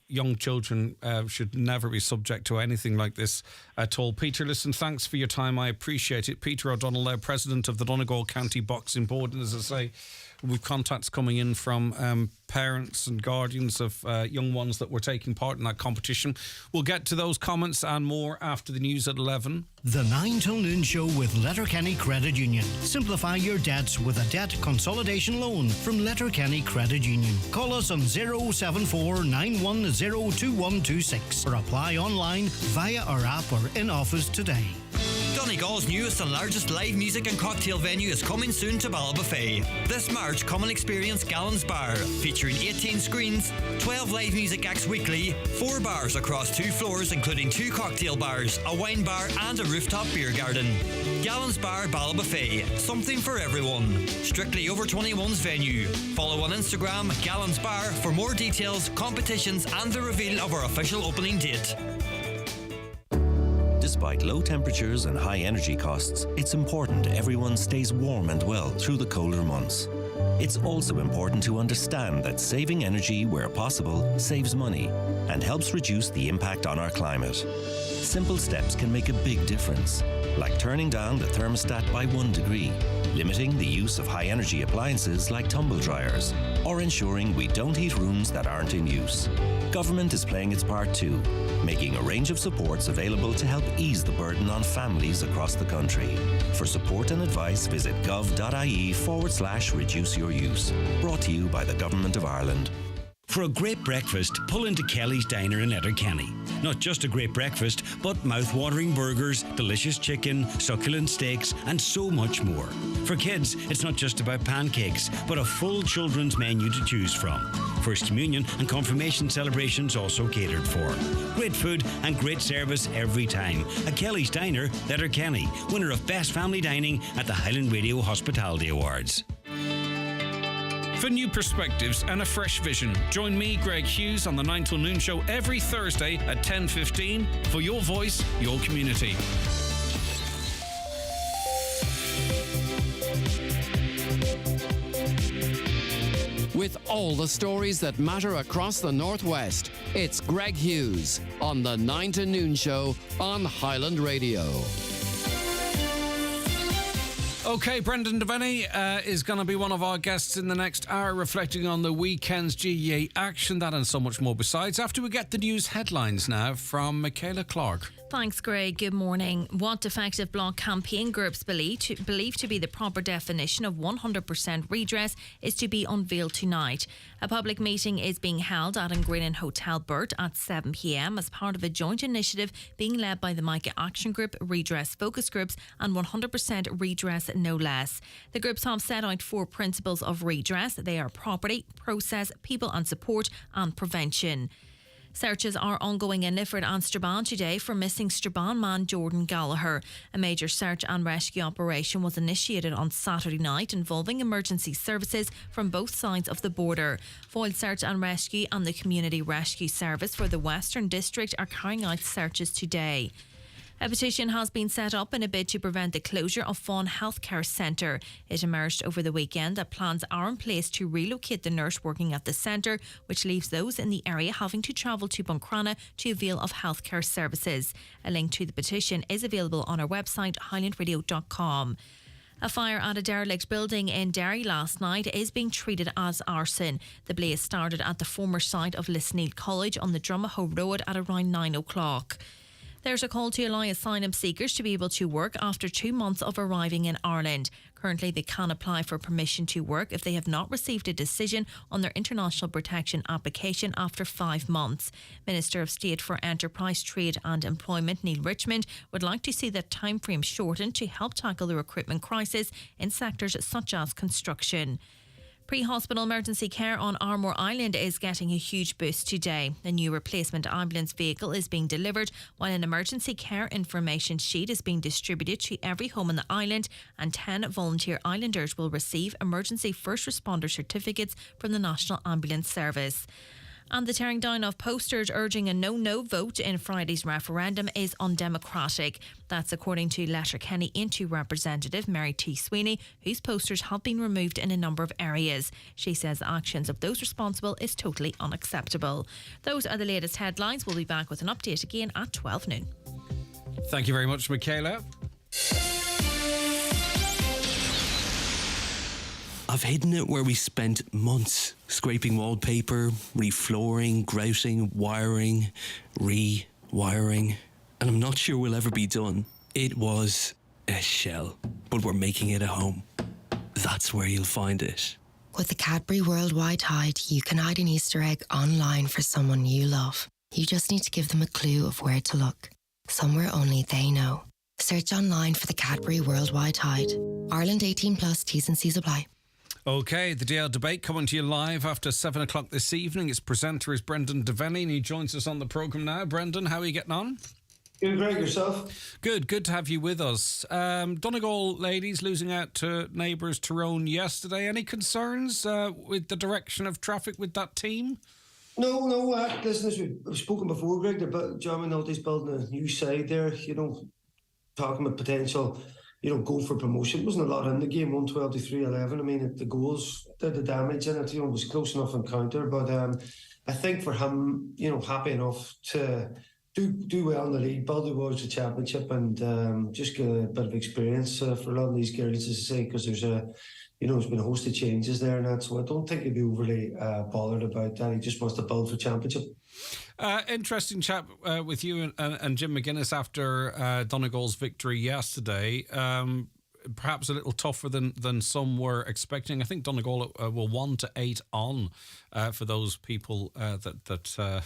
Young children should never be subject to anything like this at all. Peter, listen, thanks for your time. I appreciate it. Peter O'Donnell there, President of the Donegal County Boxing Board, and as I say, we've contacts coming in from parents and guardians of young ones that were taking part in that competition. We'll get to those comments and more after the news at 11.
The 9 till noon show with Letterkenny Credit Union. Simplify your debts with a debt consolidation loan from Letterkenny Credit Union. Call us on 074 910 2126 or apply online via our app or in office today.
Donegal's newest and largest live music and cocktail venue is coming soon to Ballybofey. This March, come and experience Gallon's Bar, featuring 18 screens, 12 live music acts weekly, 4 bars across 2 floors, including 2 cocktail bars, a wine bar and a rooftop beer garden. Gallon's Bar, Ballybofey, something for everyone. Strictly over 21's venue. Follow on Instagram, Gallon's Bar, for more details, competitions and the reveal of our official opening date.
Despite low temperatures and high energy costs, it's important everyone stays warm and well through the colder months. It's also important to understand that saving energy where possible saves money and helps reduce the impact on our climate. Simple steps can make a big difference, like turning down the thermostat by 1 degree, limiting the use of high-energy appliances like tumble dryers, or ensuring we don't heat rooms that aren't in use. Government is playing its part too, making a range of supports available to help ease the burden on families across the country. For support and advice, visit gov.ie/reduce your use. Brought to you by the Government of Ireland.
For a great breakfast, pull into Kelly's Diner in Letterkenny. Not just a great breakfast, but mouth-watering burgers, delicious chicken, succulent steaks, and so much more. For kids, it's not just about pancakes, but a full children's menu to choose from. First Communion and Confirmation celebrations also catered for. Great food and great service every time. At Kelly's Diner, Letterkenny, winner of Best Family Dining at the Highland Radio Hospitality Awards.
For new perspectives and a fresh vision, join me, Greg Hughes, on the 9 till noon show every Thursday at 10:15 for your voice, your community.
With all the stories that matter across the Northwest, it's Greg Hughes on the 9 to noon show on Highland Radio.
OK, Brendan Devaney is going to be one of our guests in the next hour, reflecting on the weekend's GEA action, that and so much more besides, after we get the news headlines now from Michaela Clark.
Thanks, Greg. Good morning. What effective bloc campaign groups believe to be the proper definition of 100% redress is to be unveiled tonight. A public meeting is being held at Ingrenin Hotel Burt at 7 p.m. as part of a joint initiative being led by the Micah Action Group, Redress Focus Groups and 100% Redress No Less. The groups have set out 4 principles of redress. They are property, process, people and support and prevention. Searches are ongoing in Lifford and Strabane today for missing Strabane man Jordan Gallagher. A major search and rescue operation was initiated on Saturday night involving emergency services from both sides of the border. Foyle Search and Rescue and the Community Rescue Service for the Western District are carrying out searches today. A petition has been set up in a bid to prevent the closure of Fawn Health Center. It emerged over the weekend that plans are in place to relocate the nurse working at the centre, which leaves those in the area having to travel to Buncrana to avail of healthcare services. A link to the petition is available on our website, highlandradio.com. A fire at a derelict building in Derry last night is being treated as arson. The blaze started at the former site of Lisneal College on the Drumahoe Road at around 9 o'clock. There's a call to allow asylum seekers to be able to work after 2 months of arriving in Ireland. Currently, they can apply for permission to work if they have not received a decision on their international protection application after 5 months. Minister of State for Enterprise, Trade and Employment, Neil Richmond, would like to see that timeframe shortened to help tackle the recruitment crisis in sectors such as construction. Pre-hospital emergency care on Armour Island is getting a huge boost today. A new replacement ambulance vehicle is being delivered, while an emergency care information sheet is being distributed to every home on the island, and 10 volunteer islanders will receive emergency first responder certificates from the National Ambulance Service. And the tearing down of posters urging a no-no vote in Friday's referendum is undemocratic. That's according to Letterkenny Into representative Mary T. Sweeney, whose posters have been removed in a number of areas. She says the actions of those responsible is totally unacceptable. Those are the latest headlines. We'll be back with an update again at 12 noon.
Thank you very much, Michaela.
I've hidden it where we spent months scraping wallpaper, reflooring, grouting, wiring, rewiring, and I'm not sure we'll ever be done. It was a shell, but we're making it a home. That's where you'll find it.
With the Cadbury Worldwide Hide, you can hide an Easter egg online for someone you love. You just need to give them a clue of where to look, somewhere only they know. Search online for the Cadbury Worldwide Hide. Ireland 18 plus, T's and C's apply.
OK, the DL debate coming to you live after 7 o'clock this evening. Its presenter is Brendan Devaney, and he joins us on the programme now. Brendan, how are you getting on?
Good, Greg, yourself?
Good to have you with us. Donegal ladies losing out to neighbours Tyrone yesterday. Any concerns with the direction of traffic with that team?
No. Listen, as we've spoken before, Greg, German Nolte's building a new side there, talking about potential, go for promotion. There wasn't a lot in the game, 112 to 311. I mean, the goals did the damage in it, it was close enough encounter. But I think for him, happy enough to do well in the league, build towards the championship, and just get a bit of experience for a lot of these girls, as I say, because there's there's been a host of changes there and that, so I don't think he'd be overly bothered about that. He just wants to build for championship.
Interesting chat with you and Jim McGuinness after Donegal's victory yesterday. Perhaps a little tougher than some were expecting. I think Donegal were 1-8 on for those people that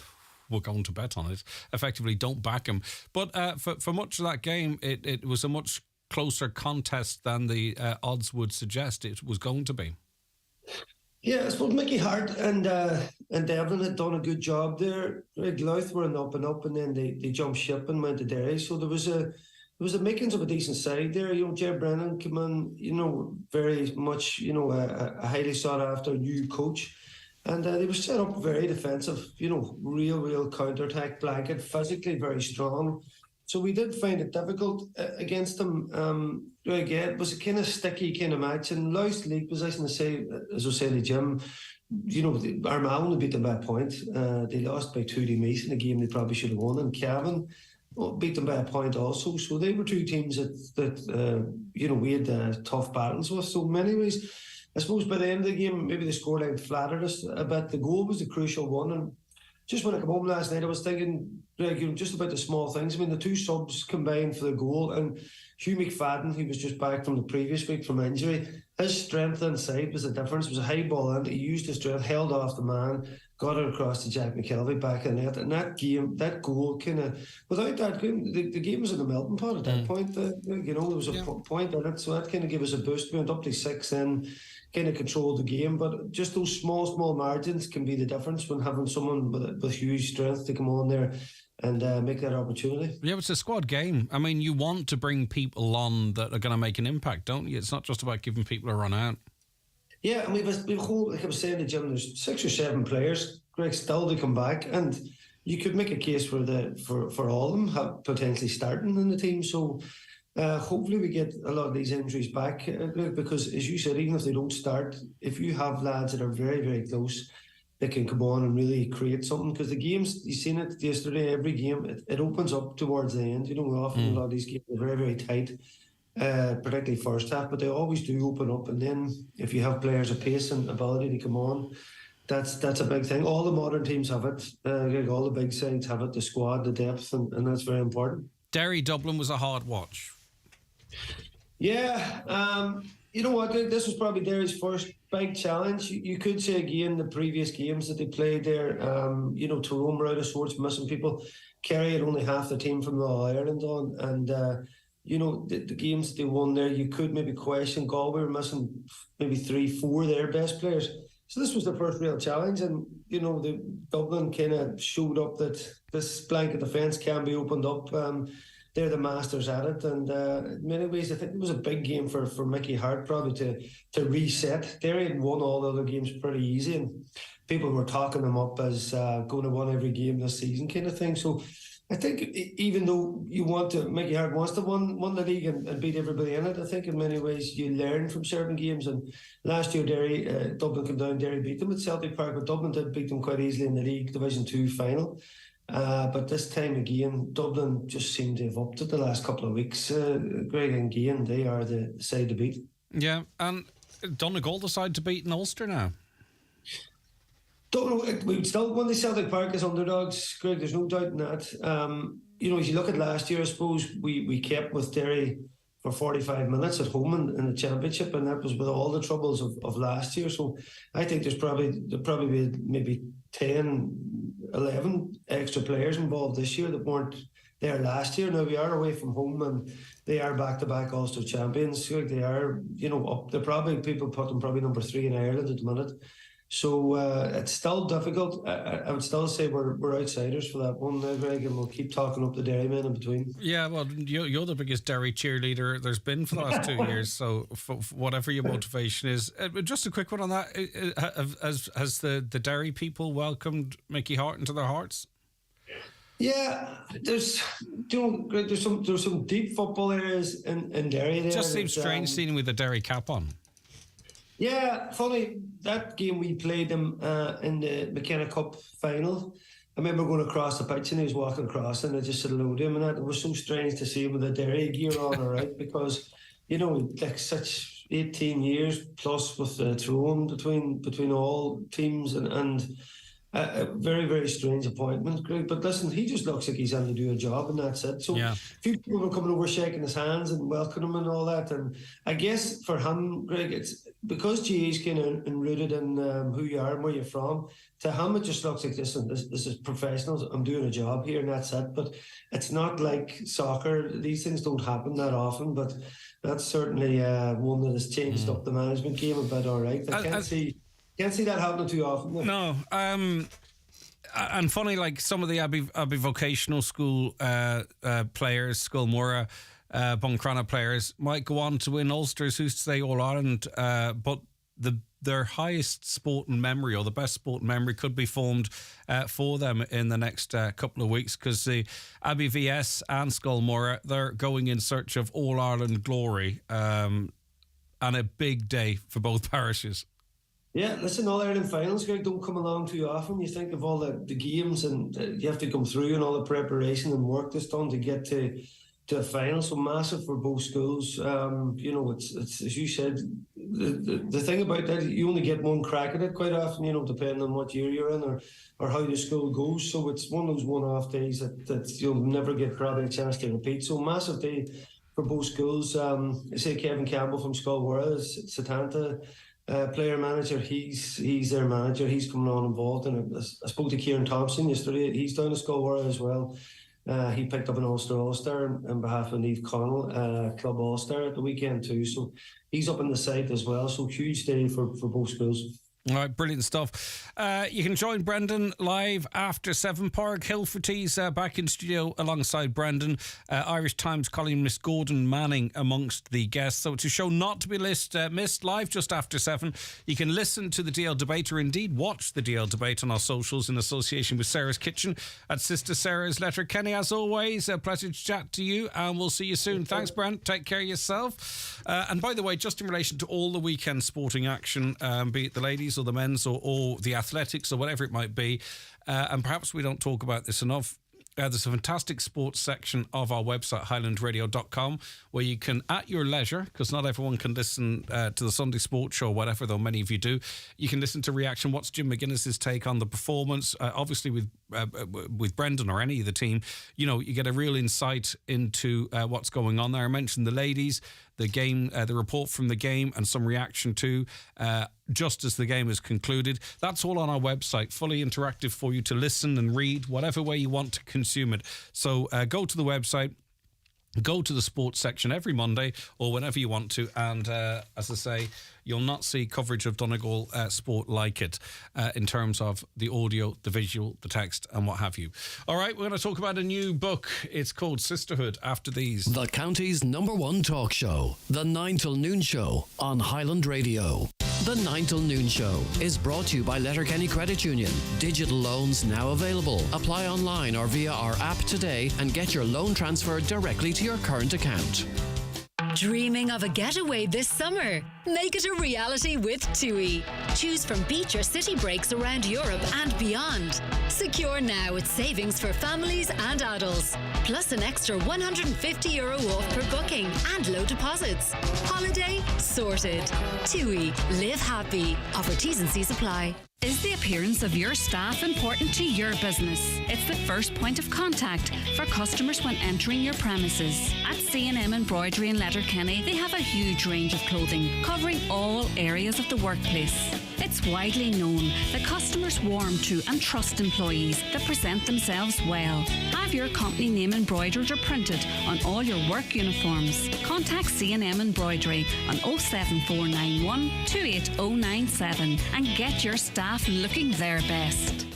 were going to bet on it. Effectively, don't back him. But for much of that game, it was a much closer contest than the odds would suggest it was going to be.
Yeah, I suppose Mickey Hart and Devlin had done a good job there. Greg Louth were in up, and then they jumped ship and went to Derry. So there was a makings of a decent side there. Jay Brennan came in, very much, a highly sought after new coach. And they were set up very defensive, real counter-attack blanket, physically very strong. So we did find it difficult against them. Again, it was a kind of sticky kind of match. And Louth's league position, as I say to Jim, Armagh only beat them by a point. They lost by 2 to Meath in a game they probably should have won. And Cavan beat them by a point also. So they were two teams that we had tough battles with. So in many ways, I suppose by the end of the game, maybe the scoreline flattered us a bit. The goal was the crucial one. And just when I came home last night, I was thinking, just about the small things. I mean, the two subs combined for the goal, and Hugh McFadden, who was just back from the previous week from injury, his strength inside was the difference. It was a high ball in. He used his strength, held off the man, got it across to Jack McKelvey back in the net. And that goal kind of, without that, the game was in the melting pot at that point. There was a point in it, so that kind of gave us a boost. We went up to 6 then, kind of controlled the game, but just those small margins can be the difference when having someone with huge strength to come on there and make that opportunity.
Yeah, it's a squad game. I mean, you want to bring people on that are going to make an impact, don't you? It's not just about giving people a run out.
Yeah, and we've a whole, like I was saying to Jim, there's 6 or 7 players, Greg, still to come back, and you could make a case for all of them potentially starting in the team. So hopefully we get a lot of these injuries back, because as you said, even if they don't start, if you have lads that are very, very close, they can come on and really create something. Because the games, you've seen it yesterday, every game, it opens up towards the end. Often a lot of these games are very, very tight, particularly first half, but they always do open up. And then if you have players of pace and ability to come on, that's a big thing. All the modern teams have it. All the big sides have it, the squad, the depth, and that's very important.
Derry Dublin was a hard watch.
Yeah, you know what? This was probably Derry's first big challenge. You could say again the previous games that they played there. Tyrone were out of sorts, missing people. Kerry had only half the team from the Ireland on, and the games that they won there, you could maybe question. Galway were missing maybe 3-4 of their best players. So this was the first real challenge, and the Dublin kind of showed up that this blanket defence can be opened up. They're the masters at it, and in many ways, I think it was a big game for Mickey Hart probably to reset. Derry had won all the other games pretty easy, and people were talking them up as going to win every game this season, kind of thing. So I think even though Mickey Hart wants to win the league and beat everybody in it, I think in many ways you learn from certain games. And last year, Dublin came down, Derry beat them at Celtic Park, but Dublin did beat them quite easily in the League Division 2 final. But this time again, Dublin just seemed to have upped it the last couple of weeks. Greg, and again, they are the side to beat. Yeah, and
Donegal the side to beat in Ulster now.
Don't know. We would still win the Celtic Park as underdogs, Greg. There's no doubt in that. As you look at last year, I suppose we kept with Derry for 45 minutes at home in the championship, and that was with all the troubles of last year. So I think there'll probably be maybe 10, 11 extra players involved this year that weren't there last year. Now we are away from home, and they are back-to-back Ulster champions. They are, up. They're probably, people put them probably number 3 in Ireland at the minute. So it's still difficult. I would still say we're outsiders for that one, Greg, and we'll keep talking up the Derry men in between.
Yeah, well, you're the biggest Derry cheerleader there's been for the last 2 years, so for whatever your motivation is. Just a quick one on that. Has the Derry people welcomed Mickey Hart into their hearts?
Yeah, there's some deep football areas in Derry there.
It just seems strange seeing him with a Derry cap on.
Yeah, funny, that game we played them in the McKenna Cup final. I remember going across the pitch and he was walking across and I just said hello to him, and it was so strange to see him with the Derry gear on, all right, because, like such 18 years plus with the throne between all teams and a very, very strange appointment, Greg. But listen, he just looks like he's having to do a job, and that's it. So a few people were coming over, shaking his hands and welcoming him and all that. And I guess for him, Greg, it's because GA's kind of enrooted in who you are and where you're from. To him, it just looks like this is professionals. I'm doing a job here, and that's it. But it's not like soccer. These things don't happen that often. But that's certainly one that has changed up the management game a bit. All right, I can't see that happening too often.
No. And funny, like some of the Abbey Vocational School players, Skolmora, Buncrana players, might go on to win Ulsters, who's to say All Ireland, but their highest sporting memory, or the best sporting memory, could be formed for them in the next couple of weeks, because the Abbey VS and Skolmora, they're going in search of All Ireland glory, and a big day for both parishes.
Yeah, listen, All Ireland finals, Greg, don't come along too often. You think of all the games, and you have to come through, and all the preparation and work that's done to get to a final. So massive for both schools. It's as you said, the thing about that, you only get one crack at it quite often, depending on what year you're in or how the school goes. So it's one of those one-off days that you'll never get probably a chance to repeat. So massive day for both schools. I say Kevin Campbell from Skolmora, Satanta player manager. He's their manager. He's coming on involved, and I spoke to Kieran Thompson yesterday. He's down to Skolmora as well. He picked up an Ulster All-Star on behalf of Niamh Connell, Club All-Star at the weekend too. So he's up in the site as well. So huge day for both schools.
All right, brilliant stuff. You can join Brendan live after 7. Parg Hilferty's back in studio alongside Brendan. Irish Times columnist Gordon Manning amongst the guests. So it's a show not to be missed, live just after 7. You can listen to the DL debate, or indeed watch the DL debate on our socials in association with Sarah's Kitchen at Sister Sarah's Letterkenny. As always, a pleasure to chat to you, and we'll see you soon. Thanks, Brent. Take care of yourself. And by the way, just in relation to all the weekend sporting action, be it the ladies or the men's or the athletics or whatever it might be, and perhaps we don't talk about this enough, there's a fantastic sports section of our website, highlandradio.com, where you can, at your leisure, because not everyone can listen to the Sunday Sports Show, whatever, though many of you do, you can listen to Reaction. What's Jim McGuinness's take on the performance? Obviously, with Brendan or any of the team, you know, you get a real insight into what's going on there. I mentioned the ladies, the game, the report from the game, and some reaction to just as the game is concluded. That's all on our website, fully interactive for you to listen and read, whatever way you want to consume it. So go to the website, go to the sports section every Monday or whenever you want to, and as I say, you'll not see coverage of Donegal sport like it in terms of the audio, the visual, the text, and what have you. All right, we're going to talk about a new book. It's called Sisterhood after these.
The county's #1 talk show, The 9 till Noon Show on Highland Radio. The 9 till Noon Show is brought to you by Letterkenny Credit Union. Digital loans now available. Apply online or via our app today and get your loan transferred directly to your current account.
Dreaming of a getaway this summer? Make it a reality with TUI. Choose from beach or city breaks around Europe and beyond. Secure now with savings for families and adults, plus an extra €150 off per booking and low deposits. Holiday sorted. TUI. Live happy. Offer T's and C's apply.
Is the appearance of your staff important to your business? It's the first point of contact for customers when entering your premises. At C&M Embroidery in Letterkenny, they have a huge range of clothing covering all areas of the workplace. It's widely known that customers warm to and trust employees that present themselves well. Have your company name embroidered or printed on all your work uniforms. Contact C&M Embroidery on 07491 28097 and get your staff looking their best.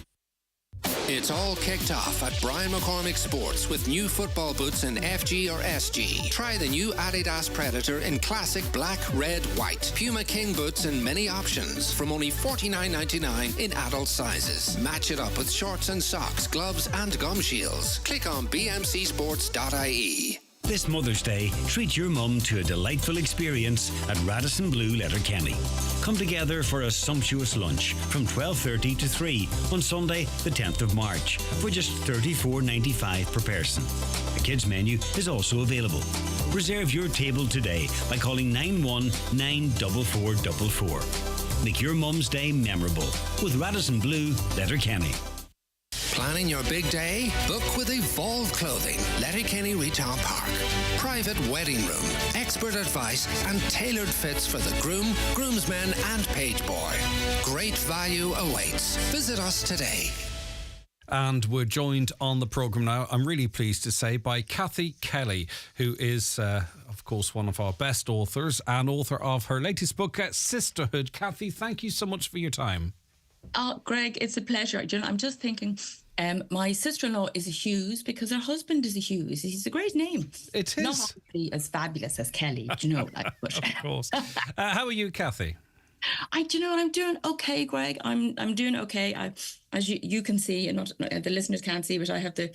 It's all kicked off at Brian McCormick Sports with new football boots in FG or SG. Try the new Adidas Predator in classic black, red, white. Puma King boots in many options from only $49.99 in adult sizes. Match it up with shorts and socks, gloves and gum shields. Click on bmcsports.ie.
This Mother's Day, treat your mum to a delightful experience at Radisson Blu Letterkenny. Come together for a sumptuous lunch from 12:30 to 3 on Sunday, the 10th of March, for just $34.95 per person. A kids menu is also available. Reserve your table today by calling 9194444. Make your mum's day memorable with Radisson Blu Letterkenny.
Planning your big day? Book with Evolve Clothing, Letterkenny Retail Park. Private wedding room, expert advice and tailored fits for the groom, groomsmen and page boy. Great value awaits. Visit us today.
And we're joined on the programme now, I'm really pleased to say, by Kathy Kelly, who is, of course, one of our best authors and author of her latest book, Sisterhood. Kathy, thank you so much for your time.
Oh, Greg, it's a pleasure. You know, I'm just thinking, my sister-in-law is a Hughes because her husband is a Hughes. He's a great name.
It is.
Not obviously as fabulous as Kelly, do you know? Like, but
of course. How are you, Kathy?
I'm doing okay, Greg. I'm doing okay. As you can see, and not the listeners can't see, but I have the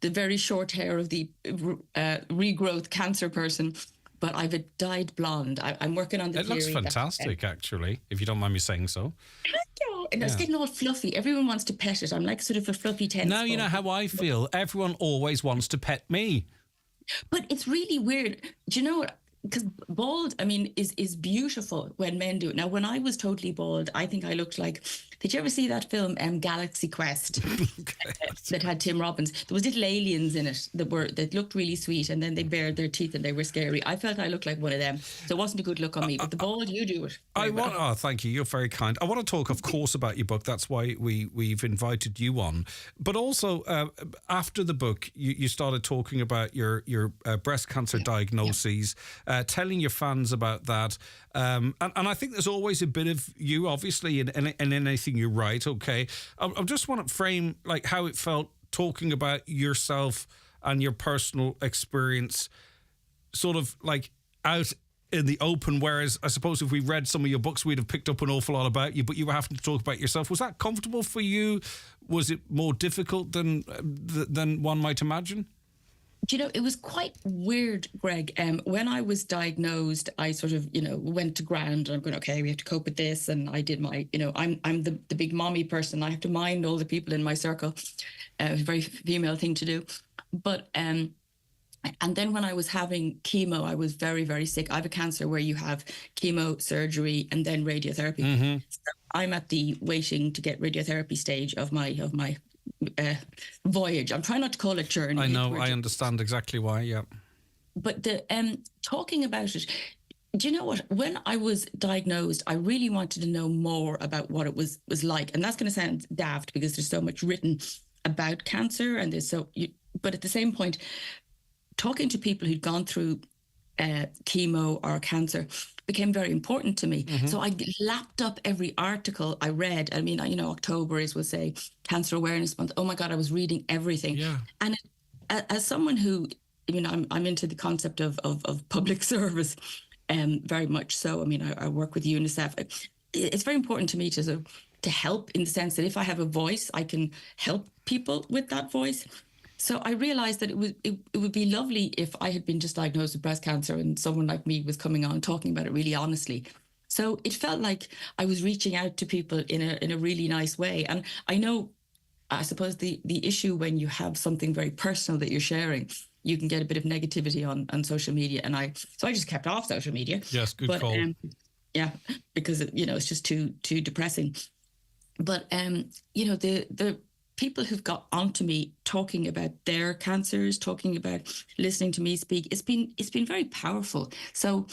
very short hair of the regrowth cancer person. But I've a dyed blonde. I'm working on the theory.
It looks fantastic, actually, if you don't mind me saying so.
And it's getting all fluffy. Everyone wants to pet it. I'm like sort of a fluffy tennis
Now you know how I feel. Everyone always wants to pet me.
But it's really weird. Do you know what? Because bald, I mean, is beautiful when men do it. Now, when I was totally bald, I think I looked like... Did you ever see that film, Galaxy Quest, that had Tim Robbins? There was little aliens in it that looked really sweet, and then they bared their teeth and they were scary. I felt I looked like one of them, so it wasn't a good look on me. But the bald, you do it.
Oh, thank you. You're very kind. I want to talk, of course, about your book. That's why we've invited you on. But also, after the book, you started talking about your breast cancer diagnoses, telling your fans about that. And I think there's always a bit of you, obviously, in anything you write. Okay, I just want to frame like how it felt talking about yourself and your personal experience, sort of like out in the open. Whereas I suppose if we read some of your books, we'd have picked up an awful lot about you. But you were having to talk about yourself. Was that comfortable for you? Was it more difficult than one might imagine?
Do you know, it was quite weird, Greg. When I was diagnosed, I sort of, went to ground and I'm going, okay, we have to cope with this. And I did my, I'm the big mommy person. I have to mind all the people in my circle. A very female thing to do. But, and then when I was having chemo, I was very, very sick. I have a cancer where you have chemo, surgery, and then radiotherapy.
Mm-hmm.
So I'm at the waiting to get radiotherapy stage of my voyage. I'm trying not to call it journey.
I know. I understand exactly why. Yeah.
But the talking about it, do you know what? When I was diagnosed, I really wanted to know more about what it was like, and that's going to sound daft because there's so much written about cancer, and but at the same point, talking to people who'd gone through chemo or cancer became very important to me.
Mm-hmm.
So I lapped up every article I read. I mean, October will say Cancer Awareness Month. Oh my God, I was reading everything.
Yeah.
And as someone who, I'm into the concept of public service, very much so. I mean, I work with UNICEF. It's very important to me to help, in the sense that if I have a voice, I can help people with that voice. So I realized that it would be lovely if I had been just diagnosed with breast cancer and someone like me was coming on talking about it really honestly. So it felt like I was reaching out to people in a really nice way. And I suppose the issue when you have something very personal that you're sharing, you can get a bit of negativity on social media. And I just kept off social media.
Yes, good call.
Yeah, because it's just too depressing. But the people who've got onto me talking about their cancers, talking about listening to me speak, it's been very powerful. So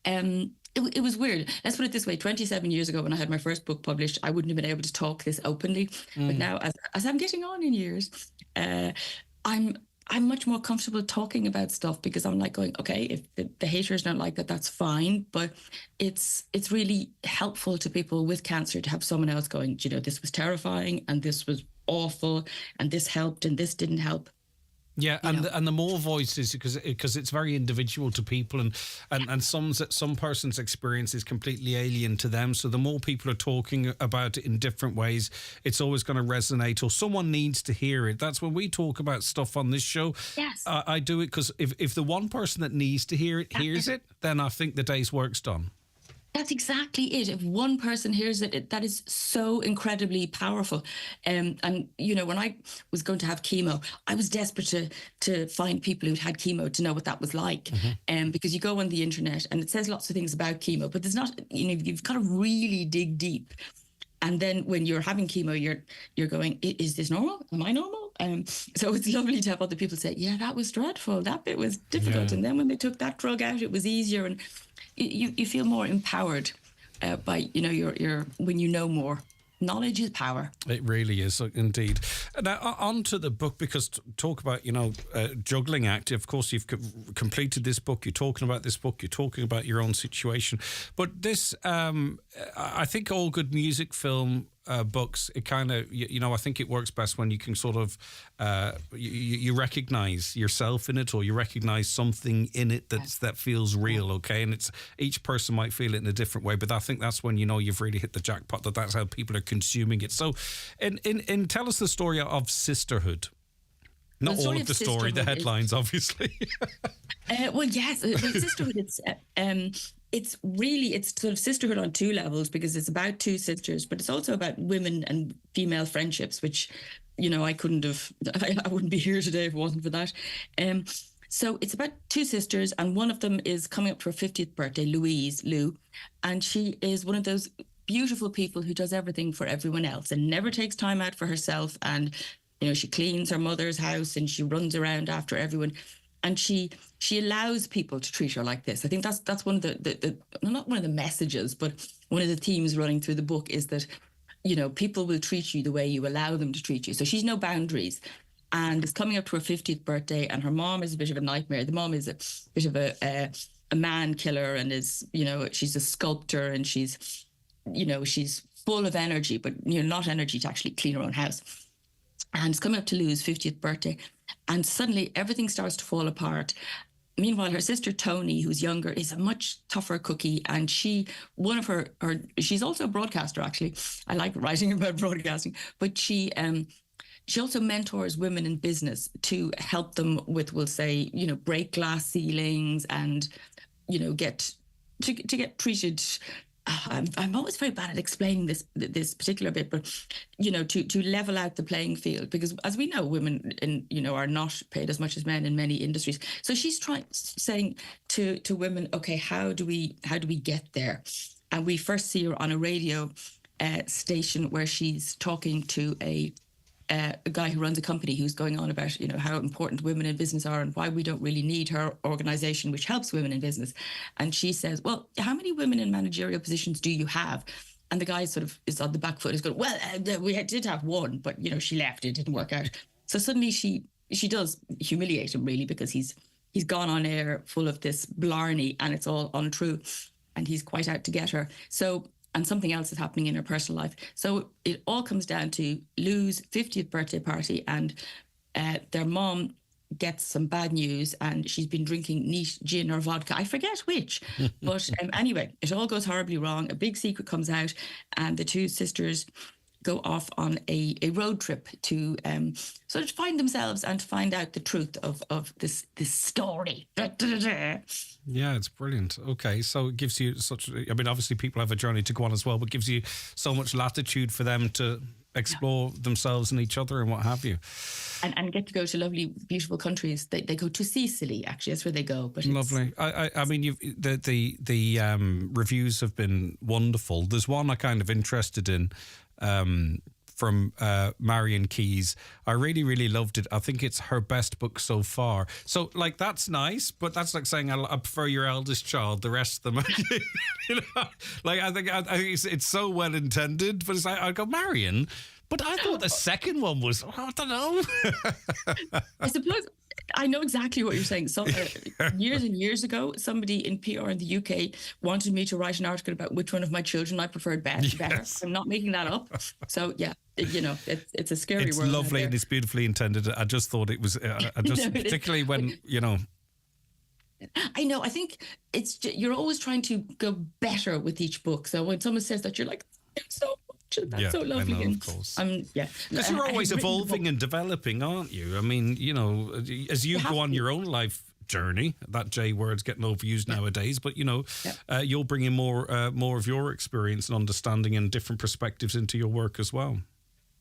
it was weird. Let's put it this way: 27 years ago, when I had my first book published, I wouldn't have been able to talk this openly. But now, as I'm getting on in years, I'm much more comfortable talking about stuff, because I'm like going, okay, if the haters don't like that, that's fine. But it's really helpful to people with cancer to have someone else going, this was terrifying and this was awful and this helped and this didn't help.
Yeah, and the more voices, because it's very individual to people, and some person's experience is completely alien to them. So the more people are talking about it in different ways, it's always going to resonate, or someone needs to hear it. That's when we talk about stuff on this show.
Yes,
I do it because if the one person that needs to hear it hears it, then I think the day's work's done.
That's exactly it. If one person hears it, that is so incredibly powerful. And when I was going to have chemo, I was desperate to find people who'd had chemo to know what that was like. Mm-hmm. Because you go on the internet and it says lots of things about chemo, but there's not, you've got to really dig deep. And then when you're having chemo, you're going, is this normal? Am I normal? So it's lovely to have other people say, yeah, that was dreadful. That bit was difficult. Yeah. And then when they took that drug out, it was easier. And you feel more empowered by, your when you know more. Knowledge is power.
It really is, indeed. Now, on to the book, because talk about, juggling act. Of course, you've completed this book. You're talking about this book. You're talking about your own situation. But this, I think all good music film books, it kind of, I think it works best when you can sort of, you recognize yourself in it, or you recognize something in it that feels real, okay? And it's, each person might feel it in a different way, but I think that's when you've really hit the jackpot, that's how people are consuming it. So, in tell us the story of Sisterhood. Not all of the story, the headlines, obviously.
Well, yes, Sisterhood, it's sort of sisterhood on two levels, because it's about two sisters, but it's also about women and female friendships, which, I wouldn't be here today if it wasn't for that. So it's about two sisters, and one of them is coming up to her 50th birthday, Lou, and she is one of those beautiful people who does everything for everyone else and never takes time out for herself. And, she cleans her mother's house and she runs around after everyone. And she allows people to treat her like this. I think that's one of the not one of the messages, but one of the themes running through the book is that, people will treat you the way you allow them to treat you. So she's no boundaries. And it's coming up to her 50th birthday, and her mom is a bit of a nightmare. The mom is a bit of a man killer, and is, she's a sculptor, and she's full of energy, but not energy to actually clean her own house. And it's coming up to Lou's 50th birthday, and suddenly everything starts to fall apart. Meanwhile, her sister Tony, who's younger, is a much tougher cookie, and she's also a broadcaster, actually. I like writing about broadcasting, but she She also mentors women in business to help them with, we'll say, break glass ceilings and, get treated. I'm always very bad at explaining this particular bit, but to level out the playing field, because as we know, women are not paid as much as men in many industries. So she's saying to women, okay, how do we get there? And we first see her on a radio station where she's talking to a guy who runs a company who's going on about, how important women in business are and why we don't really need her organization, which helps women in business. And she says, well, how many women in managerial positions do you have? And the guy sort of is on the back foot. He's going, well, we did have one, but, she left. It didn't work out. So suddenly she does humiliate him, really, because he's gone on air full of this blarney and it's all untrue. And he's quite out to get her. And something else is happening in her personal life. So it all comes down to Lou's 50th birthday party, and their mom gets some bad news, and she's been drinking neat gin or vodka. I forget which. But anyway, it all goes horribly wrong. A big secret comes out, and the two sisters go off on a road trip to sort of find themselves and to find out the truth of this story.
Yeah, it's brilliant. Okay, so it gives you obviously people have a journey to go on as well, but gives you so much latitude for them to explore themselves and each other and what have you.
And get to go to lovely, beautiful countries. They go to Sicily, actually. That's where they go. But
lovely. I mean, the reviews have been wonderful. There's one I'm kind of interested in, from Marion Keyes. I really, really loved it. I think it's her best book so far. So, that's nice, but that's like saying I prefer your eldest child. The rest of them, I think it's so well intended. But it's like I go, Marion. But I thought the second one was, I don't know.
I suppose I know exactly what you're saying. So years and years ago, somebody in PR in the UK wanted me to write an article about which one of my children I preferred better. I'm not making that up. So yeah, it's a scary world.
It's lovely and it's beautifully intended. I just thought it was, particularly when,
I know. I think you're always trying to go better with each book. So when someone says that, you're like, it's so that's so lovely.
I know, of course. Because
you're
always evolving and developing, aren't you? I mean, as you go on your own life journey, that J word's getting overused nowadays, but you'll bring in more of your experience and understanding and different perspectives into your work as well.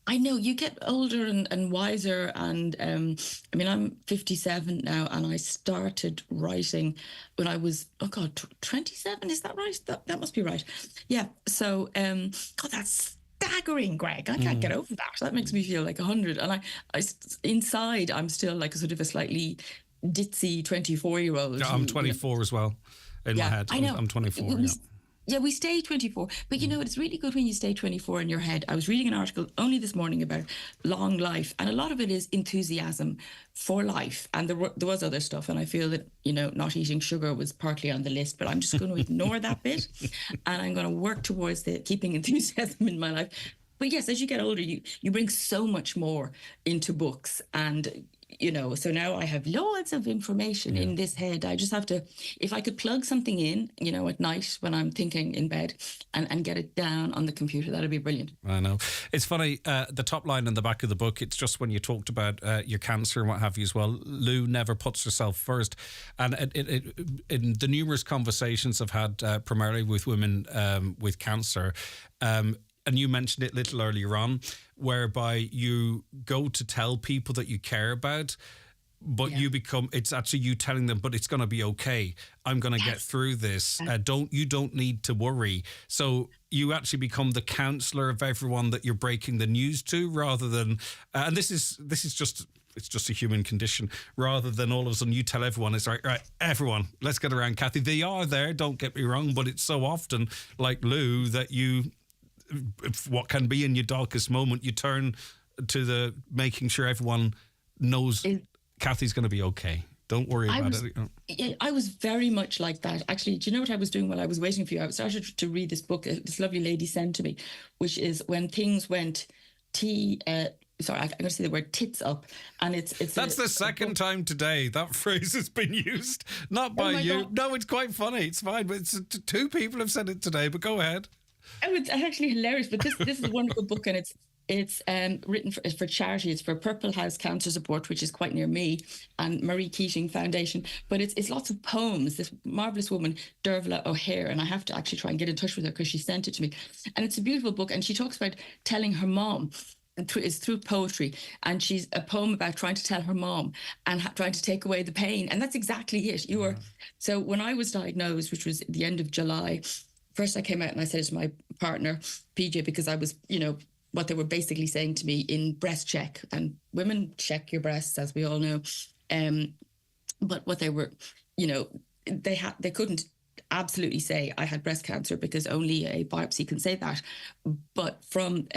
I know, you get older and wiser, and I'm 57 now, and I started writing when I was 27. Is that right? That must be right. Yeah. So that's staggering, Greg. I can't get over that. That makes me feel like 100. And I inside, I'm still like a sort of a slightly ditzy 24-year-old.
Yeah, I'm 24 as well in my head.
I know.
I'm 24.
Yeah, we stay 24. But it's really good when you stay 24 in your head. I was reading an article only this morning about long life, and a lot of it is enthusiasm for life. And there was other stuff, and I feel that, not eating sugar was partly on the list, but I'm just going to ignore that bit, and I'm going to work towards keeping enthusiasm in my life. But yes, as you get older, you bring so much more into books, and so now I have loads of information in this head. I just have to, if I could plug something in, at night when I'm thinking in bed and get it down on the computer, that'd be brilliant.
I know. It's funny, the top line in the back of the book, it's just when you talked about your cancer and what have you as well, Lou never puts herself first. And in the numerous conversations I've had primarily with women with cancer, and you mentioned it a little earlier on, whereby you go to tell people that you care about, but it's actually you telling them, but it's going to be okay. I'm going to get through this. You don't need to worry. So you actually become the counsellor of everyone that you're breaking the news to, rather than, and this is just, it's just a human condition, rather than all of a sudden you tell everyone, it's right, everyone, let's get around Kathy. They are there, don't get me wrong, but it's so often like Lou that what can be in your darkest moment, you turn to the making sure everyone knows Kathy's going to be okay. Don't worry about it.
I was very much like that. Actually, do you know what I was doing while I was waiting for you? I started to read this book this lovely lady sent to me, which is When Things Went I'm going to say the word tits up, and it's
that's the second time today that phrase has been used, not by you. God. No, it's quite funny. It's fine, but two people have said it today. But go ahead.
Oh, it's actually hilarious. But this is a wonderful book, and It's written for charity. It's for Purple House Cancer Support, which is quite near me, and Marie Keating Foundation. But it's lots of poems. This marvellous woman, Dervla O'Hare, and I have to actually try and get in touch with her because she sent it to me. And it's a beautiful book. And she talks about telling her mom. It's through poetry, and she's a poem about trying to tell her mom and trying to take away the pain. And that's exactly it. So when I was diagnosed, which was at the end of July, first I came out and I said it to my partner, PJ, because I was, what they were basically saying to me in breast check, and women check your breasts, as we all know. But what they were, they couldn't absolutely say I had breast cancer because only a biopsy can say that. But from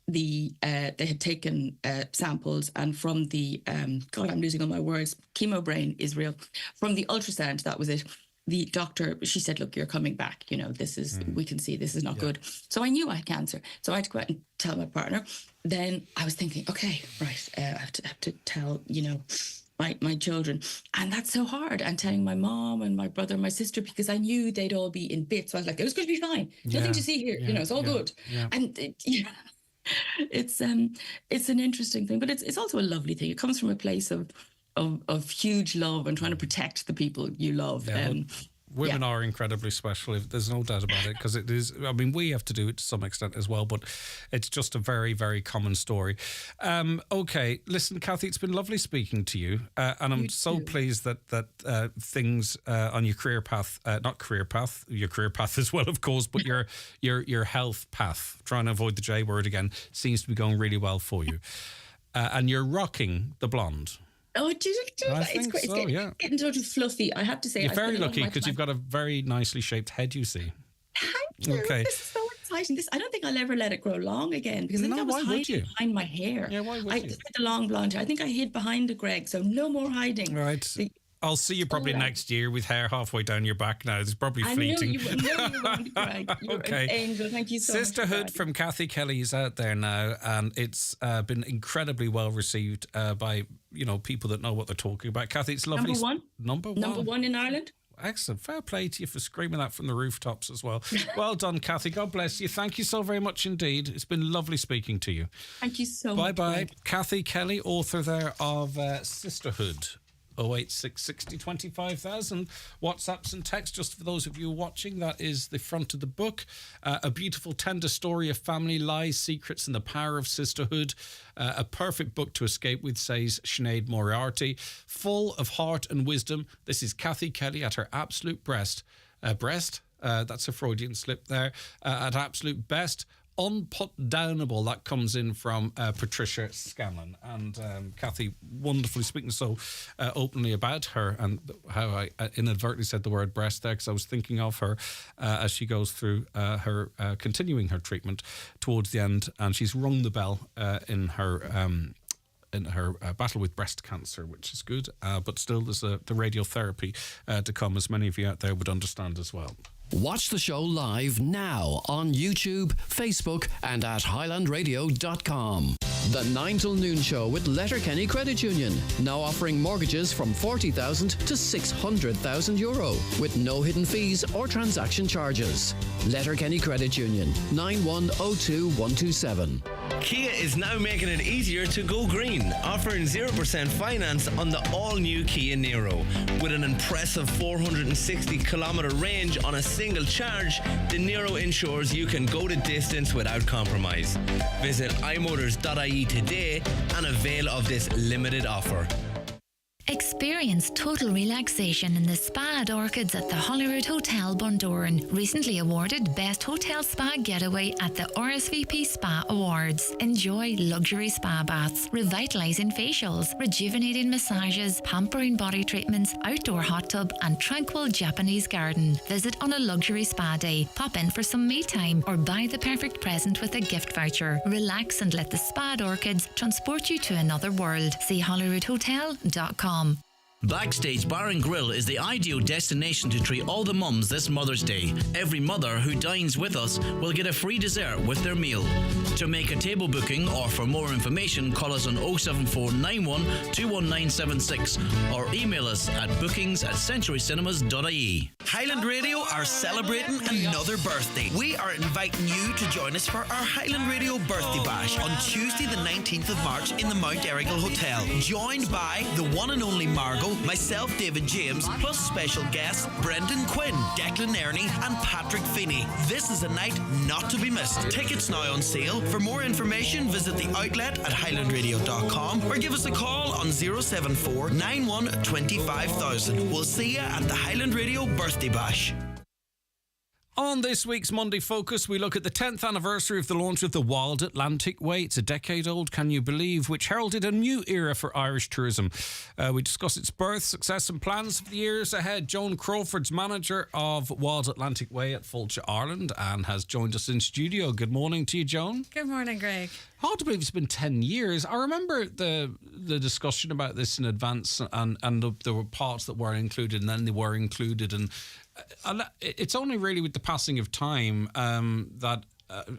they had taken samples, and from the God, I'm losing all my words. Chemo brain is real. From the ultrasound, that was it. The doctor, she said, "Look, you're coming back. This is we can see this is not good." So I knew I had cancer. So I had to go out and tell my partner. Then I was thinking, okay, right, I have to tell my children, and that's so hard. And telling my mom and my brother and my sister, because I knew they'd all be in bits. So I was like, it was going to be fine. Nothing to see here. It's all good. Yeah. And it's an interesting thing, but it's also a lovely thing. It comes from a place of huge love and trying to protect the people you love.
Women are incredibly special. There's no doubt about it, because it is. I mean, we have to do it to some extent as well, but it's just a very, very common story. Okay, listen, Kathy, it's been lovely speaking to you, and I'm so pleased that things on your career path, your career path as well, of course, but your health path, trying to avoid the J word again, seems to be going really well for you, and you're rocking the blonde.
Oh, do you it's great.
So,
getting sort of fluffy. I have to say,
you're very lucky because you've got a very nicely shaped head. You see.
Thank you. Okay. This is so exciting. I don't think I'll ever let it grow long again, because I think I was hiding behind my hair.
Yeah, why would you?
With the long blonde hair. I think I hid behind it, Greg. So no more hiding.
Right. I'll see you probably next year with hair halfway down your back now. It's probably fleeting.
I know you won't, Greg. You're an angel. Thank you so much.
Sisterhood from Kathy Kelly is out there now, and it's been incredibly well received by people that know what they're talking about. Kathy, it's lovely. Number one
in Ireland.
Excellent. Fair play to you for screaming that from the rooftops as well. Well done, Kathy. God bless you. Thank you so very much indeed. It's been lovely speaking to you.
Thank you so much.
Bye-bye. Kathy Kelly, author there of Sisterhood. 086 60 25,000 WhatsApps and texts. Just for those of you watching, that is the front of the book. A beautiful, tender story of family lies, secrets, and the power of sisterhood. A perfect book to escape with, says Sinead Moriarty. Full of heart and wisdom. This is Kathy Kelly at her absolute best. That's a Freudian slip there. At absolute best. Unputdownable. That comes in from Patricia Scanlon, and Kathy wonderfully speaking so openly about her, and how I inadvertently said the word breast there, because I was thinking of her as she goes through her continuing her treatment towards the end, and she's rung the bell in her battle with breast cancer, which is good, but still there's the radiotherapy to come, as many of you out there would understand as well.
Watch the show live now on YouTube, Facebook, and at highlandradio.com. The 9 till noon show with Letterkenny Credit Union, now offering mortgages from 40,000 to 600,000 euro with no hidden fees or transaction charges. Letterkenny Credit Union, 9102127.
Kia is now making it easier to go green, offering 0% finance on the all-new Kia Niro. With an impressive 460-kilometre range on a single charge, the Niro ensures you can go the distance without compromise. Visit imotors.ie today and avail of this limited offer.
Experience total relaxation in the Spa at Orchids at the Holyrood Hotel, Bundoran. Recently awarded Best Hotel Spa Getaway at the RSVP Spa Awards. Enjoy luxury spa baths, revitalising facials, rejuvenating massages, pampering body treatments, outdoor hot tub and tranquil Japanese garden. Visit on a luxury spa day, pop in for some me time or buy the perfect present with a gift voucher. Relax and let the Spa at Orchids transport you to another world. See holyroodhotel.com.
Backstage Bar and Grill is the ideal destination to treat all the mums this Mother's Day. Every mother who dines with us will get a free dessert with their meal. To make a table booking or for more information, call us on 07491 21976 or email us at bookings@centurycinemas.ie.
Highland Radio are celebrating another birthday. We are inviting you to join us for our Highland Radio Birthday Bash on Tuesday the 19th of March in the Mount Errigal Hotel. Joined by the one and only Margot, myself, David James, plus special guests Brendan Quinn, Declan Ernie and Patrick Feeney. This is a night not to be missed. Tickets now on sale. For more information, visit the outlet at highlandradio.com or give us a call on 074 91 25,000. We'll see you at the Highland Radio Birthday Bash.
On this week's Monday Focus, we look at the 10th anniversary of the launch of the Wild Atlantic Way. It's a decade old, can you believe, which heralded a new era for Irish tourism. We discuss its birth, success and plans for the years ahead. Joan Crawford's manager of Wild Atlantic Way at Fulcha, Ireland, and has joined us in studio. Good morning to you, Joan.
Good morning, Greg.
Hard to believe it's been 10 years. I remember the discussion about this in advance, and there were parts that weren't included, and then they were included, and it's only really with the passing of time that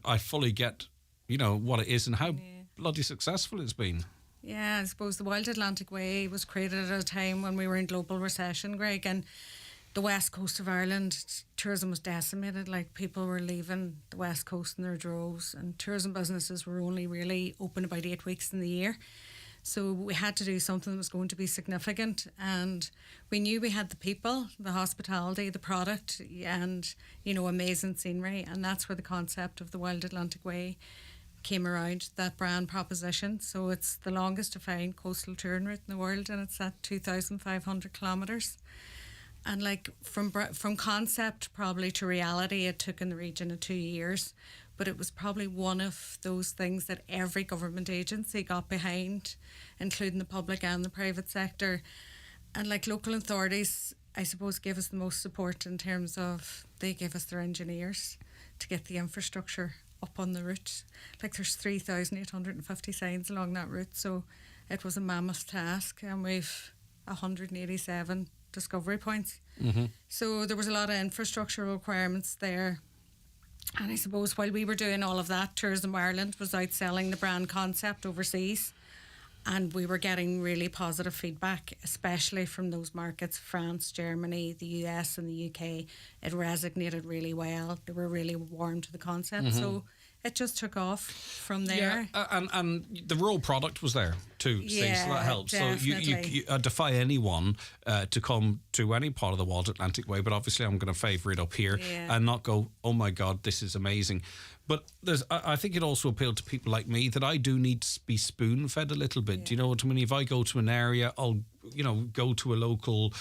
I fully get, what it is and how bloody successful it's been.
Yeah, I suppose the Wild Atlantic Way was created at a time when we were in global recession, Greg, and the west coast of Ireland, tourism was decimated. Like, people were leaving the west coast in their droves, and tourism businesses were only really open about 8 weeks in the year. So we had to do something that was going to be significant, and we knew we had the people, the hospitality, the product, and, amazing scenery, and that's where the concept of the Wild Atlantic Way came around, that brand proposition. So it's the longest defined coastal touring route in the world, and it's at 2,500 kilometres. And from concept probably to reality, it took in the region of 2 years. But it was probably one of those things that every government agency got behind, including the public and the private sector. And local authorities, I suppose, gave us the most support in terms of they gave us their engineers to get the infrastructure up on the route. There's 3,850 signs along that route, so it was a mammoth task, and we've 187 discovery points. Mm-hmm. So there was a lot of infrastructure requirements there. And I suppose while we were doing all of that, Tourism Ireland was out selling the brand concept overseas, and we were getting really positive feedback, especially from those markets, France, Germany, the US and the UK. It resonated really well. They were really warm to the concept. Mm-hmm. So it just took off from there.
Yeah, and the raw product was there too,
yeah,
so that helps.
Definitely.
So you defy anyone to come to any part of the Wild Atlantic Way, but obviously I'm going to favour it up here and not go, oh my God, this is amazing. But I think it also appealed to people like me that I do need to be spoon-fed a little bit. Yeah. Do you know what I mean? If I go to an area, I'll go to a local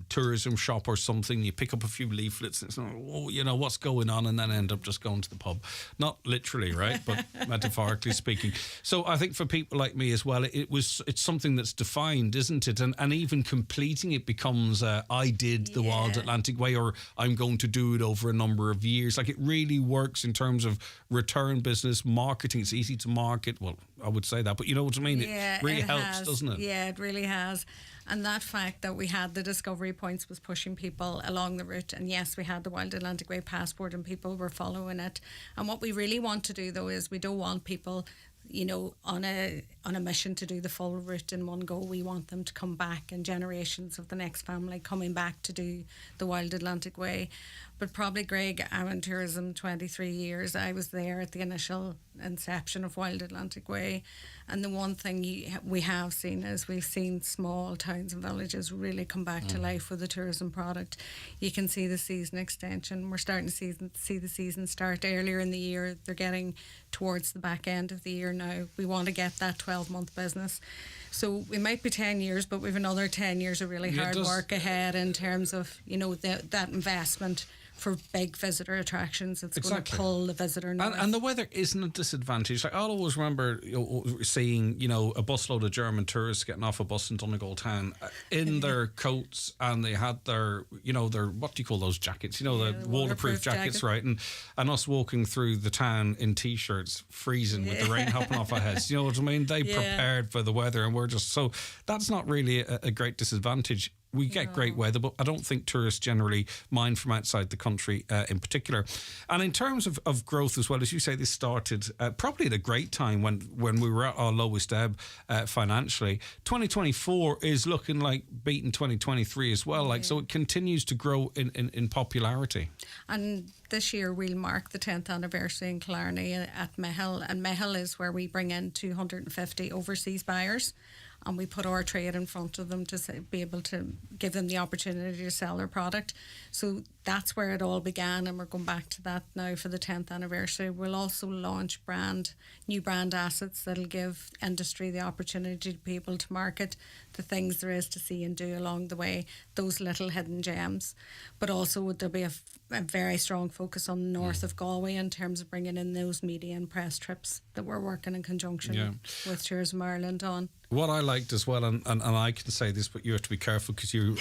tourism shop or something. You pick up a few leaflets and it's like, oh, what's going on, and then end up just going to the pub. Not literally, right? But metaphorically speaking. So I think for people like me as well, it's something that's defined, isn't it? And even completing it becomes I did the Wild Atlantic Way, or I'm going to do it over a number of years. It really works in terms of return business, marketing. It's easy to market. Well, I would say that, but you know what I mean?
Yeah,
it really helps, doesn't it?
Yeah, it really has. And that fact that we had the discovery points was pushing people along the route. And yes, we had the Wild Atlantic Way passport and people were following it. And what we really want to do, though, is we don't want people, on a mission to do the full route in one go. We want them to come back, and generations of the next family coming back to do the Wild Atlantic Way. But probably, Greg, I'm in tourism 23 years. I was there at the initial inception of Wild Atlantic Way. And the one thing we have seen is we've seen small towns and villages really come back to life with the tourism product. You can see the season extension. We're starting to see the season start earlier in the year. They're getting towards the back end of the year now. We want to get that 12-month business. So we might be 10 years, but we've another 10 years of really hard work ahead in terms of, that investment for big visitor attractions. It's going
Exactly.
to pull the visitor north.
And the weather isn't a disadvantage. Like, I'll always remember seeing, a busload of German tourists getting off a bus in Donegal town in their coats, and they had their, their, what do you call those jackets? The waterproof jackets, right? And us walking through the town in T-shirts, freezing with the rain hopping off our heads. You know what I mean? They prepared for the weather, and we're just so... That's not really a great disadvantage. We get great weather, but I don't think tourists generally mind from outside the country in particular. And in terms of growth as well, as you say, this started probably at a great time when we were at our lowest ebb financially. 2024 is looking like beating 2023 as well. So it continues to grow in popularity.
And this year we'll mark the 10th anniversary in Killarney at Mehel. And Mehel is where we bring in 250 overseas buyers. And we put our trade in front of them to be able to give them the opportunity to sell their product. So that's where it all began, and we're going back to that now for the 10th anniversary. We'll also launch new brand assets that'll give industry the opportunity to be able to market the things there is to see and do along the way, those little hidden gems. But also there'll be a very strong focus on the north of Galway in terms of bringing in those media and press trips that we're working in conjunction with Tourism Ireland on.
What I liked as well, and I can say this, but you have to be careful because you,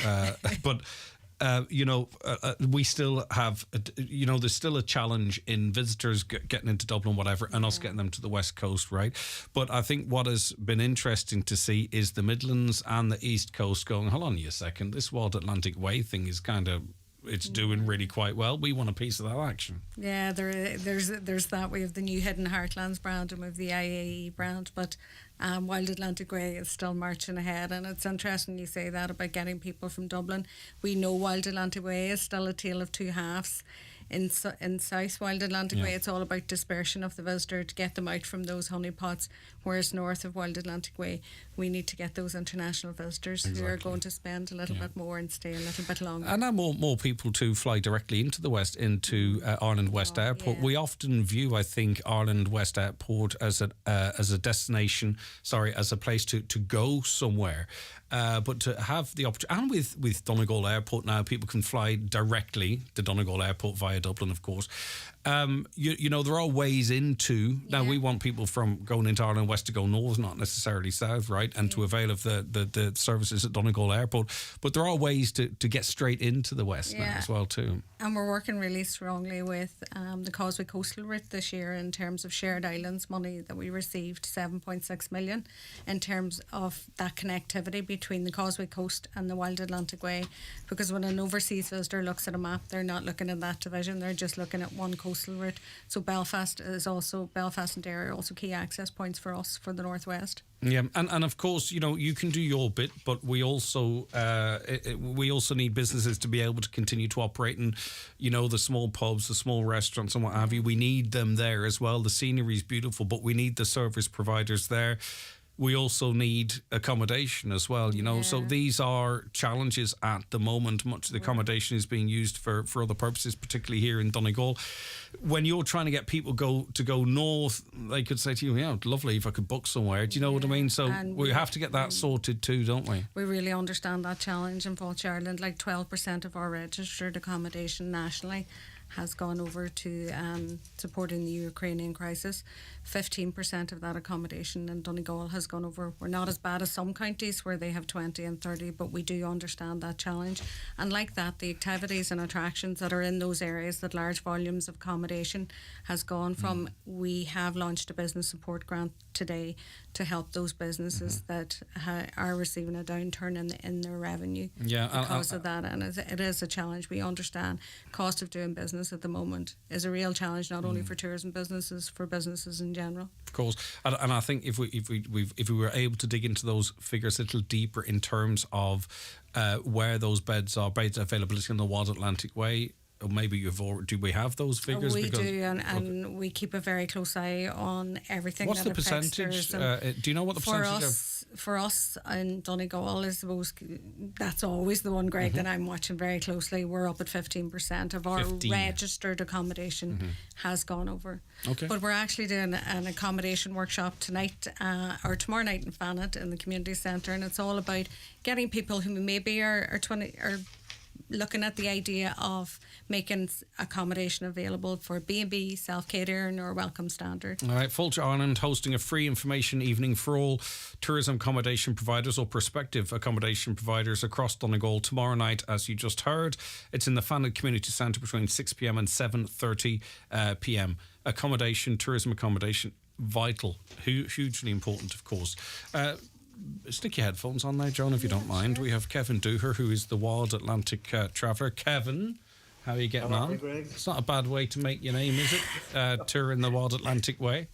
we still have, there's still a challenge in visitors getting into Dublin, whatever, and us getting them to the West Coast, right? But I think what has been interesting to see is the Midlands and the East Coast going, hold on a second, this Wild Atlantic Way thing is kind of, it's doing really quite well. We want a piece of that action.
Yeah, there's that. We have the new Hidden Heartlands brand and we have the IAE brand, but Wild Atlantic Way is still marching ahead, and it's interesting you say that about getting people from Dublin. We know Wild Atlantic Way is still a tale of two halves. In South Wild Atlantic Way, it's all about dispersion of the visitor to get them out from those honeypots, whereas north of Wild Atlantic Way, we need to get those international visitors who are going to spend a little bit more and stay a little bit longer.
And now more people to fly directly into the West, into Ireland West Airport. We often view, I think, Ireland West Airport as a destination, as a place to go somewhere. But to have the opportunity, and with Donegal Airport now, people can fly directly to Donegal Airport via Dublin, of course. There are ways into. Now, we want people from going into Ireland West to go north, not necessarily south, right? And to avail of the services at Donegal Airport. But there are ways to get straight into the West now as well, too.
And we're working really strongly with the Causeway Coastal Route this year in terms of shared islands money that we received, 7.6 million, in terms of that connectivity between the Causeway Coast and the Wild Atlantic Way. Because when an overseas visitor looks at a map, they're not looking at that division, they're just looking at one coastal route. So Belfast and Derry are also key access points for us for the Northwest.
Yeah, and of course, you can do your bit, but we also need businesses to be able to continue to operate, and the small pubs, the small restaurants, and what have you. We need them there as well. The scenery is beautiful, but we need the service providers there. We also need accommodation as well, So these are challenges at the moment. Much of the accommodation is being used for other purposes, particularly here in Donegal. When you're trying to get people to go north, they could say to you, lovely if I could book somewhere. Do you know what I mean? So we have to get that sorted too, don't we?
We really understand that challenge in Falch Ireland. Like 12% of our registered accommodation nationally has gone over to supporting the Ukrainian crisis. 15% of that accommodation in Donegal has gone over. We're not as bad as some counties where they have 20 and 30, but we do understand that challenge. And like that, the activities and attractions that are in those areas that large volumes of accommodation has gone from, we have launched a business support grant today to help those businesses that are receiving a downturn in their revenue because of that. And it is a challenge. We understand cost of doing business at the moment is a real challenge, not only for tourism businesses, for businesses in general.
Of course, and I think if we were able to dig into those figures a little deeper in terms of where those beds availability on the Wild Atlantic Way. Or maybe do we have those figures?
We do, and we keep a very close eye on everything.
What's the percentage? Do you know what the percentage
for us in Donegal is? That's always the one, Greg, that I'm watching very closely. We're up at 15% of our registered accommodation has gone over.
Okay.
But we're actually doing an accommodation workshop tonight or tomorrow night in Fawn in the community centre, and it's all about getting people who maybe are 20 or looking at the idea of making accommodation available for B&B, self-catering or welcome standard.
All right, Fulcher Ireland hosting a free information evening for all tourism accommodation providers or prospective accommodation providers across Donegal tomorrow night, as you just heard. It's in the Fawn Community Centre between 6 p.m. and 7:30 p.m. Tourism accommodation, vital, hugely important, of course. Stick your headphones on now, Joan, if you don't mind. Sure. We have Kevin Dooher, who is the Wild Atlantic Traveller. Kevin, how are you getting on?
Greg?
It's not a bad way to make your name, is it? Touring the Wild Atlantic way?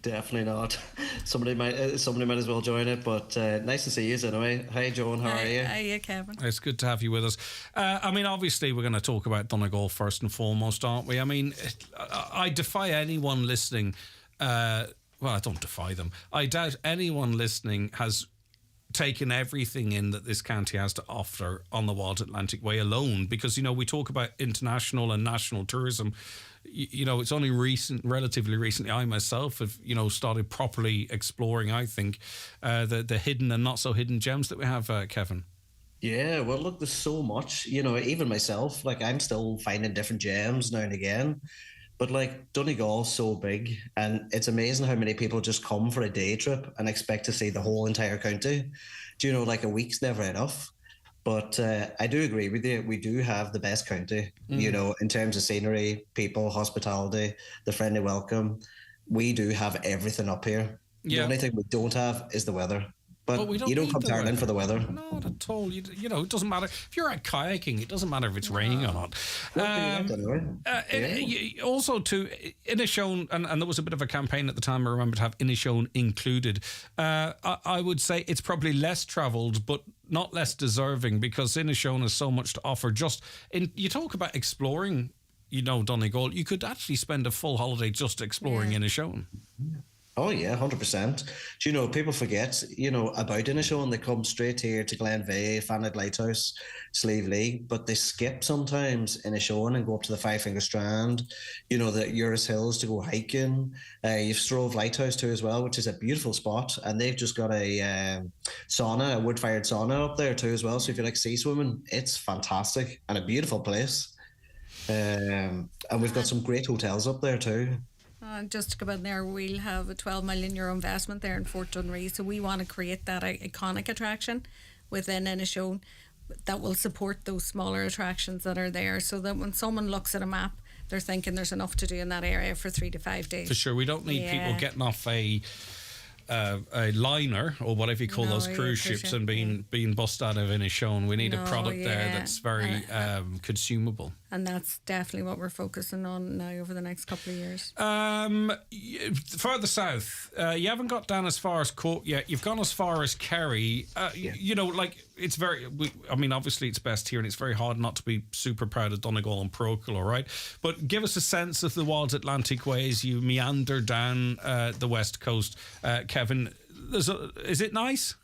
Definitely not. Somebody might as well join it, but nice to see you anyway. Hi, Joan, how are you?
Hi, Kevin.
It's good to have you with us. I mean, obviously, we're going to talk about Donegal first and foremost, aren't we? I mean, I defy anyone listening... well, I don't defy them. I doubt anyone listening has taken everything in that this county has to offer on the Wild Atlantic Way alone, because, you know, we talk about international and national tourism. You know, it's only relatively recently, I myself have, you know, started properly exploring, I think, the hidden and not so hidden gems that we have, Kevin.
Yeah, well, look, there's so much, you know, even myself, like, I'm still finding different gems now and again. But like, Donegal's so big, and it's amazing how many people just come for a day trip and expect to see the whole entire county. Do you know, like, a week's never enough? But I do agree with you. We do have the best county, you know, in terms of scenery, people, hospitality, the friendly welcome. We do have everything up here. Yeah. The only thing we don't have is the weather. But you don't come to Ireland for the weather.
Not at all. You know, it doesn't matter. If you're out kayaking, it doesn't matter if it's raining or not. Also, to Inishowen, and there was a bit of a campaign at the time, I remember, to have Inishowen included. I would say it's probably less travelled, but not less deserving, because Inishowen has so much to offer. You talk about exploring, you know, Donegal, you could actually spend a full holiday just exploring Inishowen.
Oh, yeah, 100%. Do you know, people forget, you know, about Inishowen. They come straight here to Glenveigh, Fawn Health Lighthouse, Slieve League, but they skip sometimes Inishowen and go up to the Five Finger Strand, you know, the Uris Hills to go hiking. You've Strove Lighthouse too as well, which is a beautiful spot. And they've just got a sauna, a wood-fired sauna up there too as well. So if you like sea swimming, it's fantastic and a beautiful place. And we've got some great hotels up there too.
Just to come in there, we'll have a €12 million investment there in Fort Dunree. So we want to create that iconic attraction within Inishowen that will support those smaller attractions that are there, so that when someone looks at a map, they're thinking there's enough to do in that area for 3 to 5 days.
For sure. We don't need people getting off a liner or whatever you call those cruise ships and being bussed out of Inishowen. We need a product there that's very consumable.
And that's definitely what we're focusing on now over the next couple of years.
Further south, you haven't got down as far as Cork yet. You've gone as far as Kerry. You know, like, it's obviously it's best here, and it's very hard not to be super proud of Donegal and Procol, all right? But give us a sense of the Wild Atlantic way as you meander down the west coast. Kevin, is it nice?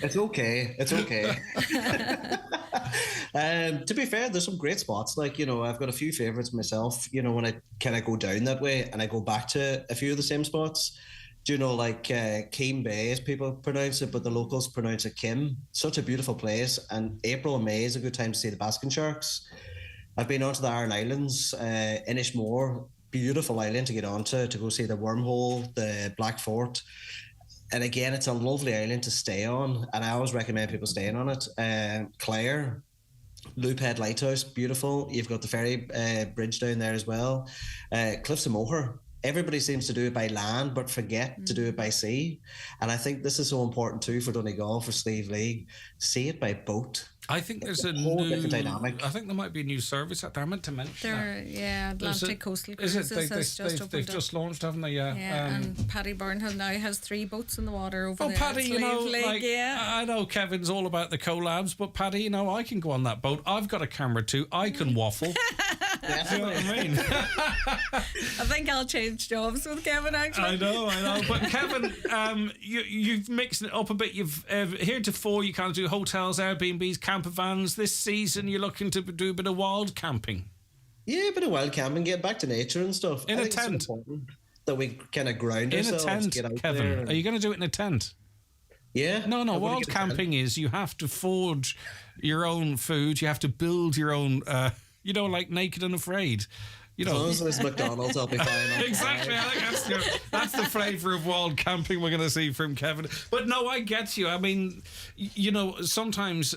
It's okay. To be fair, there's some great spots. Like, you know, I've got a few favourites myself, you know, when I kind of go down that way and I go back to a few of the same spots. Do you know, like Keem Bay, as people pronounce it, but the locals pronounce it Kim. Such a beautiful place. And April and May is a good time to see the basking sharks. I've been onto the Iron Islands, Inishmore, beautiful island to get onto, to go see the Wormhole, the Black Fort. And again, it's a lovely island to stay on, and I always recommend people staying on it. Clare, Loophead Lighthouse, beautiful. You've got the ferry bridge down there as well. Cliffs of Moher. Everybody seems to do it by land, but forget to do it by sea. And I think this is so important too for Donegal, for Slieve League. See it by boat.
I think there's a
whole
new
different dynamic.
I think there might be a new service out there. I meant to mention that.
Atlantic Coastal Cruises
they've just launched, haven't they?
And Paddy Byrne now has 3 boats in the water over there.
Paddy, you know,
Lake,
I know Kevin's all about the collabs, but Paddy, you know, I can go on that boat. I've got a camera too. I can waffle. You know what I mean?
I think I'll change jobs with Kevin, actually.
I know. But Kevin, you've mixed it up a bit. You've heretofore you kind of do hotels, Airbnbs, camper vans. This season you're looking to do a bit of wild camping.
Yeah, a bit of wild camping, get back to nature and stuff.
In a tent.
That we kind of ground ourselves.
In a tent,
get out
Kevin.
there.
Are you going to do it in a tent?
Yeah.
No,
I wanna
wild
get a
camping is you have to forge your own food. You have to build your own, like Naked and Afraid.
As long as there's McDonald's, I'll be fine.
Exactly. I think that's the flavour of wild camping we're going to see from Kevin. But no, I get you. I mean, sometimes...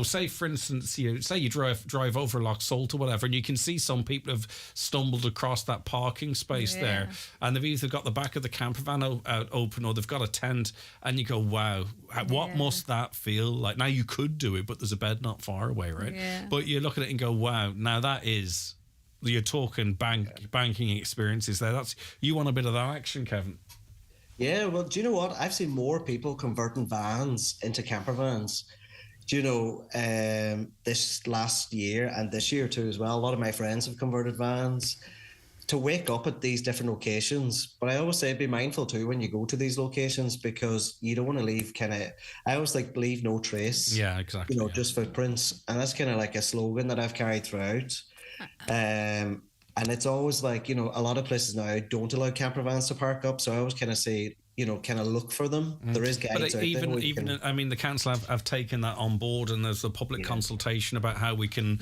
say for instance, you drive over Loch Salt or whatever, and you can see some people have stumbled across that parking space there, and they've either got the back of the camper van out open or they've got a tent, and you go, wow, what must that feel like? Now you could do it, but there's a bed not far away, right?
Yeah.
But you look at it and go, wow, now that is, you're talking banking experiences there. You want a bit of that action, Kevin?
Yeah, well, do you know what? I've seen more people converting vans into camper vans. This last year and this year too as well, a lot of my friends have converted vans to wake up at these different locations. But I always say be mindful too when you go to these locations, because you don't want to leave I always leave no trace.
Yeah, exactly.
Just footprints. And that's kind of like a slogan that I've carried throughout. And it's always a lot of places now don't allow camper vans to park up. So I always kind of say, look for them. There is guides out there. The council have taken that on board, and there's a public consultation about how we can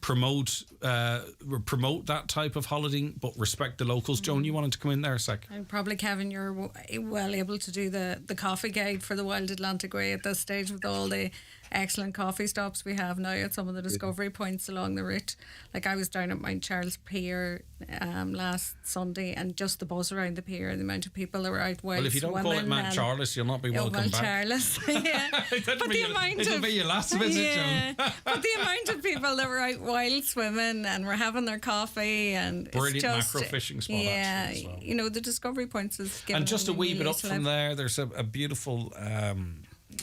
promote that type of holiday, but respect the locals. Joan, you wanted to come in there a sec?
And probably, Kevin, you're well able to do the coffee guide for the Wild Atlantic Way at this stage with all the excellent coffee stops we have now at some of the discovery points along the route. Like I was down at Mount Charles Pier last Sunday, and just the buzz around the pier, the amount of people that were out wild.
Well, if you don't call it Mount Charles, you'll not be welcome
Mount
back.
Charles, yeah.
It'll be your last visit, Joan.
But the amount of people that were out wild swimming and were having their coffee, and
brilliant
it's just,
macro fishing spot.
Yeah,
actually, as well.
The discovery points is given.
And just a wee bit up from there, there's a beautiful.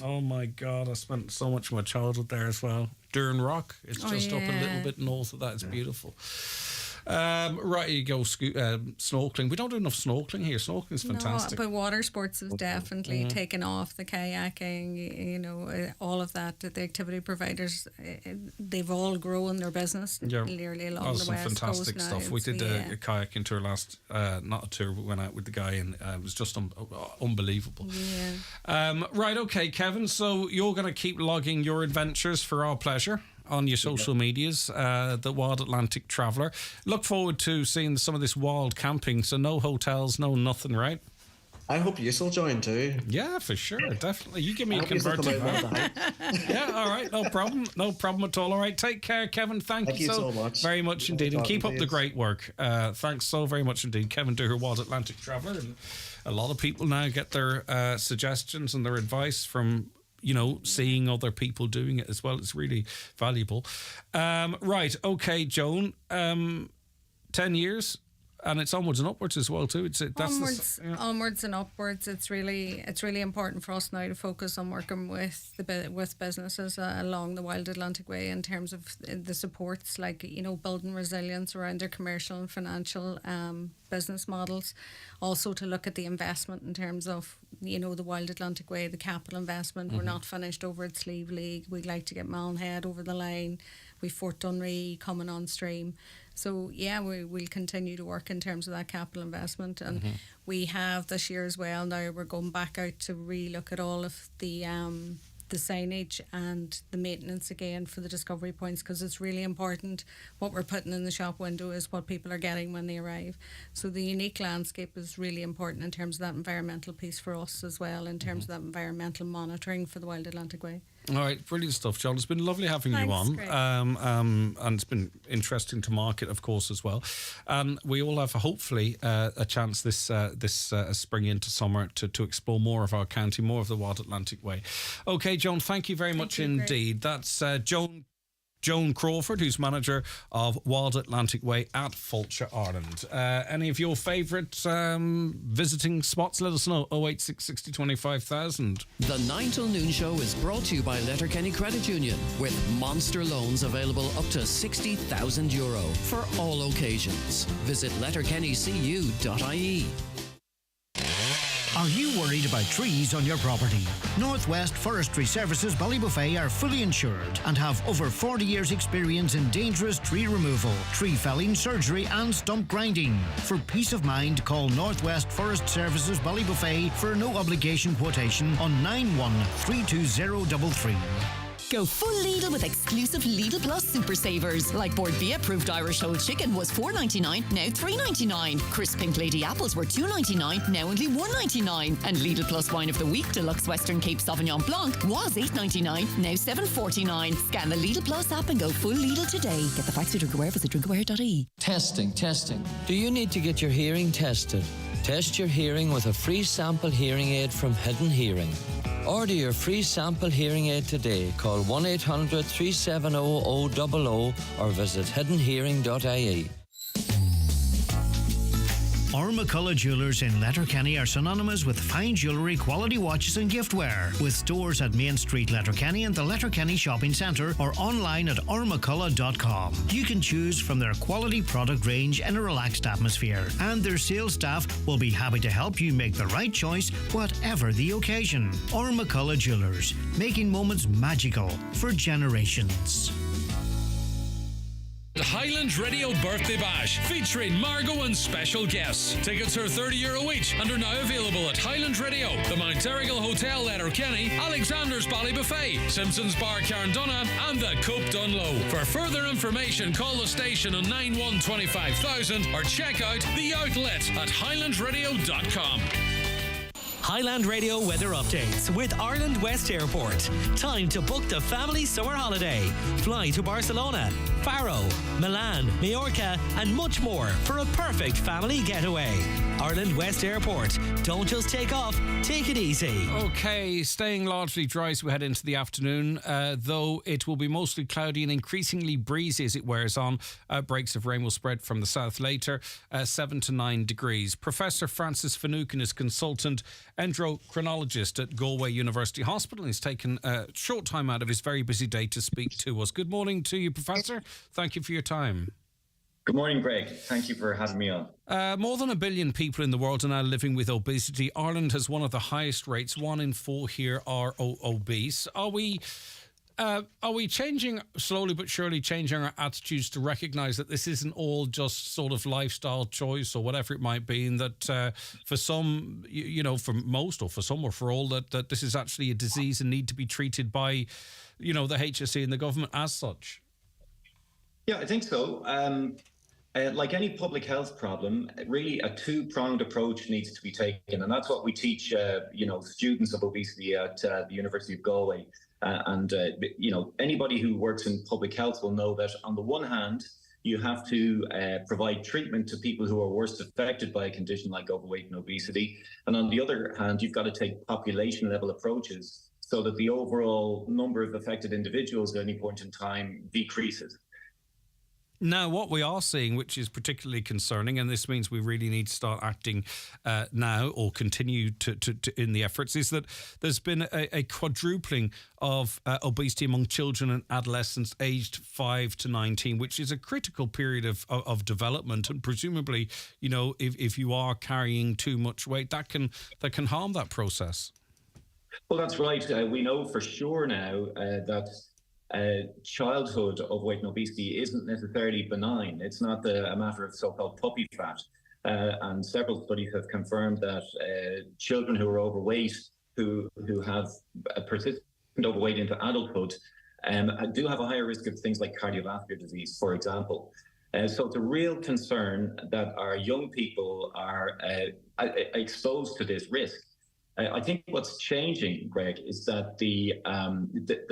Oh my God, I spent so much of my childhood there as well. Durn Rock. It's just up a little bit north of that. It's beautiful. Right, you go snorkeling. We don't do enough snorkeling here. Snorkeling is fantastic.
No, but water sports has definitely taken off. The kayaking, all of that. The activity providers, they've all grown their business nearly along the west
fantastic
coast
stuff.
now.
We did a kayaking tour last, not a tour, but went out with the guy, and it was just unbelievable.
Yeah.
Right, okay, Kevin. So you're going to keep logging your adventures for our pleasure on your social medias, the Wild Atlantic Traveller. Look forward to seeing some of this wild camping. So no hotels, no nothing, right?
I hope you'll join too.
Yeah, for sure, definitely. You give me a converted van. Yeah, all right, no problem at all. All right, take care, Kevin. Thank you so much. Very much indeed, and keep up the great work. Thanks so very much indeed, Kevin Dooher, Wild Atlantic Traveller. And a lot of people now get their suggestions and their advice from seeing other people doing it as well. It's really valuable. Right, okay, Joan. 10 years, and it's onwards and upwards as well too.
Onwards and upwards. It's really important for us now to focus on working with businesses along the Wild Atlantic Way in terms of the supports, building resilience around their commercial and financial business models. Also to look at the investment in terms of the Wild Atlantic Way, the capital investment. We're not finished over at Slieve League. We'd like to get Malmhead over the line. We've Fort Dunree coming on stream. So we'll continue to work in terms of that capital investment, and we have this year as well. Now we're going back out to re-look at all of the signage and the maintenance again for the discovery points, because it's really important. What we're putting in the shop window is what people are getting when they arrive. So the unique landscape is really important in terms of that environmental piece for us as well, in terms of that environmental monitoring for the Wild Atlantic Way.
All right, brilliant stuff, John. It's been lovely having you on.
Great.
And it's been interesting to market, of course, as well. We all have, hopefully, a chance this spring into summer to explore more of our county, more of the Wild Atlantic Way. Okay, Joan, thank you very much indeed. That's Joan Crawford, who's manager of Wild Atlantic Way at Fulcher, Ireland. Any of your favourite visiting spots? Let us know. 086 60 25,000.
The 9 till noon show is brought to you by Letterkenny Credit Union, with monster loans available up to €60,000 for all occasions. Visit letterkennycu.ie.
Are you worried about trees on your property? Northwest Forestry Services Ballybuffet are fully insured and have over 40 years experience in dangerous tree removal, tree felling, surgery and stump grinding. For peace of mind, call Northwest Forest Services Ballybuffet for a no obligation quotation on 913233.
Go full Lidl with exclusive Lidl Plus Super Savers. Like Board B approved Irish whole chicken was $4.99, now $3.99. Crisp Pink Lady apples were $2.99, now only $1.99. And Lidl Plus Wine of the Week Deluxe Western Cape Sauvignon Blanc was $8.99, now $7.49. Scan the Lidl Plus app and go full Lidl today. Get the facts to Drinkaware, visit drinkaware.ie.
Testing. Do you need to get your hearing tested? Test your hearing with a free sample hearing aid from Hidden Hearing. Order your free sample hearing aid today. Call 1-800-370-000 or visit hiddenhearing.ie.
McCullough Jewellers in Letterkenny are synonymous with fine jewellery, quality watches and giftware. With stores at Main Street, Letterkenny and the Letterkenny Shopping Centre or online at ormccullough.com. You can choose from their quality product range in a relaxed atmosphere, and their sales staff will be happy to help you make the right choice, whatever the occasion. McCullough Jewellers, making moments magical for generations.
The Highland Radio Birthday Bash, featuring Margot and special guests. Tickets are €30 each and are now available at Highland Radio, the Mount Errigal Hotel, Letterkenny, Alexander's Ballybuffet, Simpsons Bar, Carndonagh, and the Cope Dunlow. For further information, call the station on 9125,000 or check out the outlet at highlandradio.com.
Highland Radio weather updates with Ireland West Airport. Time to book the family summer holiday. Fly to Barcelona, Faro, Milan, Majorca and much more for a perfect family getaway. Ireland West Airport. Don't just take off, take it easy.
Okay, staying largely dry as we head into the afternoon, though it will be mostly cloudy and increasingly breezy as it wears on. Breaks of rain will spread from the south later, 7 to 9 degrees. Professor Francis Finucane is consultant endocrinologist at Galway University Hospital. He's taken a short time out of his very busy day to speak to us. Good morning to you, Professor. Thank you for your time.
Good morning, Greg. Thank you for having me on.
More than 1 billion people in the world are now living with obesity. Ireland has one of the highest rates. 1 in 4 here are obese. Are we changing, slowly but surely changing our attitudes to recognise that this isn't all just sort of lifestyle choice or whatever it might be, and that for some, for most or for some or for all, that this is actually a disease and need to be treated by, the HSE and the government as such?
Yeah, I think so. Like any public health problem, really a two-pronged approach needs to be taken. And that's what we teach, students of obesity at the University of Galway. Anybody who works in public health will know that on the one hand, you have to provide treatment to people who are worst affected by a condition like overweight and obesity. And on the other hand, you've got to take population-level approaches so that the overall number of affected individuals at any point in time decreases.
Now, what we are seeing, which is particularly concerning, and this means we really need to start acting now or continue to in the efforts, is that there's been a quadrupling of obesity among children and adolescents aged 5 to 19, which is a critical period of development. And presumably, if you are carrying too much weight, that can harm that process.
Well, that's right. We know for sure now that childhood overweight and obesity isn't necessarily benign. It's not a matter of so-called puppy fat. And several studies have confirmed that children who are overweight, who have a persistent overweight into adulthood, do have a higher risk of things like cardiovascular disease, for example. So it's a real concern that our young people are exposed to this risk. I think what's changing, Greg, is that the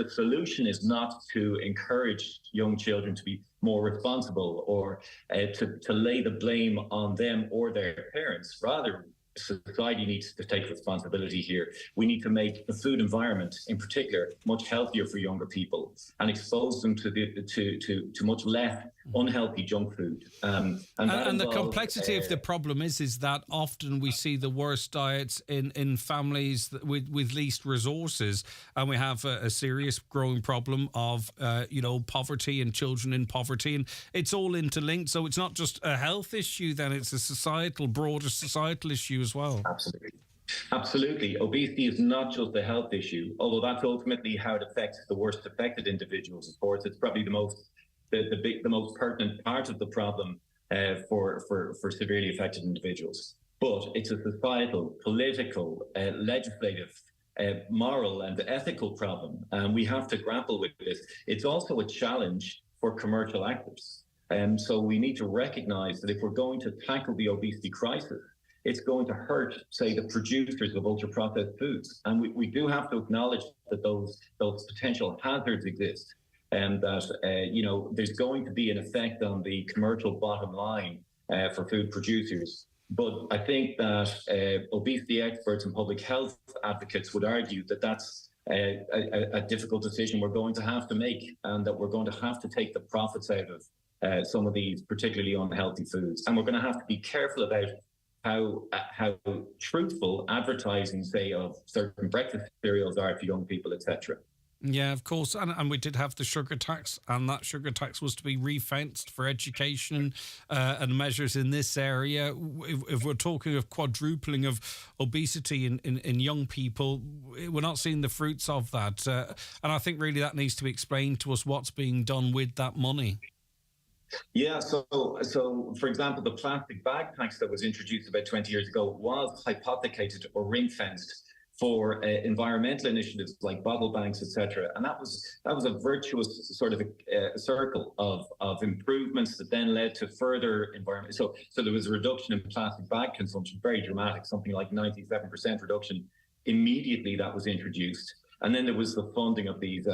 solution is not to encourage young children to be more responsible or to lay the blame on them or their parents. Rather, society needs to take responsibility here. We need to make the food environment, in particular, much healthier for younger people and expose them to much less unhealthy junk food. And
the complexity of the problem is that often we see the worst diets in families with least resources, and we have a serious growing problem of poverty and children in poverty, and it's all interlinked. So it's not just a health issue, then it's a broader societal issue as well.
Absolutely. Absolutely. Obesity is not just a health issue, although that's ultimately how it affects the worst affected individuals. Of course, it's probably the most pertinent part of the problem for severely affected individuals. But it's a societal, political, legislative, moral and ethical problem, and we have to grapple with this. It's also a challenge for commercial actors. So we need to recognise that if we're going to tackle the obesity crisis, it's going to hurt, say, the producers of ultra-processed foods. And we do have to acknowledge that those potential hazards exist, and that there's going to be an effect on the commercial bottom line for food producers. But I think that obesity experts and public health advocates would argue that that's a difficult decision we're going to have to make, and that we're going to have to take the profits out of some of these particularly unhealthy foods. And we're going to have to be careful about how truthful advertising, say, of certain breakfast cereals are for young people, etc.
Yeah, of course. And we did have the sugar tax, and that sugar tax was to be refenced for education and measures in this area. If we're talking of quadrupling of obesity in young people, we're not seeing the fruits of that. And I think really that needs to be explained to us, what's being done with that money.
Yeah, so for example, the plastic bag tax that was introduced about 20 years ago was hypothecated or ring-fenced for environmental initiatives like bottle banks, etc. And that was a virtuous sort of a circle of improvements that then led to further environment. So there was a reduction in plastic bag consumption, very dramatic, something like 97% reduction immediately that was introduced. And then there was the funding of these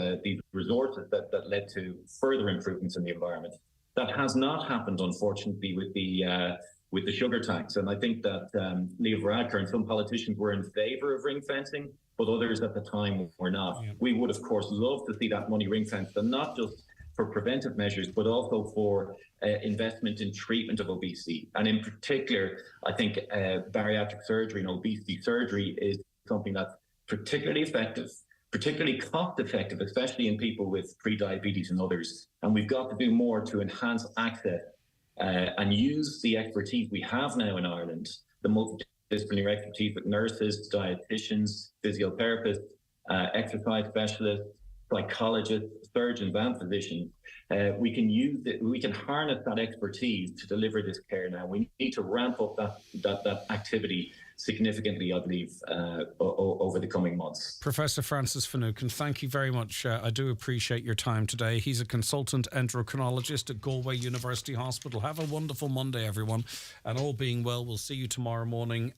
resources that led to further improvements in the environment. That has not happened, unfortunately, with the sugar tax. And I think that Leo Varadkar and some politicians were in favour of ring fencing, but others at the time were not. Yeah. We would, of course, love to see that money ring fenced, and not just for preventive measures, but also for investment in treatment of obesity. And in particular, I think bariatric surgery and obesity surgery is something that's particularly effective, particularly cost-effective, especially in people with pre-diabetes and others. And we've got to do more to enhance access and use the expertise we have now in Ireland, the multidisciplinary expertise with nurses, dietitians, physiotherapists, exercise specialists, psychologists, surgeons and physicians. We can use it, we can harness that expertise to deliver this care now. We need to ramp up that activity significantly, I believe, over the coming months.
Professor Francis Finucane, thank you very much. I do appreciate your time today. He's a consultant endocrinologist at Galway University Hospital. Have a wonderful Monday, everyone. And all being well, we'll see you tomorrow morning.